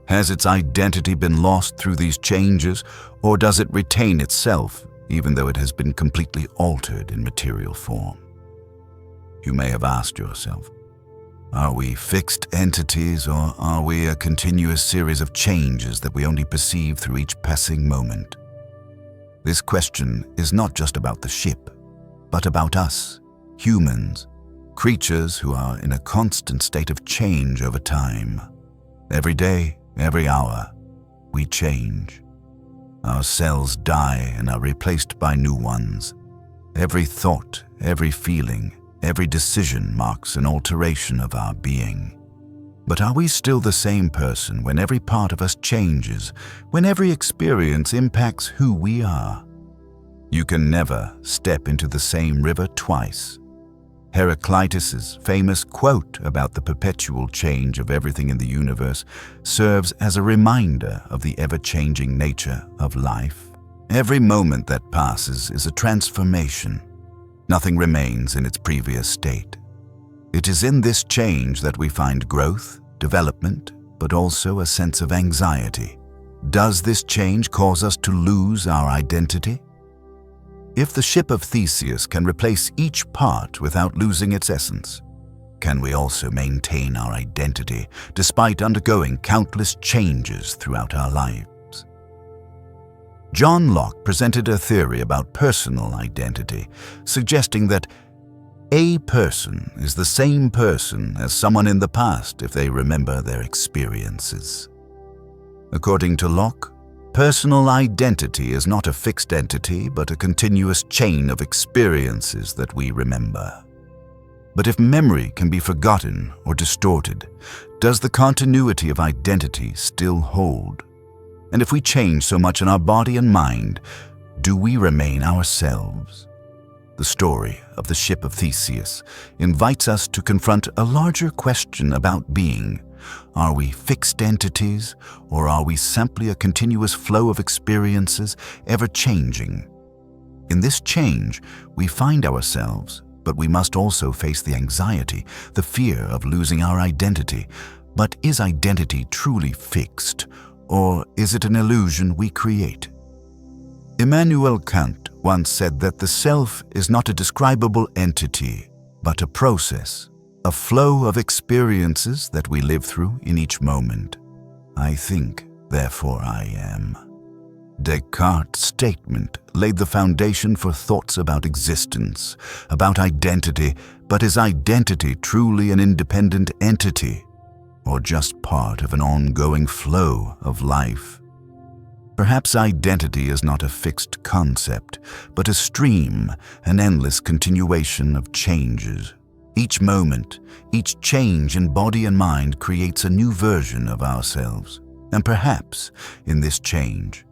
Has its identity been lost through these changes, or does it retain itself, even though it has been completely altered in material form? You may have asked yourself, are we fixed entities, or are we a continuous series of changes that we only perceive through each passing moment? This question is not just about the ship, but about us, humans, creatures who are in a constant state of change over time. Every day, every hour, we change. Our cells die and are replaced by new ones. Every thought, every feeling, every decision marks an alteration of our being. But are we still the same person when every part of us changes, when every experience impacts who we are? You can never step into the same river twice. Heraclitus's famous quote about the perpetual change of everything in the universe serves as a reminder of the ever-changing nature of life. Every moment that passes is a transformation. Nothing remains in its previous state. It is in this change that we find growth, development, but also a sense of anxiety. Does this change cause us to lose our identity? If the ship of Theseus can replace each part without losing its essence, can we also maintain our identity despite undergoing countless changes throughout our lives? John Locke presented a theory about personal identity, suggesting that a person is the same person as someone in the past if they remember their experiences. According to Locke, personal identity is not a fixed entity, but a continuous chain of experiences that we remember. But if memory can be forgotten or distorted, does the continuity of identity still hold? And if we change so much in our body and mind, do we remain ourselves? The story of the ship of Theseus invites us to confront a larger question about being. Are we fixed entities, or are we simply a continuous flow of experiences, ever changing? In this change, we find ourselves, but we must also face the anxiety, the fear of losing our identity. But is identity truly fixed, or is it an illusion we create? Immanuel Kant once said that the self is not a describable entity, but a process, a flow of experiences that we live through in each moment. I think, therefore I am. Descartes' statement laid the foundation for thoughts about existence, about identity, but is identity truly an independent entity, or just part of an ongoing flow of life? Perhaps identity is not a fixed concept, but a stream, an endless continuation of changes. Each moment, each change in body and mind creates a new version of ourselves. And perhaps, in this change,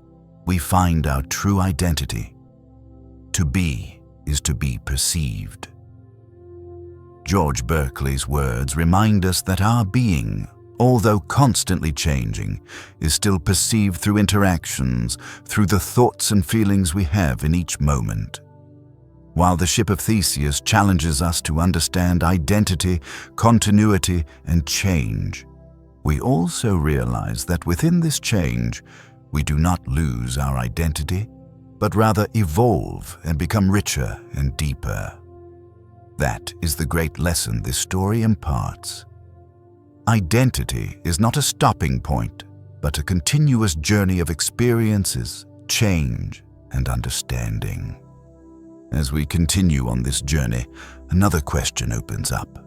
we find our true identity. To be is to be perceived. George Berkeley's words remind us that our being, although constantly changing, is still perceived through interactions, through the thoughts and feelings we have in each moment. While the ship of Theseus challenges us to understand identity, continuity, and change, we also realize that within this change, we do not lose our identity, but rather evolve and become richer and deeper. That is the great lesson this story imparts. Identity is not a stopping point, but a continuous journey of experiences, change, and understanding. As we continue on this journey, another question opens up.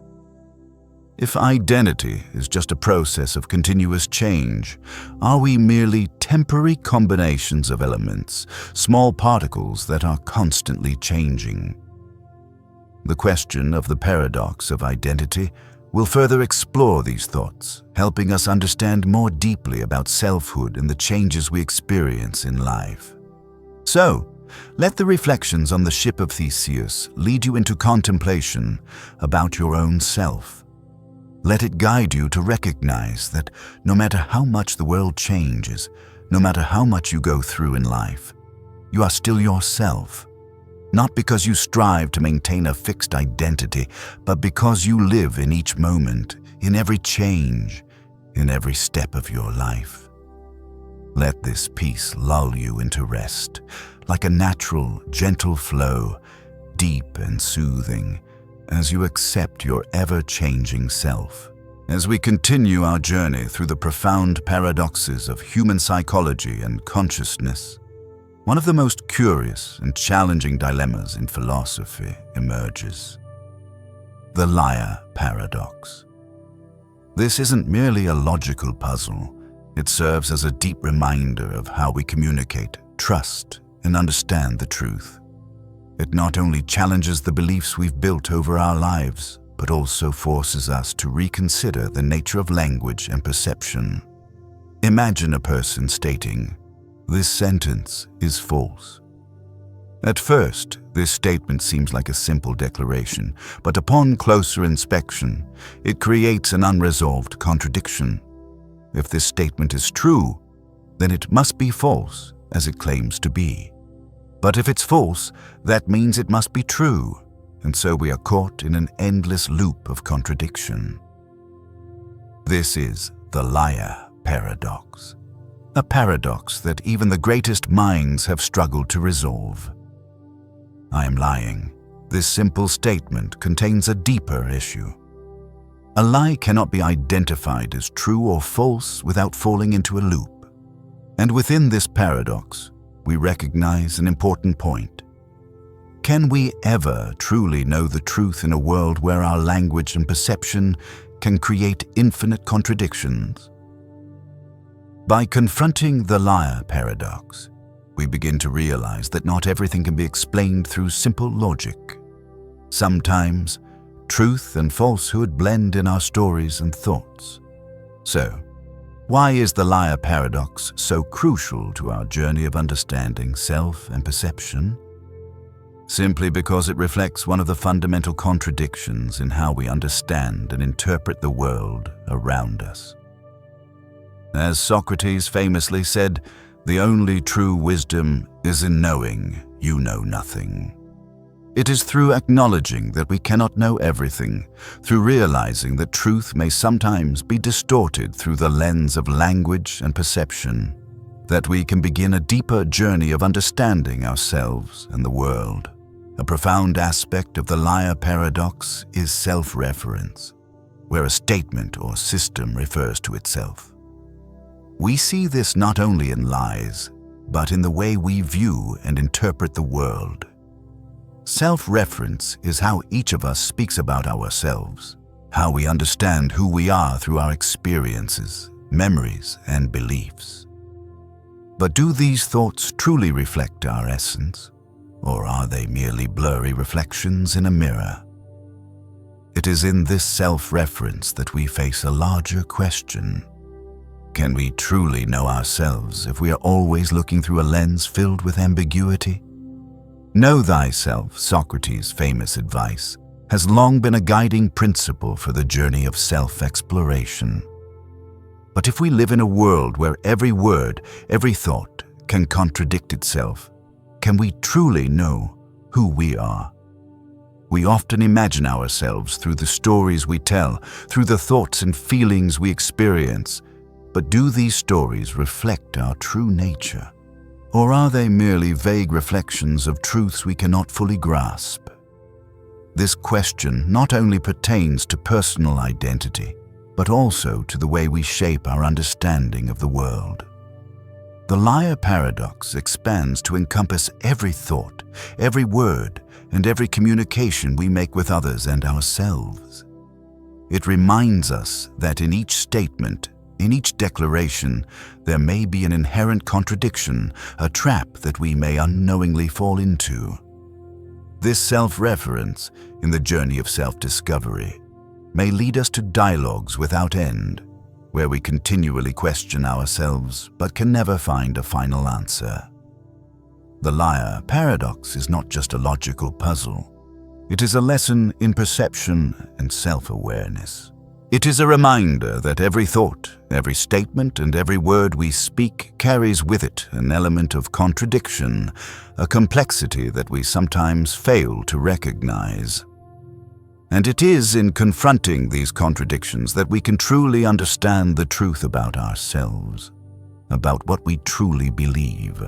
If identity is just a process of continuous change, are we merely temporary combinations of elements, small particles that are constantly changing? The question of the paradox of identity will further explore these thoughts, helping us understand more deeply about selfhood and the changes we experience in life. So, Let the reflections on the ship of Theseus lead you into contemplation about your own self. Let it guide you to recognize that no matter how much the world changes, no matter how much you go through in life, you are still yourself. Not because you strive to maintain a fixed identity, but because you live in each moment, in every change, in every step of your life. Let this peace lull you into rest, like a natural, gentle flow, deep and soothing, as you accept your ever-changing self. As we continue our journey through the profound paradoxes of human psychology and consciousness, one of the most curious and challenging dilemmas in philosophy emerges: the liar paradox. This isn't merely a logical puzzle. It serves as a deep reminder of how we communicate, trust, and understand the truth. It not only challenges the beliefs we've built over our lives, but also forces us to reconsider the nature of language and perception. Imagine a person stating, "This sentence is false." At first, this statement seems like a simple declaration, but upon closer inspection, it creates an unresolved contradiction. If this statement is true, then it must be false, as it claims to be. But if it's false, that means it must be true, and so we are caught in an endless loop of contradiction. This is the liar paradox. A paradox that even the greatest minds have struggled to resolve. "I am lying." This simple statement contains a deeper issue. A lie cannot be identified as true or false without falling into a loop. And within this paradox, we recognize an important point. Can we ever truly know the truth in a world where our language and perception can create infinite contradictions? By confronting the liar paradox, we begin to realize that not everything can be explained through simple logic. Sometimes, truth and falsehood blend in our stories and thoughts. So, why is the liar paradox so crucial to our journey of understanding self and perception? Simply because it reflects one of the fundamental contradictions in how we understand and interpret the world around us. As Socrates famously said, "The only true wisdom is in knowing you know nothing." It is through acknowledging that we cannot know everything, through realizing that truth may sometimes be distorted through the lens of language and perception, that we can begin a deeper journey of understanding ourselves and the world. A profound aspect of the liar paradox is self-reference, where a statement or system refers to itself. We see this not only in lies, but in the way we view and interpret the world. Self-reference is how each of us speaks about ourselves, how we understand who we are through our experiences, memories, and beliefs. But do these thoughts truly reflect our essence, or are they merely blurry reflections in a mirror? It is in this self-reference that we face a larger question. Can we truly know ourselves if we are always looking through a lens filled with ambiguity? Know thyself, Socrates' famous advice, has long been a guiding principle for the journey of self-exploration. But if we live in a world where every word, every thought can contradict itself, can we truly know who we are? We often imagine ourselves through the stories we tell, through the thoughts and feelings we experience. But do these stories reflect our true nature? Or are they merely vague reflections of truths we cannot fully grasp? This question not only pertains to personal identity, but also to the way we shape our understanding of the world. The liar paradox expands to encompass every thought, every word, and every communication we make with others and ourselves. It reminds us that in each statement, in each declaration, there may be an inherent contradiction, a trap that we may unknowingly fall into. This self-reference in the journey of self-discovery may lead us to dialogues without end, where we continually question ourselves but can never find a final answer. The liar paradox is not just a logical puzzle. It is a lesson in perception and self-awareness. It is a reminder that every thought, every statement, and every word we speak carries with it an element of contradiction, a complexity that we sometimes fail to recognize. And it is in confronting these contradictions that we can truly understand the truth about ourselves, about what we truly believe.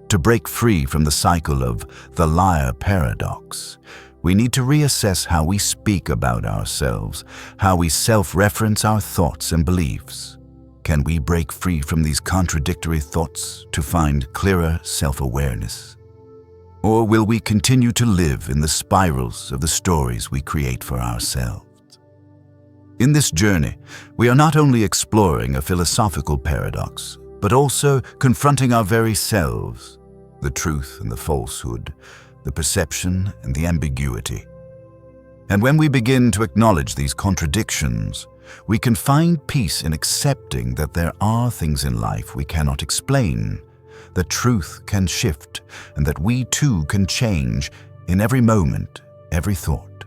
To break free from the cycle of the liar paradox, we need to reassess how we speak about ourselves, how we self-reference our thoughts and beliefs. Can we break free from these contradictory thoughts to find clearer self-awareness? Or will we continue to live in the spirals of the stories we create for ourselves? In this journey, we are not only exploring a philosophical paradox, but also confronting our very selves, the truth and the falsehood, the perception and the ambiguity. And when we begin to acknowledge these contradictions, we can find peace in accepting that there are things in life we cannot explain, that truth can shift, and that we too can change in every moment, every thought.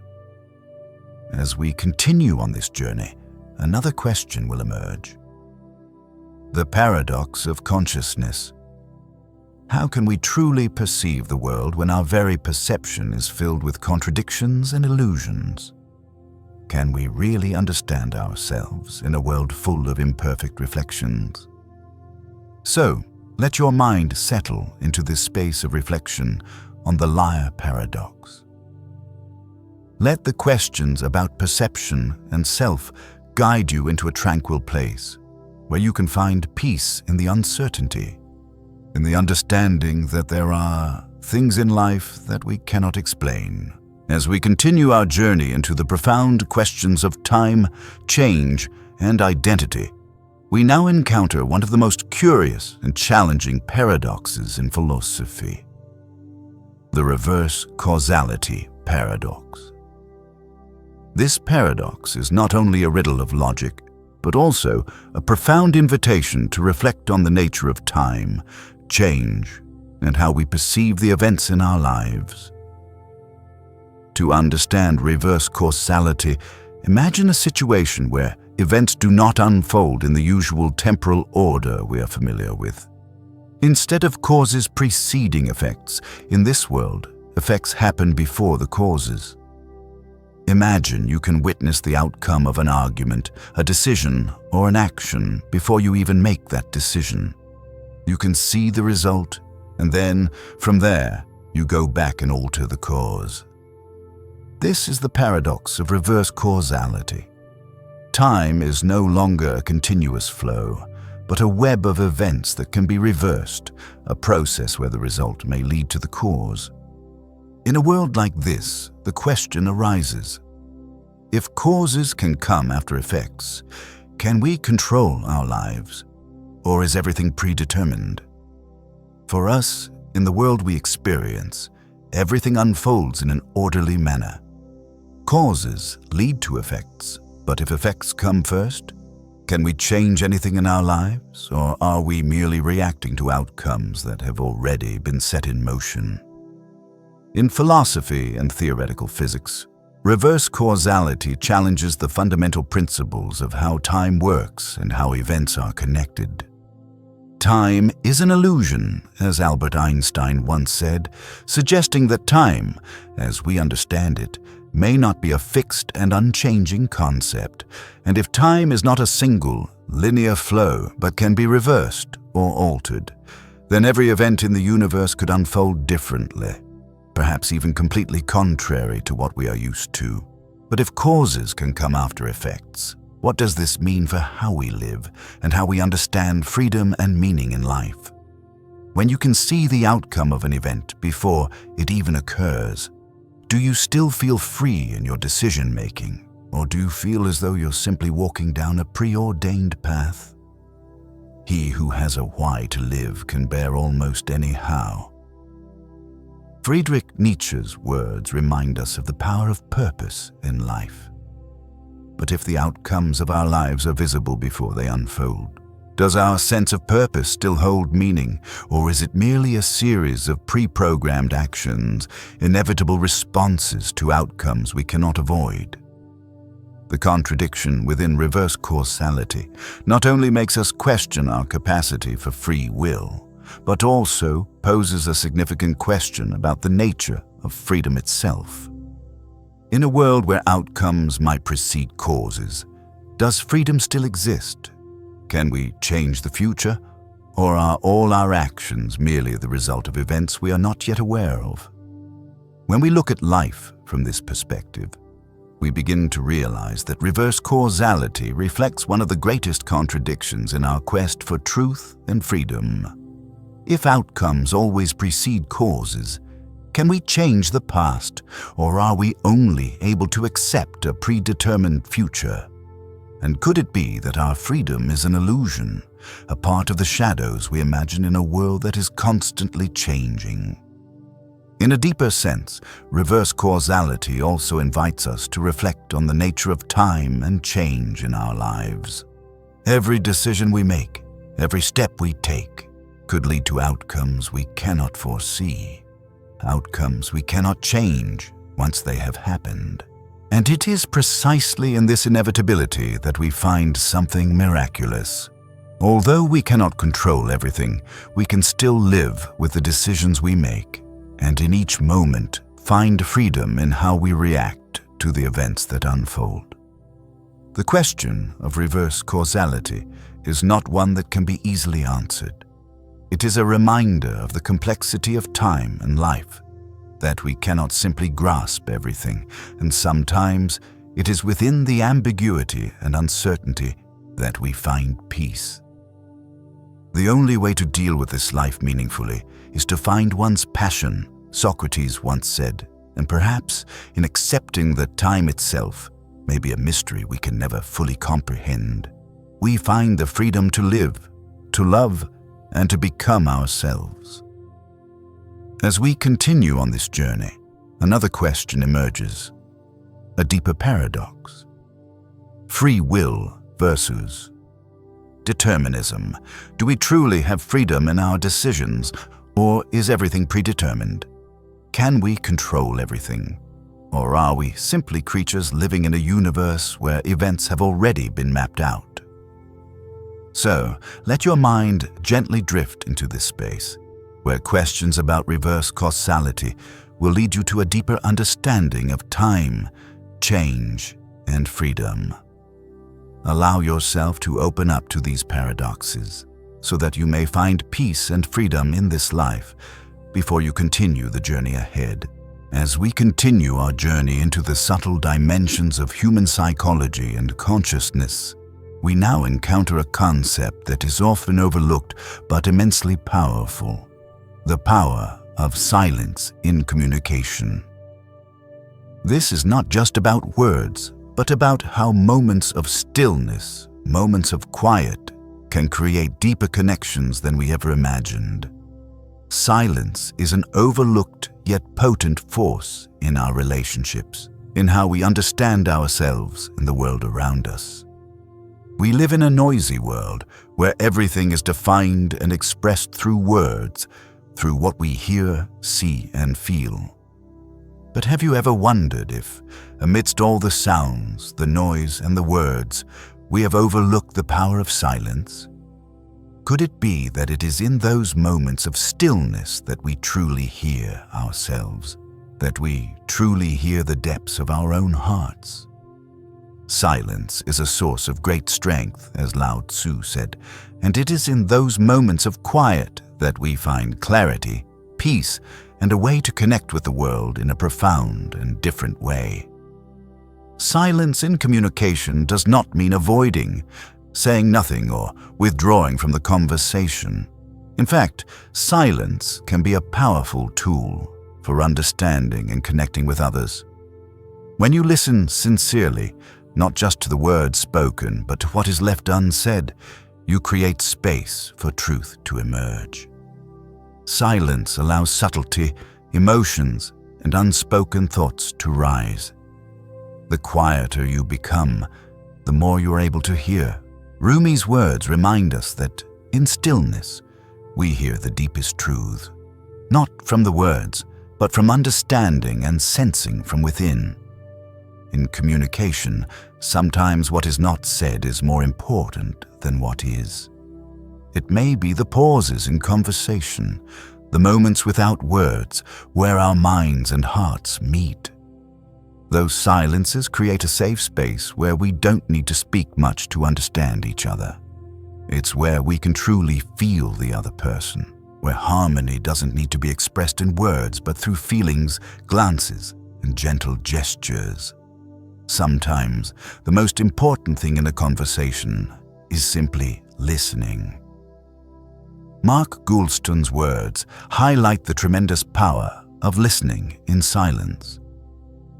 As we continue on this journey, another question will emerge. The paradox of consciousness. How can we truly perceive the world when our very perception is filled with contradictions and illusions? Can we really understand ourselves in a world full of imperfect reflections? So, let your mind settle into this space of reflection on the liar paradox. Let the questions about perception and self guide you into a tranquil place where you can find peace in the uncertainty, in the understanding that there are things in life that we cannot explain. As we continue our journey into the profound questions of time, change, and identity, we now encounter one of the most curious and challenging paradoxes in philosophy: the reverse causality paradox. This paradox is not only a riddle of logic, but also a profound invitation to reflect on the nature of time, change, and how we perceive the events in our lives. To understand reverse causality, imagine a situation where events do not unfold in the usual temporal order we are familiar with. Instead of causes preceding effects, in this world, effects happen before the causes. Imagine you can witness the outcome of an argument, a decision, or an action before you even make that decision. You can see the result, and then, from there, you go back and alter the cause. This is the paradox of reverse causality. Time is no longer a continuous flow, but a web of events that can be reversed, a process where the result may lead to the cause. In a world like this, the question arises: if causes can come after effects, can we control our lives, or is everything predetermined? For us, in the world we experience, everything unfolds in an orderly manner. Causes lead to effects, but if effects come first, can we change anything in our lives, or are we merely reacting to outcomes that have already been set in motion? In philosophy and theoretical physics, reverse causality challenges the fundamental principles of how time works and how events are connected. Time is an illusion, as Albert Einstein once said, suggesting that time, as we understand it, may not be a fixed and unchanging concept, and if time is not a single, linear flow but can be reversed or altered, then every event in the universe could unfold differently, perhaps even completely contrary to what we are used to. But if causes can come after effects, what does this mean for how we live and how we understand freedom and meaning in life? When you can see the outcome of an event before it even occurs, do you still feel free in your decision-making, or do you feel as though you're simply walking down a preordained path? He who has a why to live can bear almost any how. Friedrich Nietzsche's words remind us of the power of purpose in life. But if the outcomes of our lives are visible before they unfold, Does our sense of purpose still hold meaning, or is it merely a series of pre-programmed actions, inevitable responses to outcomes we cannot avoid? The contradiction within reverse causality not only makes us question our capacity for free will, but also poses a significant question about the nature of freedom itself. In a world where outcomes might precede causes, does freedom still exist? Can we change the future, or are all our actions merely the result of events we are not yet aware of? When we look at life from this perspective, we begin to realize that reverse causality reflects one of the greatest contradictions in our quest for truth and freedom. If outcomes always precede causes, can we change the past, or are we only able to accept a predetermined future? And could it be that our freedom is an illusion, a part of the shadows we imagine in a world that is constantly changing? In a deeper sense, reverse causality also invites us to reflect on the nature of time and change in our lives. Every decision we make, every step we take, could lead to outcomes we cannot foresee, outcomes we cannot change once they have happened. And it is precisely in this inevitability that we find something miraculous. Although we cannot control everything, we can still live with the decisions we make, and in each moment find freedom in how we react to the events that unfold. The question of reverse causality is not one that can be easily answered. It is a reminder of the complexity of time and life, that we cannot simply grasp everything, and sometimes it is within the ambiguity and uncertainty that we find peace. The only way to deal with this life meaningfully is to find one's passion, Socrates once said, and perhaps in accepting that time itself may be a mystery we can never fully comprehend, we find the freedom to live, to love, and to become ourselves. As we continue on this journey, another question emerges, a deeper paradox. Free will versus determinism. Do we truly have freedom in our decisions, or is everything predetermined? Can we control everything, or are we simply creatures living in a universe where events have already been mapped out? So, let your mind gently drift into this space, where questions about reverse causality will lead you to a deeper understanding of time, change, and freedom. Allow yourself to open up to these paradoxes, so that you may find peace and freedom in this life before you continue the journey ahead. As we continue our journey into the subtle dimensions of human psychology and consciousness, we now encounter a concept that is often overlooked but immensely powerful: the power of silence in communication. This is not just about words, but about how moments of stillness, moments of quiet, can create deeper connections than we ever imagined. Silence is an overlooked yet potent force in our relationships, in how we understand ourselves and the world around us. We live in a noisy world where everything is defined and expressed through words, through what we hear, see, and feel. But have you ever wondered if, amidst all the sounds, the noise, and the words, we have overlooked the power of silence? Could it be that it is in those moments of stillness that we truly hear ourselves, that we truly hear the depths of our own hearts? Silence is a source of great strength, as Lao Tzu said, and it is in those moments of quiet that we find clarity, peace, and a way to connect with the world in a profound and different way. Silence in communication does not mean avoiding, saying nothing, or withdrawing from the conversation. In fact, silence can be a powerful tool for understanding and connecting with others. When you listen sincerely, not just to the words spoken, but to what is left unsaid, you create space for truth to emerge. Silence allows subtlety, emotions, and unspoken thoughts to rise. The quieter you become, the more you are able to hear, Rumi's words remind us that in stillness, we hear the deepest truth, not from the words, but from understanding and sensing from within. In communication, sometimes what is not said is more important than what is. It may be the pauses in conversation, the moments without words where our minds and hearts meet. Those silences create a safe space where we don't need to speak much to understand each other. It's where we can truly feel the other person, where harmony doesn't need to be expressed in words but through feelings, glances, and gentle gestures. Sometimes, the most important thing in a conversation is simply listening. Mark Goulston's words highlight the tremendous power of listening in silence.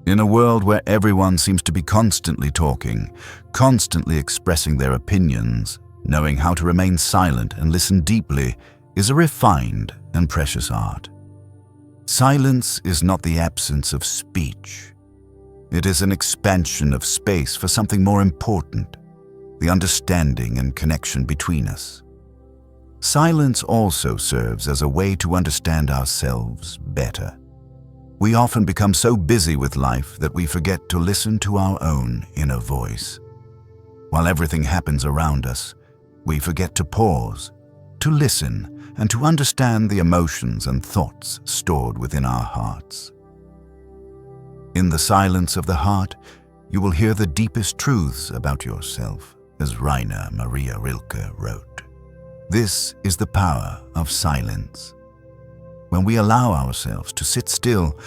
In a world where everyone seems to be constantly talking, constantly expressing their opinions, knowing how to remain silent and listen deeply is a refined and precious art. Silence is not the absence of speech. It is an expansion of space for something more important, the understanding and connection between us. Silence also serves as a way to understand ourselves better. We often become so busy with life that we forget to listen to our own inner voice. While everything happens around us, we forget to pause, to listen, and to understand the emotions and thoughts stored within our hearts. In the silence of the heart, you will hear the deepest truths about yourself, as Rainer Maria Rilke wrote. This is the power of silence. When we allow ourselves to sit still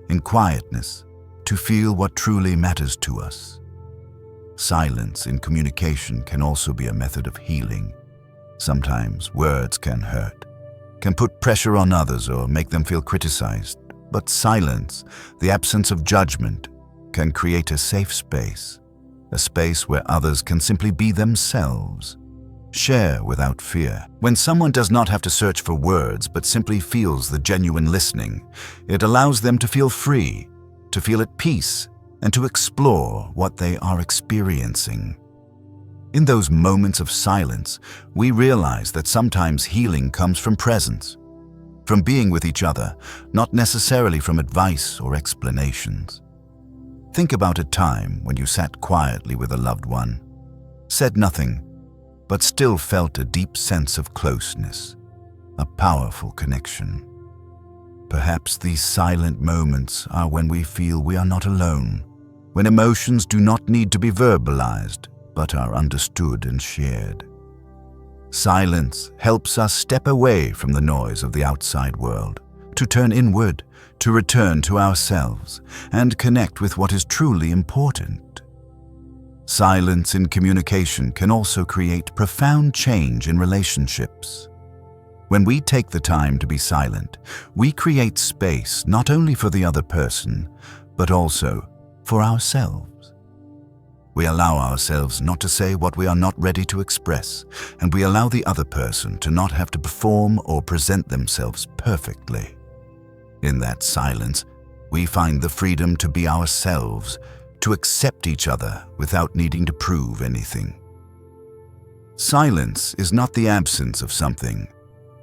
in quietness, to feel what truly matters to us. Silence in communication can also be a method of healing. Sometimes words can hurt, can put pressure on others or make them feel criticized. But silence, the absence of judgment, can create a safe space, a space where others can simply be themselves. Share without fear. When someone does not have to search for words but simply feels the genuine listening, it allows them to feel free, to feel at peace, and to explore what they are experiencing. In those moments of silence, we realize that sometimes healing comes from presence, from being with each other, not necessarily from advice or explanations. Think about a time when you sat quietly with a loved one, said nothing, but still felt a deep sense of closeness, a powerful connection. Perhaps these silent moments are when we feel we are not alone, when emotions do not need to be verbalized, but are understood and shared. Silence helps us step away from the noise of the outside world, to turn inward, to return to ourselves, and connect with what is truly important. Silence in communication can also create profound change in relationships. When we take the time to be silent, we create space not only for the other person, but also for ourselves. We allow ourselves not to say what we are not ready to express, and we allow the other person to not have to perform or present themselves perfectly. In that silence, we find the freedom to be ourselves, to accept each other without needing to prove anything. Silence is not the absence of something,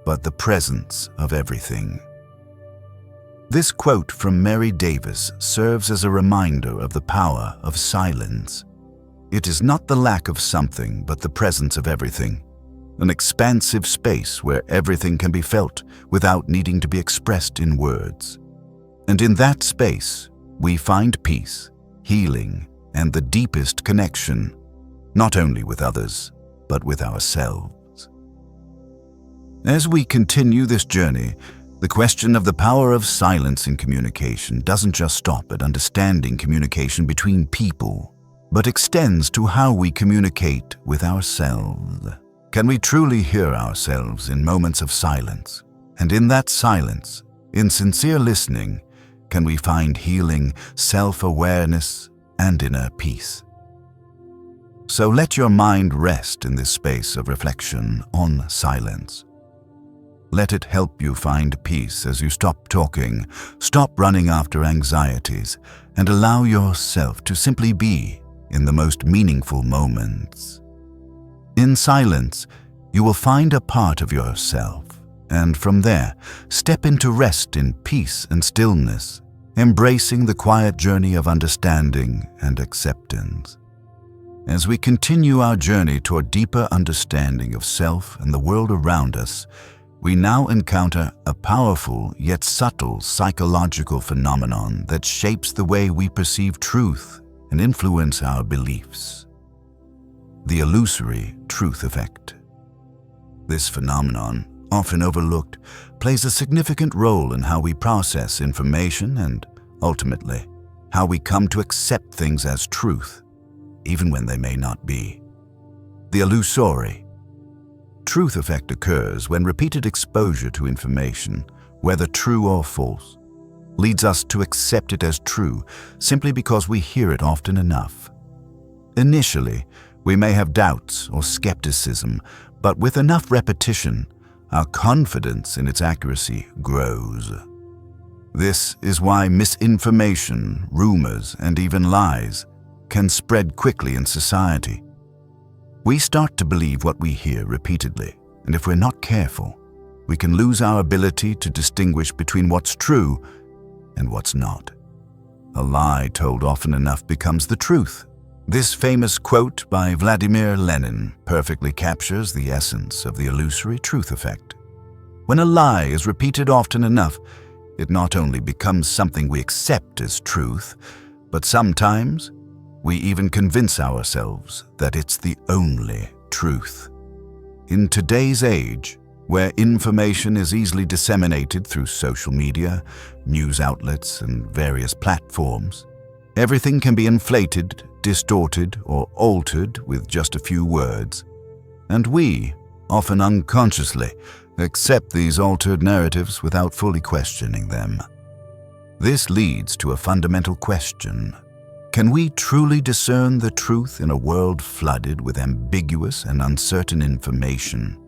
but the presence of everything. This quote from Mary Davis serves as a reminder of the power of silence. It is not the lack of something, but the presence of everything, an expansive space where everything can be felt without needing to be expressed in words. And in that space, we find peace, healing, and the deepest connection, not only with others, but with ourselves. As we continue this journey, the question of the power of silence in communication doesn't just stop at understanding communication between people, but extends to how we communicate with ourselves. Can we truly hear ourselves in moments of silence? And in that silence, in sincere listening, can we find healing, self-awareness, and inner peace? So let your mind rest in this space of reflection on silence. Let it help you find peace as you stop talking, stop running after anxieties, and allow yourself to simply be in the most meaningful moments. In silence, you will find a part of yourself, and from there, step into rest in peace and stillness, embracing the quiet journey of understanding and acceptance. As we continue our journey toward deeper understanding of self and the world around us, we now encounter a powerful yet subtle psychological phenomenon that shapes the way we perceive truth and influence our beliefs: the illusory truth effect. This phenomenon, often overlooked, plays a significant role in how we process information and, ultimately, how we come to accept things as truth, even when they may not be. The illusory truth effect occurs when repeated exposure to information, whether true or false, leads us to accept it as true simply because we hear it often enough. Initially, we may have doubts or skepticism, but with enough repetition, our confidence in its accuracy grows. This is why misinformation, rumors, and even lies can spread quickly in society. We start to believe what we hear repeatedly, and if we're not careful, we can lose our ability to distinguish between what's true and what's not. A lie told often enough becomes the truth. This famous quote by Vladimir Lenin perfectly captures the essence of the illusory truth effect. When a lie is repeated often enough, it not only becomes something we accept as truth, but sometimes we even convince ourselves that it's the only truth. In today's age, where information is easily disseminated through social media, news outlets, and various platforms, everything can be inflated, distorted, or altered with just a few words. And we, often unconsciously, accept these altered narratives without fully questioning them. This leads to a fundamental question. Can we truly discern the truth in a world flooded with ambiguous and uncertain information?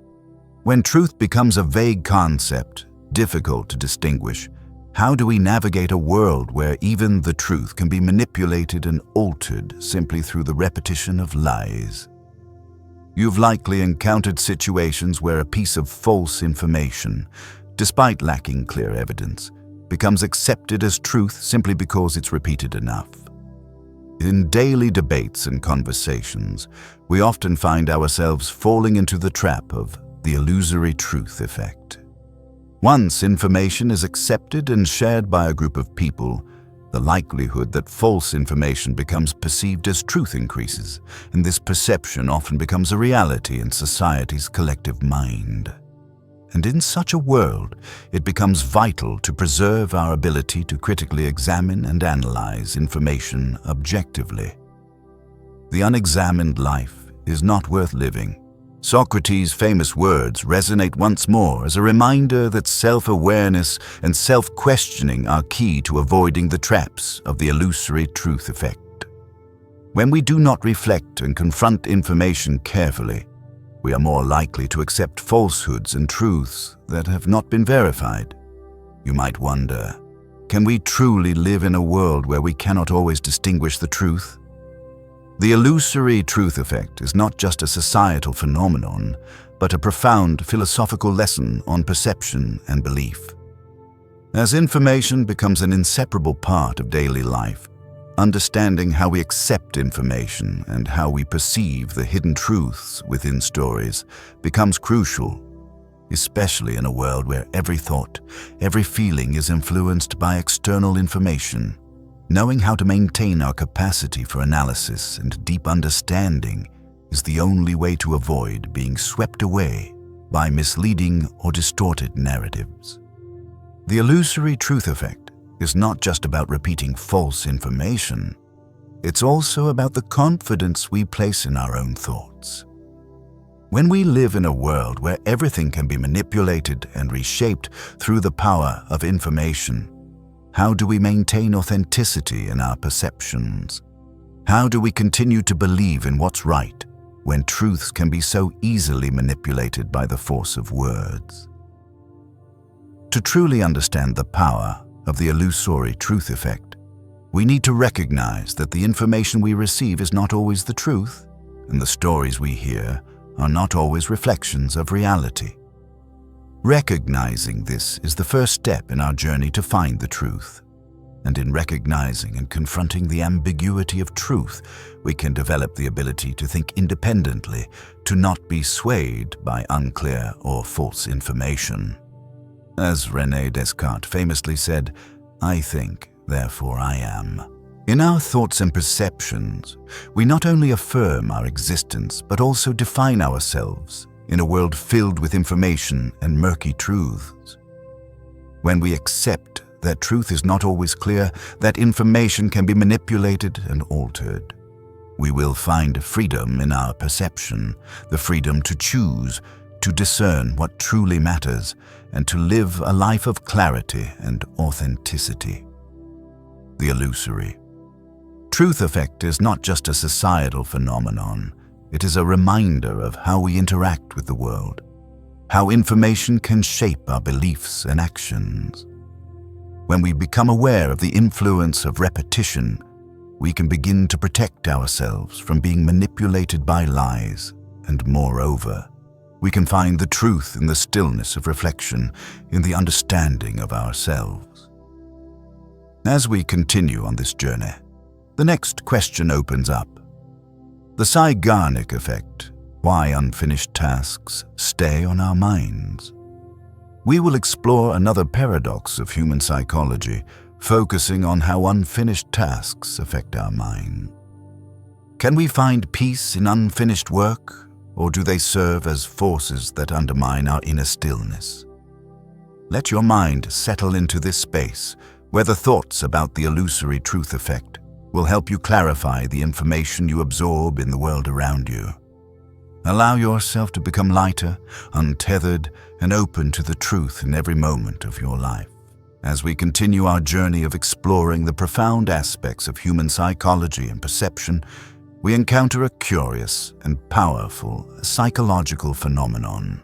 When truth becomes a vague concept, difficult to distinguish, how do we navigate a world where even the truth can be manipulated and altered simply through the repetition of lies? You've likely encountered situations where a piece of false information, despite lacking clear evidence, becomes accepted as truth simply because it's repeated enough. In daily debates and conversations, we often find ourselves falling into the trap of the illusory truth effect. Once information is accepted and shared by a group of people, the likelihood that false information becomes perceived as truth increases, and this perception often becomes a reality in society's collective mind. And in such a world, it becomes vital to preserve our ability to critically examine and analyze information objectively. The unexamined life is not worth living. Socrates' famous words resonate once more as a reminder that self-awareness and self-questioning are key to avoiding the traps of the illusory truth effect. When we do not reflect and confront information carefully, we are more likely to accept falsehoods and truths that have not been verified. You might wonder, can we truly live in a world where we cannot always distinguish the truth? The illusory truth effect is not just a societal phenomenon, but a profound philosophical lesson on perception and belief. As information becomes an inseparable part of daily life, understanding how we accept information and how we perceive the hidden truths within stories becomes crucial, especially in a world where every thought, every feeling is influenced by external information. Knowing how to maintain our capacity for analysis and deep understanding is the only way to avoid being swept away by misleading or distorted narratives. The illusory truth effect is not just about repeating false information. It's also about the confidence we place in our own thoughts. When we live in a world where everything can be manipulated and reshaped through the power of information, how do we maintain authenticity in our perceptions? How do we continue to believe in what's right when truths can be so easily manipulated by the force of words? To truly understand the power of the illusory truth effect, we need to recognize that the information we receive is not always the truth, and the stories we hear are not always reflections of reality. Recognizing this is the first step in our journey to find the truth. And in recognizing and confronting the ambiguity of truth, we can develop the ability to think independently, to not be swayed by unclear or false information. As René Descartes famously said, "I think, therefore I am." In our thoughts and perceptions, we not only affirm our existence, but also define ourselves in a world filled with information and murky truths. When we accept that truth is not always clear, that information can be manipulated and altered, we will find freedom in our perception, the freedom to choose, to discern what truly matters, and to live a life of clarity and authenticity. The illusory. Truth effect is not just a societal phenomenon. It is a reminder of how we interact with the world, how information can shape our beliefs and actions. When we become aware of the influence of repetition, we can begin to protect ourselves from being manipulated by lies, and moreover, we can find the truth in the stillness of reflection, in the understanding of ourselves. As we continue on this journey, the next question opens up. The Zeigarnik effect, why unfinished tasks stay on our minds. We will explore another paradox of human psychology, focusing on how unfinished tasks affect our mind. Can we find peace in unfinished work, or do they serve as forces that undermine our inner stillness? Let your mind settle into this space, where the thoughts about the illusory truth effect will help you clarify the information you absorb in the world around you. Allow yourself to become lighter, untethered, and open to the truth in every moment of your life. As we continue our journey of exploring the profound aspects of human psychology and perception, we encounter a curious and powerful psychological phenomenon: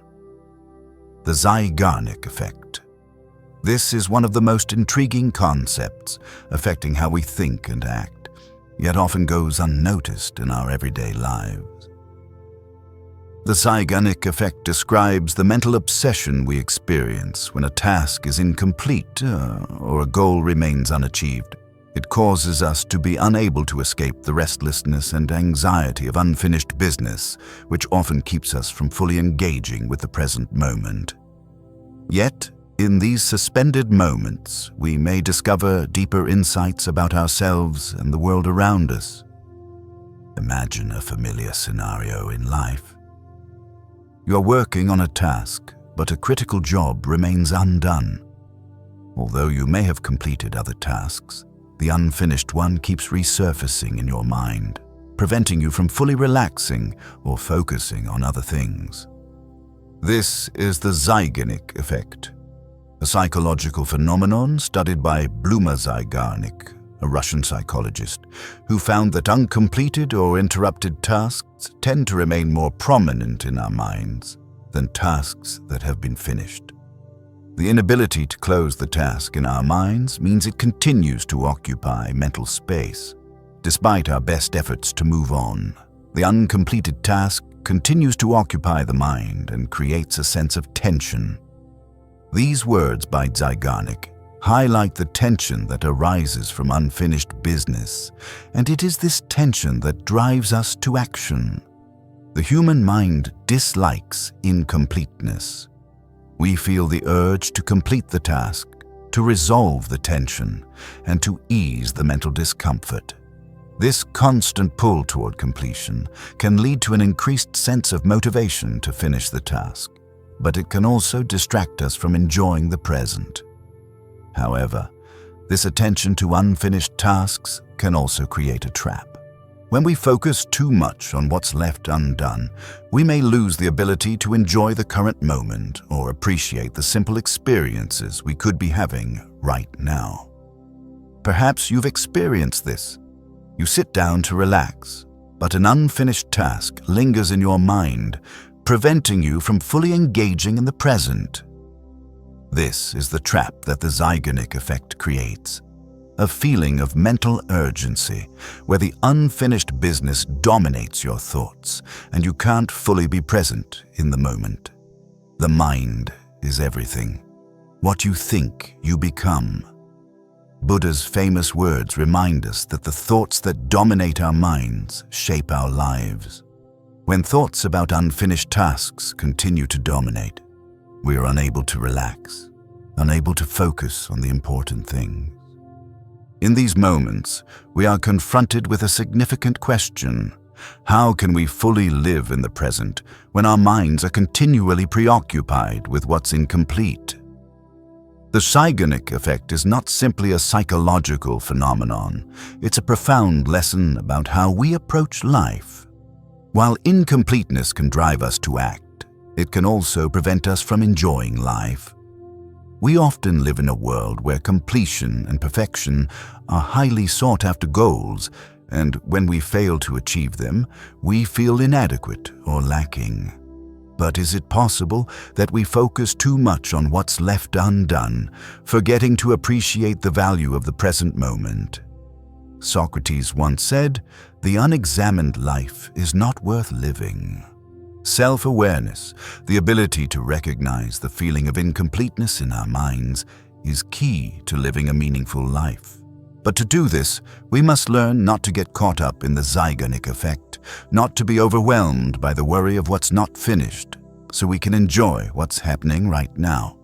the Zeigarnik effect. This is one of the most intriguing concepts affecting how we think and act, yet often goes unnoticed in our everyday lives. The Zeigarnik effect describes the mental obsession we experience when a task is incomplete or a goal remains unachieved. It causes us to be unable to escape the restlessness and anxiety of unfinished business, which often keeps us from fully engaging with the present moment. Yet, in these suspended moments, we may discover deeper insights about ourselves and the world around us. Imagine a familiar scenario in life. You are working on a task, but a critical job remains undone. Although you may have completed other tasks, the unfinished one keeps resurfacing in your mind, preventing you from fully relaxing or focusing on other things. This is the Zeigarnik effect, a psychological phenomenon studied by Bluma Zeigarnik, a Russian psychologist, who found that uncompleted or interrupted tasks tend to remain more prominent in our minds than tasks that have been finished. The inability to close the task in our minds means it continues to occupy mental space. Despite our best efforts to move on, the uncompleted task continues to occupy the mind and creates a sense of tension. These words by Zeigarnik highlight the tension that arises from unfinished business, and it is this tension that drives us to action. The human mind dislikes incompleteness. We feel the urge to complete the task, to resolve the tension, and to ease the mental discomfort. This constant pull toward completion can lead to an increased sense of motivation to finish the task, but it can also distract us from enjoying the present. However, this attention to unfinished tasks can also create a trap. When we focus too much on what's left undone, we may lose the ability to enjoy the current moment or appreciate the simple experiences we could be having right now. Perhaps you've experienced this. You sit down to relax, but an unfinished task lingers in your mind, preventing you from fully engaging in the present. This is the trap that the Zeigarnik effect creates. a feeling of mental urgency, where the unfinished business dominates your thoughts and you can't fully be present in the moment. The mind is everything. What you think, you become. Buddha's famous words remind us that the thoughts that dominate our minds shape our lives. When thoughts about unfinished tasks continue to dominate, we are unable to relax, unable to focus on the important things. In these moments, we are confronted with a significant question. How can we fully live in the present when our minds are continually preoccupied with what's incomplete? The Zeigarnik effect is not simply a psychological phenomenon. It's a profound lesson about how we approach life. While incompleteness can drive us to act, it can also prevent us from enjoying life. We often live in a world where completion and perfection are highly sought-after goals, and when we fail to achieve them, we feel inadequate or lacking. But is it possible that we focus too much on what's left undone, forgetting to appreciate the value of the present moment? Socrates once said, "The unexamined life is not worth living." Self-awareness, the ability to recognize the feeling of incompleteness in our minds, is key to living a meaningful life. But to do this, we must learn not to get caught up in the Zeigarnik effect, not to be overwhelmed by the worry of what's not finished, so we can enjoy what's happening right now.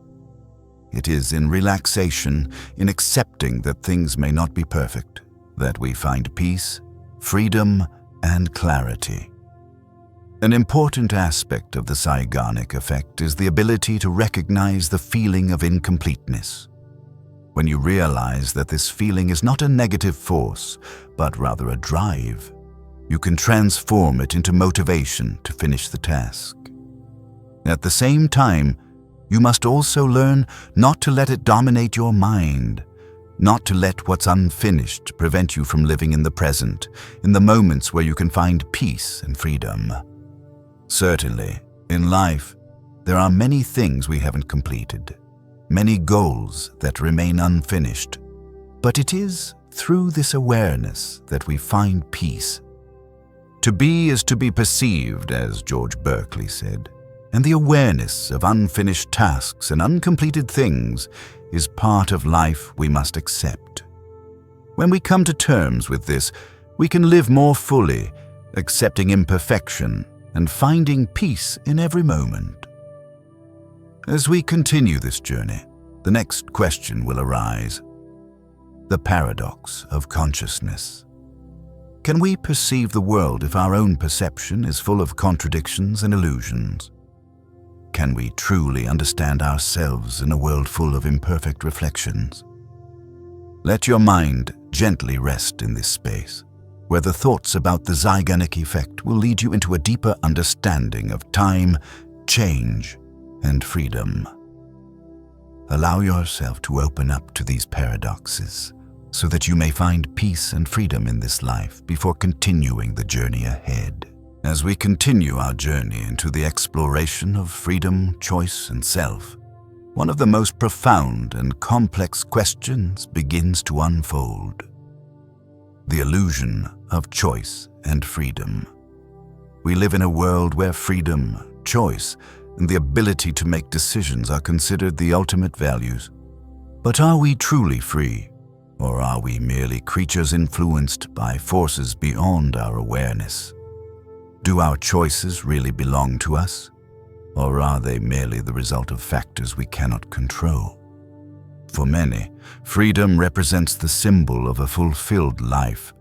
It is in relaxation, in accepting that things may not be perfect, that we find peace, freedom, and clarity. An important aspect of the Zeigarnik effect is the ability to recognize the feeling of incompleteness. When you realize that this feeling is not a negative force, but rather a drive, you can transform it into motivation to finish the task. At the same time, you must also learn not to let it dominate your mind, not to let what's unfinished prevent you from living in the present, in the moments where you can find peace and freedom. Certainly, in life, there are many things we haven't completed, many goals that remain unfinished. But it is through this awareness that we find peace. To be is to be perceived, as George Berkeley said, and the awareness of unfinished tasks and uncompleted things is part of life we must accept. When we come to terms with this, we can live more fully, accepting imperfection and finding peace in every moment. As we continue this journey, the next question will arise: the paradox of consciousness. Can we perceive the world if our own perception is full of contradictions and illusions? Can we truly understand ourselves in a world full of imperfect reflections? Let your mind gently rest in this space, where the thoughts about the Zeigarnik effect will lead you into a deeper understanding of time, change, and freedom. Allow yourself to open up to these paradoxes, so that you may find peace and freedom in this life before continuing the journey ahead. As we continue our journey into the exploration of freedom, choice, and self, one of the most profound and complex questions begins to unfold: the illusion of choice and freedom. We live in a world where freedom, choice, and the ability to make decisions are considered the ultimate values. But are we truly free, or are we merely creatures influenced by forces beyond our awareness? Do our choices really belong to us, or are they merely the result of factors we cannot control? For many, freedom represents the symbol of a fulfilled life,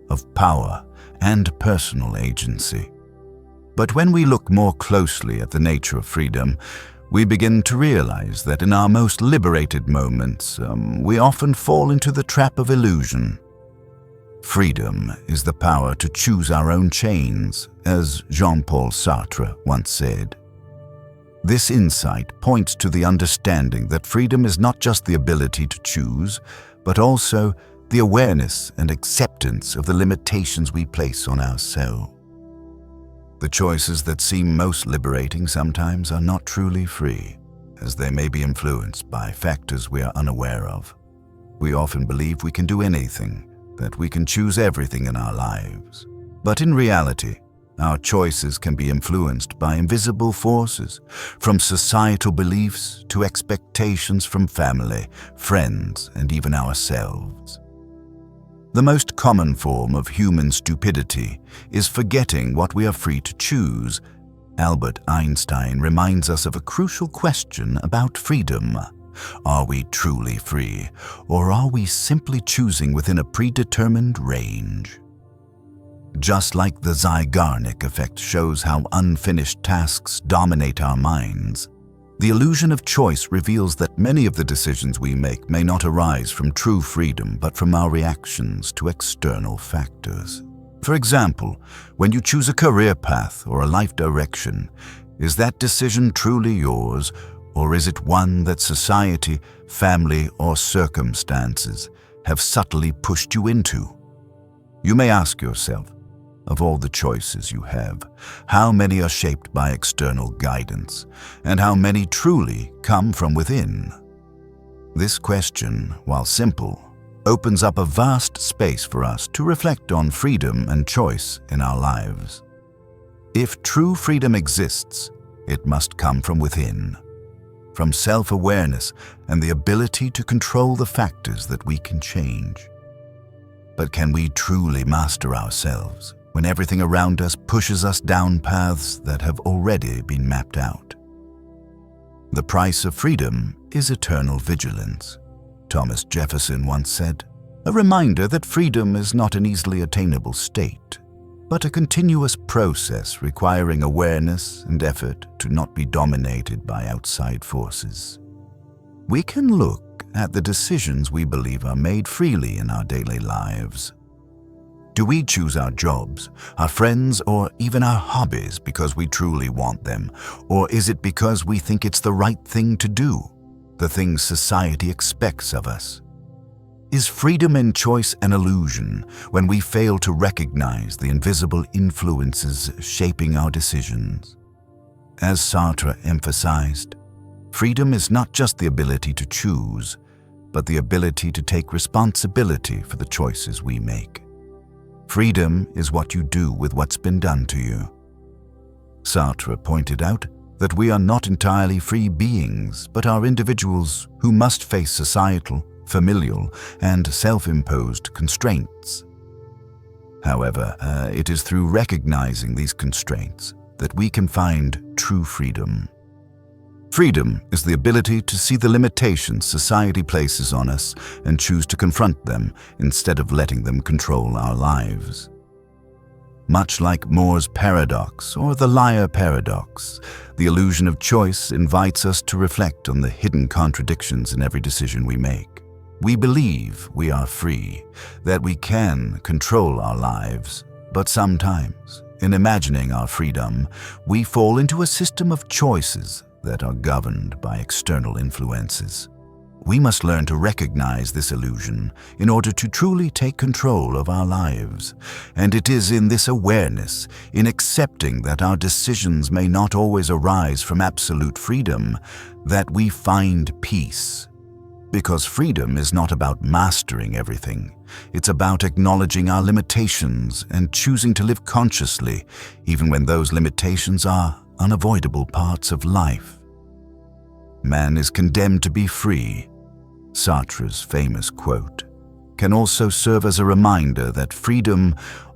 of power and personal agency. But when we look more closely at the nature of freedom, we begin to realize that in our most liberated moments, we often fall into the trap of illusion. Freedom is the power to choose our own chains, as Jean-Paul Sartre once said. This insight points to the understanding that freedom is not just the ability to choose, but also the awareness and acceptance of the limitations we place on ourselves. The choices that seem most liberating sometimes are not truly free, as they may be influenced by factors we are unaware of. We often believe we can do anything, that we can choose everything in our lives. But in reality, our choices can be influenced by invisible forces, from societal beliefs to expectations from family, friends, and even ourselves. The most common form of human stupidity is forgetting what we are free to choose. Albert Einstein reminds us of a crucial question about freedom. Are we truly free, or are we simply choosing within a predetermined range? Just like the Zeigarnik effect shows how unfinished tasks dominate our minds, the illusion of choice reveals that many of the decisions we make may not arise from true freedom, but from our reactions to external factors. For example, when you choose a career path or a life direction, is that decision truly yours, or is it one that society, family, or circumstances have subtly pushed you into? You may ask yourself, of all the choices you have, how many are shaped by external guidance, and how many truly come from within? This question, while simple, opens up a vast space for us to reflect on freedom and choice in our lives. If true freedom exists, it must come from within, from self-awareness and the ability to control the factors that we can change. But can we truly master ourselves when everything around us pushes us down paths that have already been mapped out? The price of freedom is eternal vigilance. Thomas Jefferson once said, "A reminder that freedom is not an easily attainable state, but a continuous process requiring awareness and effort to not be dominated by outside forces." We can look at the decisions we believe are made freely in our daily lives. Do we choose our jobs, our friends, or even our hobbies because we truly want them? Or is it because we think it's the right thing to do, the things society expects of us? Is freedom in choice an illusion when we fail to recognize the invisible influences shaping our decisions? As Sartre emphasized, freedom is not just the ability to choose, but the ability to take responsibility for the choices we make. Freedom is what you do with what's been done to you. Sartre pointed out that we are not entirely free beings, but are individuals who must face societal, familial, and self-imposed constraints. However, it is through recognizing these constraints that we can find true freedom. Freedom is the ability to see the limitations society places on us and choose to confront them instead of letting them control our lives. Much like Moore's paradox or the liar paradox, the illusion of choice invites us to reflect on the hidden contradictions in every decision we make. We believe we are free, that we can control our lives, but sometimes, in imagining our freedom, we fall into a system of choices that are governed by external influences. We must learn to recognize this illusion in order to truly take control of our lives. And it is in this awareness, in accepting that our decisions may not always arise from absolute freedom, that we find peace. Because freedom is not about mastering everything. It's about acknowledging our limitations and choosing to live consciously, even when those limitations are unavoidable parts of life. Man is condemned to be free. Sartre's famous quote can also serve as a reminder that freedom,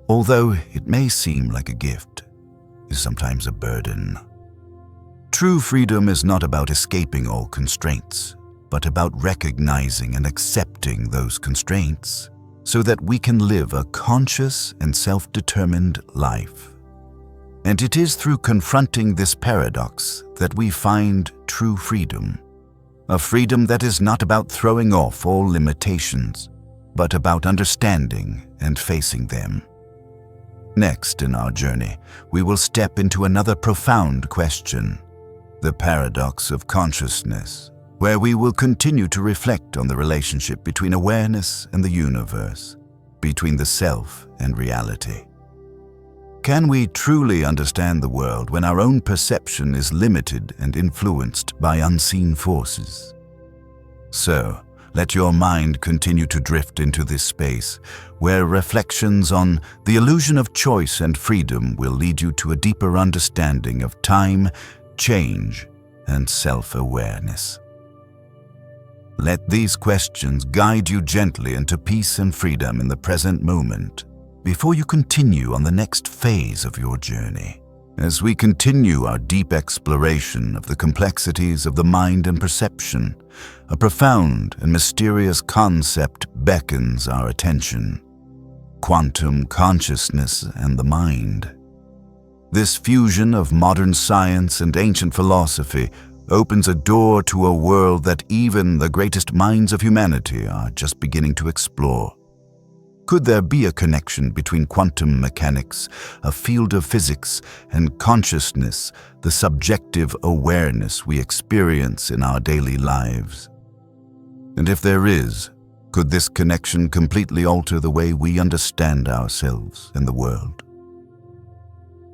although it may seem like a gift, is sometimes a burden. True freedom is not about escaping all constraints, but about recognizing and accepting those constraints so that we can live a conscious and self-determined life. And it is through confronting this paradox that we find true freedom. A freedom that is not about throwing off all limitations, but about understanding and facing them. Next in our journey, we will step into another profound question, the paradox of consciousness, where we will continue to reflect on the relationship between awareness and the universe, between the self and reality. Can we truly understand the world when our own perception is limited and influenced by unseen forces? So, Let your mind continue to drift into this space, where reflections on the illusion of choice and freedom will lead you to a deeper understanding of time, change, and self-awareness. Let these questions guide you gently into peace and freedom in the present moment, before you continue on the next phase of your journey. As we continue our deep exploration of the complexities of the mind and perception, a profound and mysterious concept beckons our attention: quantum consciousness and the mind. This fusion of modern science and ancient philosophy opens a door to a world that even the greatest minds of humanity are just beginning to explore. Could there be a connection between quantum mechanics, a field of physics, and consciousness, the subjective awareness we experience in our daily lives? And if there is, could this connection completely alter the way we understand ourselves and the world?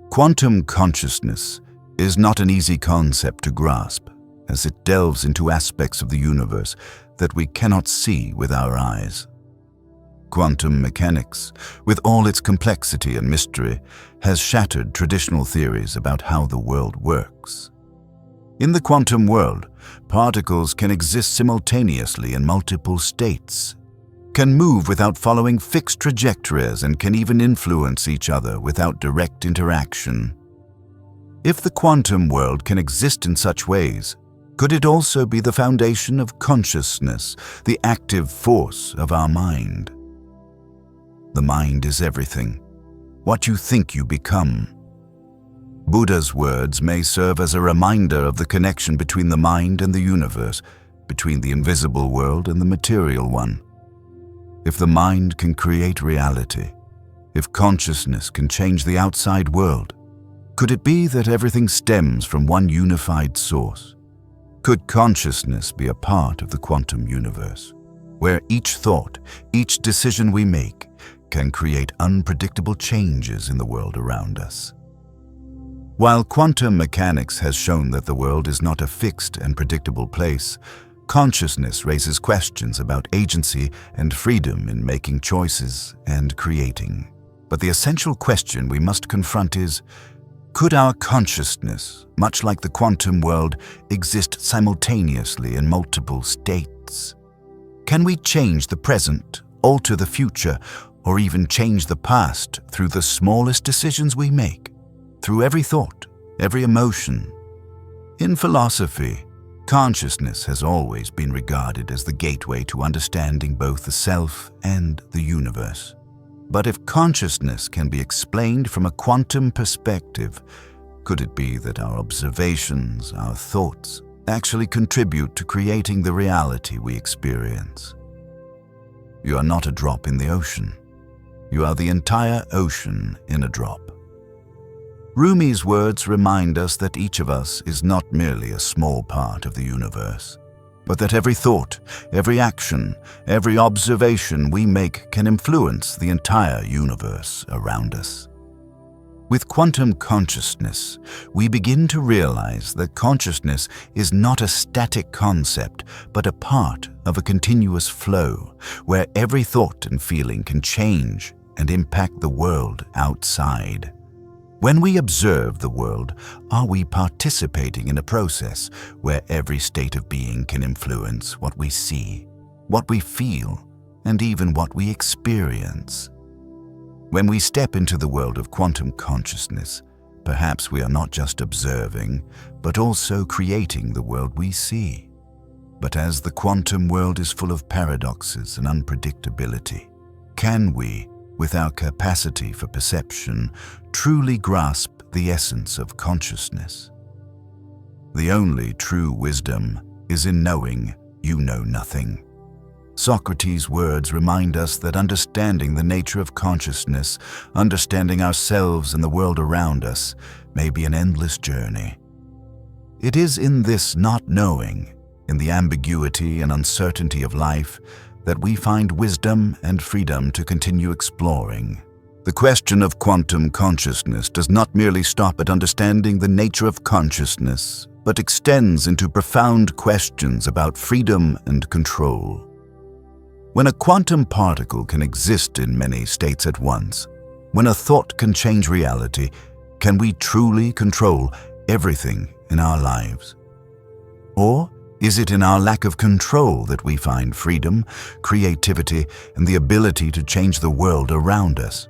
Quantum consciousness is not an easy concept to grasp, as it delves into aspects of the universe that we cannot see with our eyes. Quantum mechanics, with all its complexity and mystery, has shattered traditional theories about how the world works. In the quantum world, particles can exist simultaneously in multiple states, can move without following fixed trajectories, and can even influence each other without direct interaction. If the quantum world can exist in such ways, could it also be the foundation of consciousness, the active force of our mind? The mind is everything. What you think you become. Buddha's words may serve as a reminder of the connection between the mind and the universe, between the invisible world and the material one. If the mind can create reality, if consciousness can change the outside world, could it be that everything stems from one unified source? Could consciousness be a part of the quantum universe, where each thought, each decision we make, can create unpredictable changes in the world around us? While quantum mechanics has shown that the world is not a fixed and predictable place, consciousness raises questions about agency and freedom in making choices and creating. But the essential question we must confront is, could our consciousness, much like the quantum world, exist simultaneously in multiple states? Can we change the present, alter the future, or even change the past through the smallest decisions we make, through every thought, every emotion? In philosophy, consciousness has always been regarded as the gateway to understanding both the self and the universe. But if consciousness can be explained from a quantum perspective, could it be that our observations, our thoughts, actually contribute to creating the reality we experience? You are not a drop in the ocean. You are the entire ocean in a drop. Rumi's words remind us that each of us is not merely a small part of the universe, but that every thought, every action, every observation we make can influence the entire universe around us. With quantum consciousness, we begin to realize that consciousness is not a static concept, but a part of a continuous flow, where every thought and feeling can change and impact the world outside. When we observe the world, are we participating in a process where every state of being can influence what we see, what we feel, and even what we experience? When we step into the world of quantum consciousness, perhaps we are not just observing, but also creating the world we see. But as the quantum world is full of paradoxes and unpredictability, can we, with our capacity for perception, truly grasp the essence of consciousness? The only true wisdom is in knowing you know nothing. Socrates' words remind us that understanding the nature of consciousness, understanding ourselves and the world around us, may be an endless journey. It is in this not knowing, in the ambiguity and uncertainty of life, that we find wisdom and freedom to continue exploring. The question of quantum consciousness does not merely stop at understanding the nature of consciousness, but extends into profound questions about freedom and control. When a quantum particle can exist in many states at once, when a thought can change reality, can we truly control everything in our lives? Or is it in our lack of control that we find freedom, creativity, and the ability to change the world around us?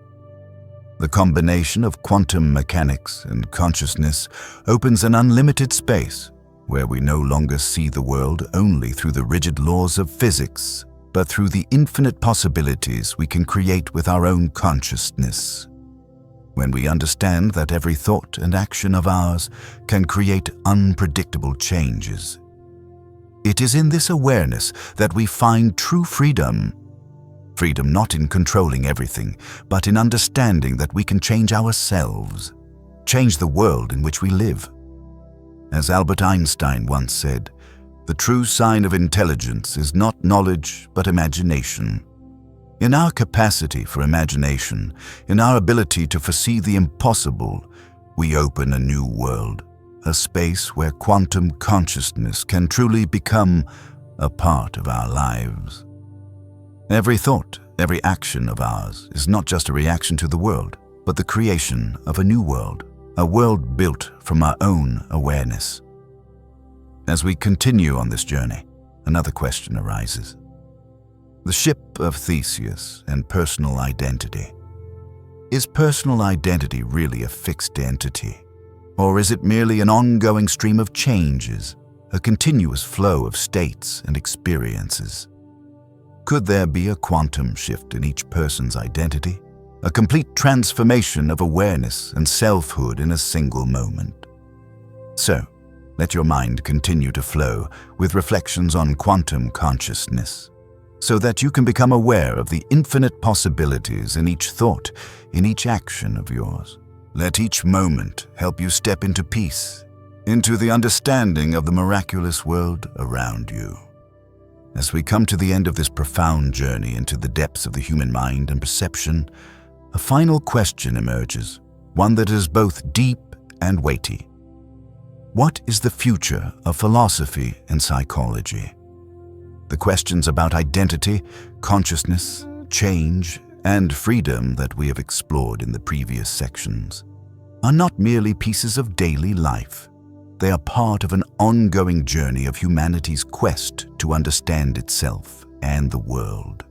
The combination of quantum mechanics and consciousness opens an unlimited space where we no longer see the world only through the rigid laws of physics, but through the infinite possibilities we can create with our own consciousness. When we understand that every thought and action of ours can create unpredictable changes, it is in this awareness that we find true freedom. Freedom not in controlling everything, but in understanding that we can change ourselves, change the world in which we live. As Albert Einstein once said, "The true sign of intelligence is not knowledge, but imagination." In our capacity for imagination, in our ability to foresee the impossible, we open a new world, a space where quantum consciousness can truly become a part of our lives. Every thought, every action of ours is not just a reaction to the world, but the creation of a new world, a world built from our own awareness. As we continue on this journey, another question arises. The ship of Theseus and personal identity. Is personal identity really a fixed entity? Or is it merely an ongoing stream of changes, a continuous flow of states and experiences? Could there be a quantum shift in each person's identity, a complete transformation of awareness and selfhood in a single moment? So, let your mind continue to flow with reflections on quantum consciousness, so that you can become aware of the infinite possibilities in each thought, in each action of yours. Let each moment help you step into peace, into the understanding of the miraculous world around you. As we come to the end of this profound journey into the depths of the human mind and perception, a final question emerges, one that is both deep and weighty. What is the future of philosophy and psychology? The questions about identity, consciousness, change, and freedom that we have explored in the previous sections are not merely pieces of daily life. They are part of an ongoing journey of humanity's quest to understand itself and the world.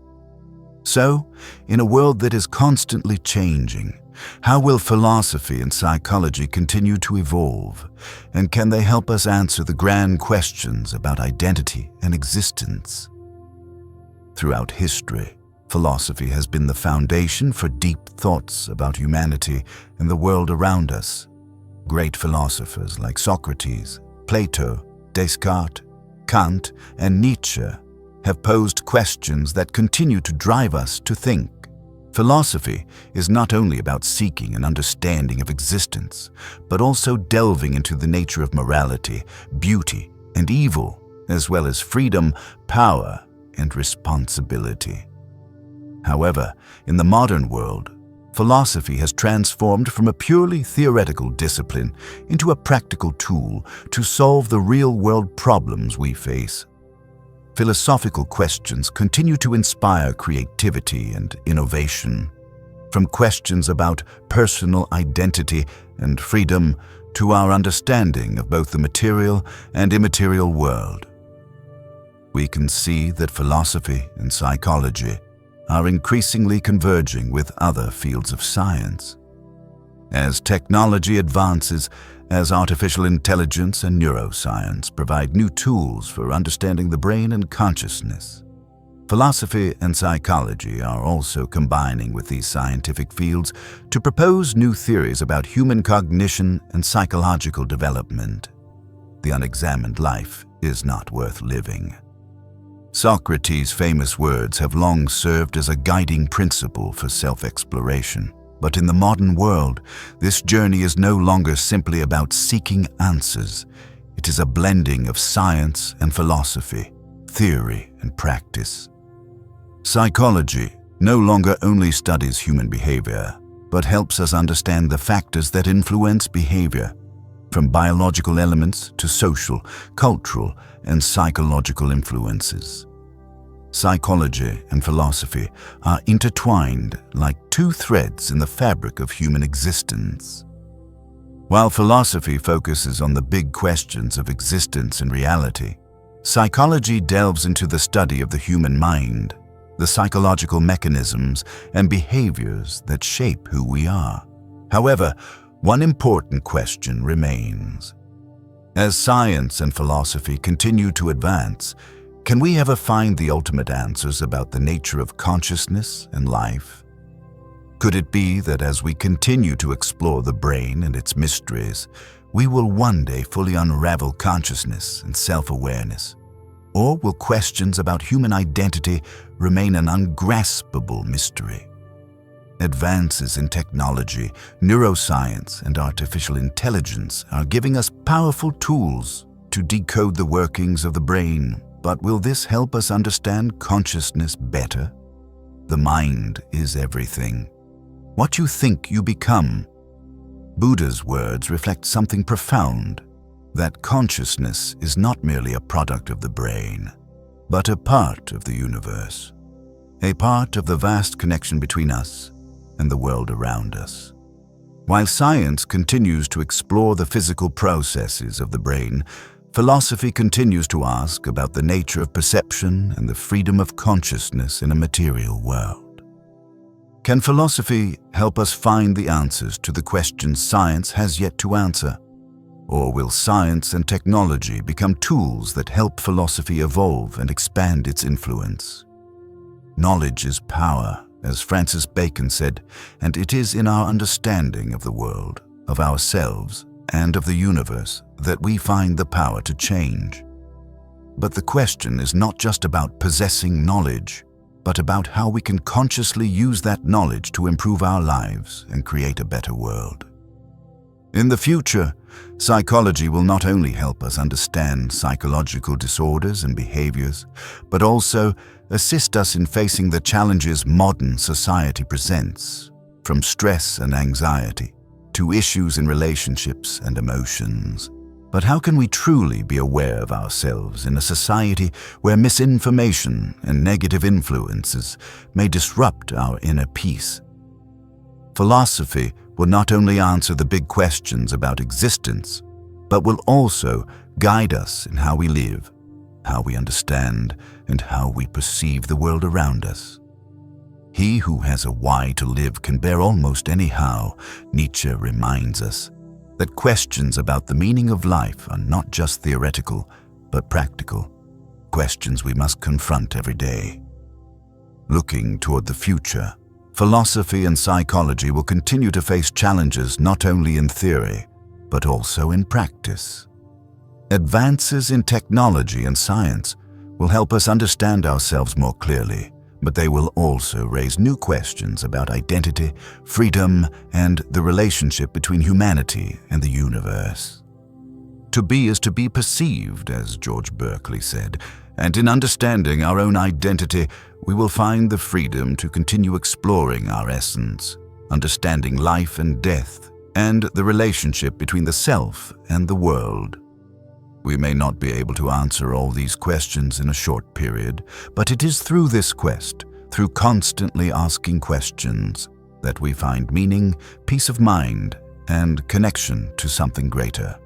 So, in a world that is constantly changing, how will philosophy and psychology continue to evolve? And can they help us answer the grand questions about identity and existence? Throughout history, philosophy has been the foundation for deep thoughts about humanity and the world around us. Great philosophers like Socrates, Plato, Descartes, Kant, and Nietzsche have posed questions that continue to drive us to think. Philosophy is not only about seeking an understanding of existence, but also delving into the nature of morality, beauty, and evil, as well as freedom, power, and responsibility. However, in the modern world, philosophy has transformed from a purely theoretical discipline into a practical tool to solve the real-world problems we face. Philosophical questions continue to inspire creativity and innovation, from questions about personal identity and freedom to our understanding of both the material and immaterial world. We can see that philosophy and psychology are increasingly converging with other fields of science. As technology advances, as artificial intelligence and neuroscience provide new tools for understanding the brain and consciousness, philosophy and psychology are also combining with these scientific fields to propose new theories about human cognition and psychological development. The unexamined life is not worth living. Socrates' famous words have long served as a guiding principle for self-exploration. But in the modern world, this journey is no longer simply about seeking answers. It is a blending of science and philosophy, theory and practice. Psychology no longer only studies human behavior, but helps us understand the factors that influence behavior, from biological elements to social, cultural, and psychological influences. Psychology and philosophy are intertwined like two threads in the fabric of human existence. While philosophy focuses on the big questions of existence and reality, psychology delves into the study of the human mind, the psychological mechanisms and behaviors that shape who we are. However, one important question remains. As science and philosophy continue to advance, can we ever find the ultimate answers about the nature of consciousness and life? Could it be that as we continue to explore the brain and its mysteries, we will one day fully unravel consciousness and self-awareness? Or will questions about human identity remain an ungraspable mystery? Advances in technology, neuroscience, and artificial intelligence are giving us powerful tools to decode the workings of the brain. But will this help us understand consciousness better? The mind is everything. What you think, you become. Buddha's words reflect something profound, that consciousness is not merely a product of the brain, but a part of the universe, a part of the vast connection between us and the world around us. While science continues to explore the physical processes of the brain, philosophy continues to ask about the nature of perception and the freedom of consciousness in a material world. Can philosophy help us find the answers to the questions science has yet to answer? Or will science and technology become tools that help philosophy evolve and expand its influence? Knowledge is power, as Francis Bacon said, and it is in our understanding of the world, of ourselves, and of the universe that we find the power to change. But the question is not just about possessing knowledge, but about how we can consciously use that knowledge to improve our lives and create a better world. In the future, psychology will not only help us understand psychological disorders and behaviors, but also assist us in facing the challenges modern society presents, from stress and anxiety to issues in relationships and emotions. But how can we truly be aware of ourselves in a society where misinformation and negative influences may disrupt our inner peace? Philosophy will not only answer the big questions about existence, but will also guide us in how we live, how we understand, and how we perceive the world around us. He who has a why to live can bear almost any how, Nietzsche reminds us that questions about the meaning of life are not just theoretical, but practical, questions we must confront every day. Looking toward the future, philosophy and psychology will continue to face challenges not only in theory, but also in practice. Advances in technology and science will help us understand ourselves more clearly, but they will also raise new questions about identity, freedom, and the relationship between humanity and the universe. To be is to be perceived, as George Berkeley said, and in understanding our own identity, we will find the freedom to continue exploring our essence, understanding life and death, and the relationship between the self and the world. We may not be able to answer all these questions in a short period, but it is through this quest, through constantly asking questions, that we find meaning, peace of mind, and connection to something greater.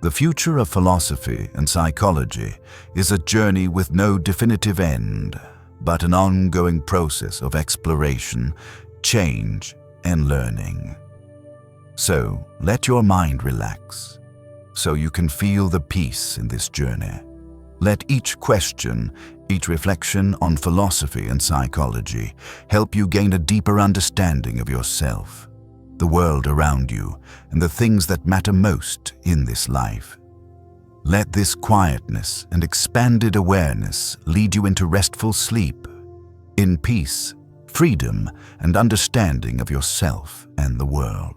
The future of philosophy and psychology is a journey with no definitive end, but an ongoing process of exploration, change, and learning. So let your mind relax, so you can feel the peace in this journey. Let each question, each reflection on philosophy and psychology help you gain a deeper understanding of yourself, the world around you, and the things that matter most in this life. Let this quietness and expanded awareness lead you into restful sleep, in peace, freedom, and understanding of yourself and the world.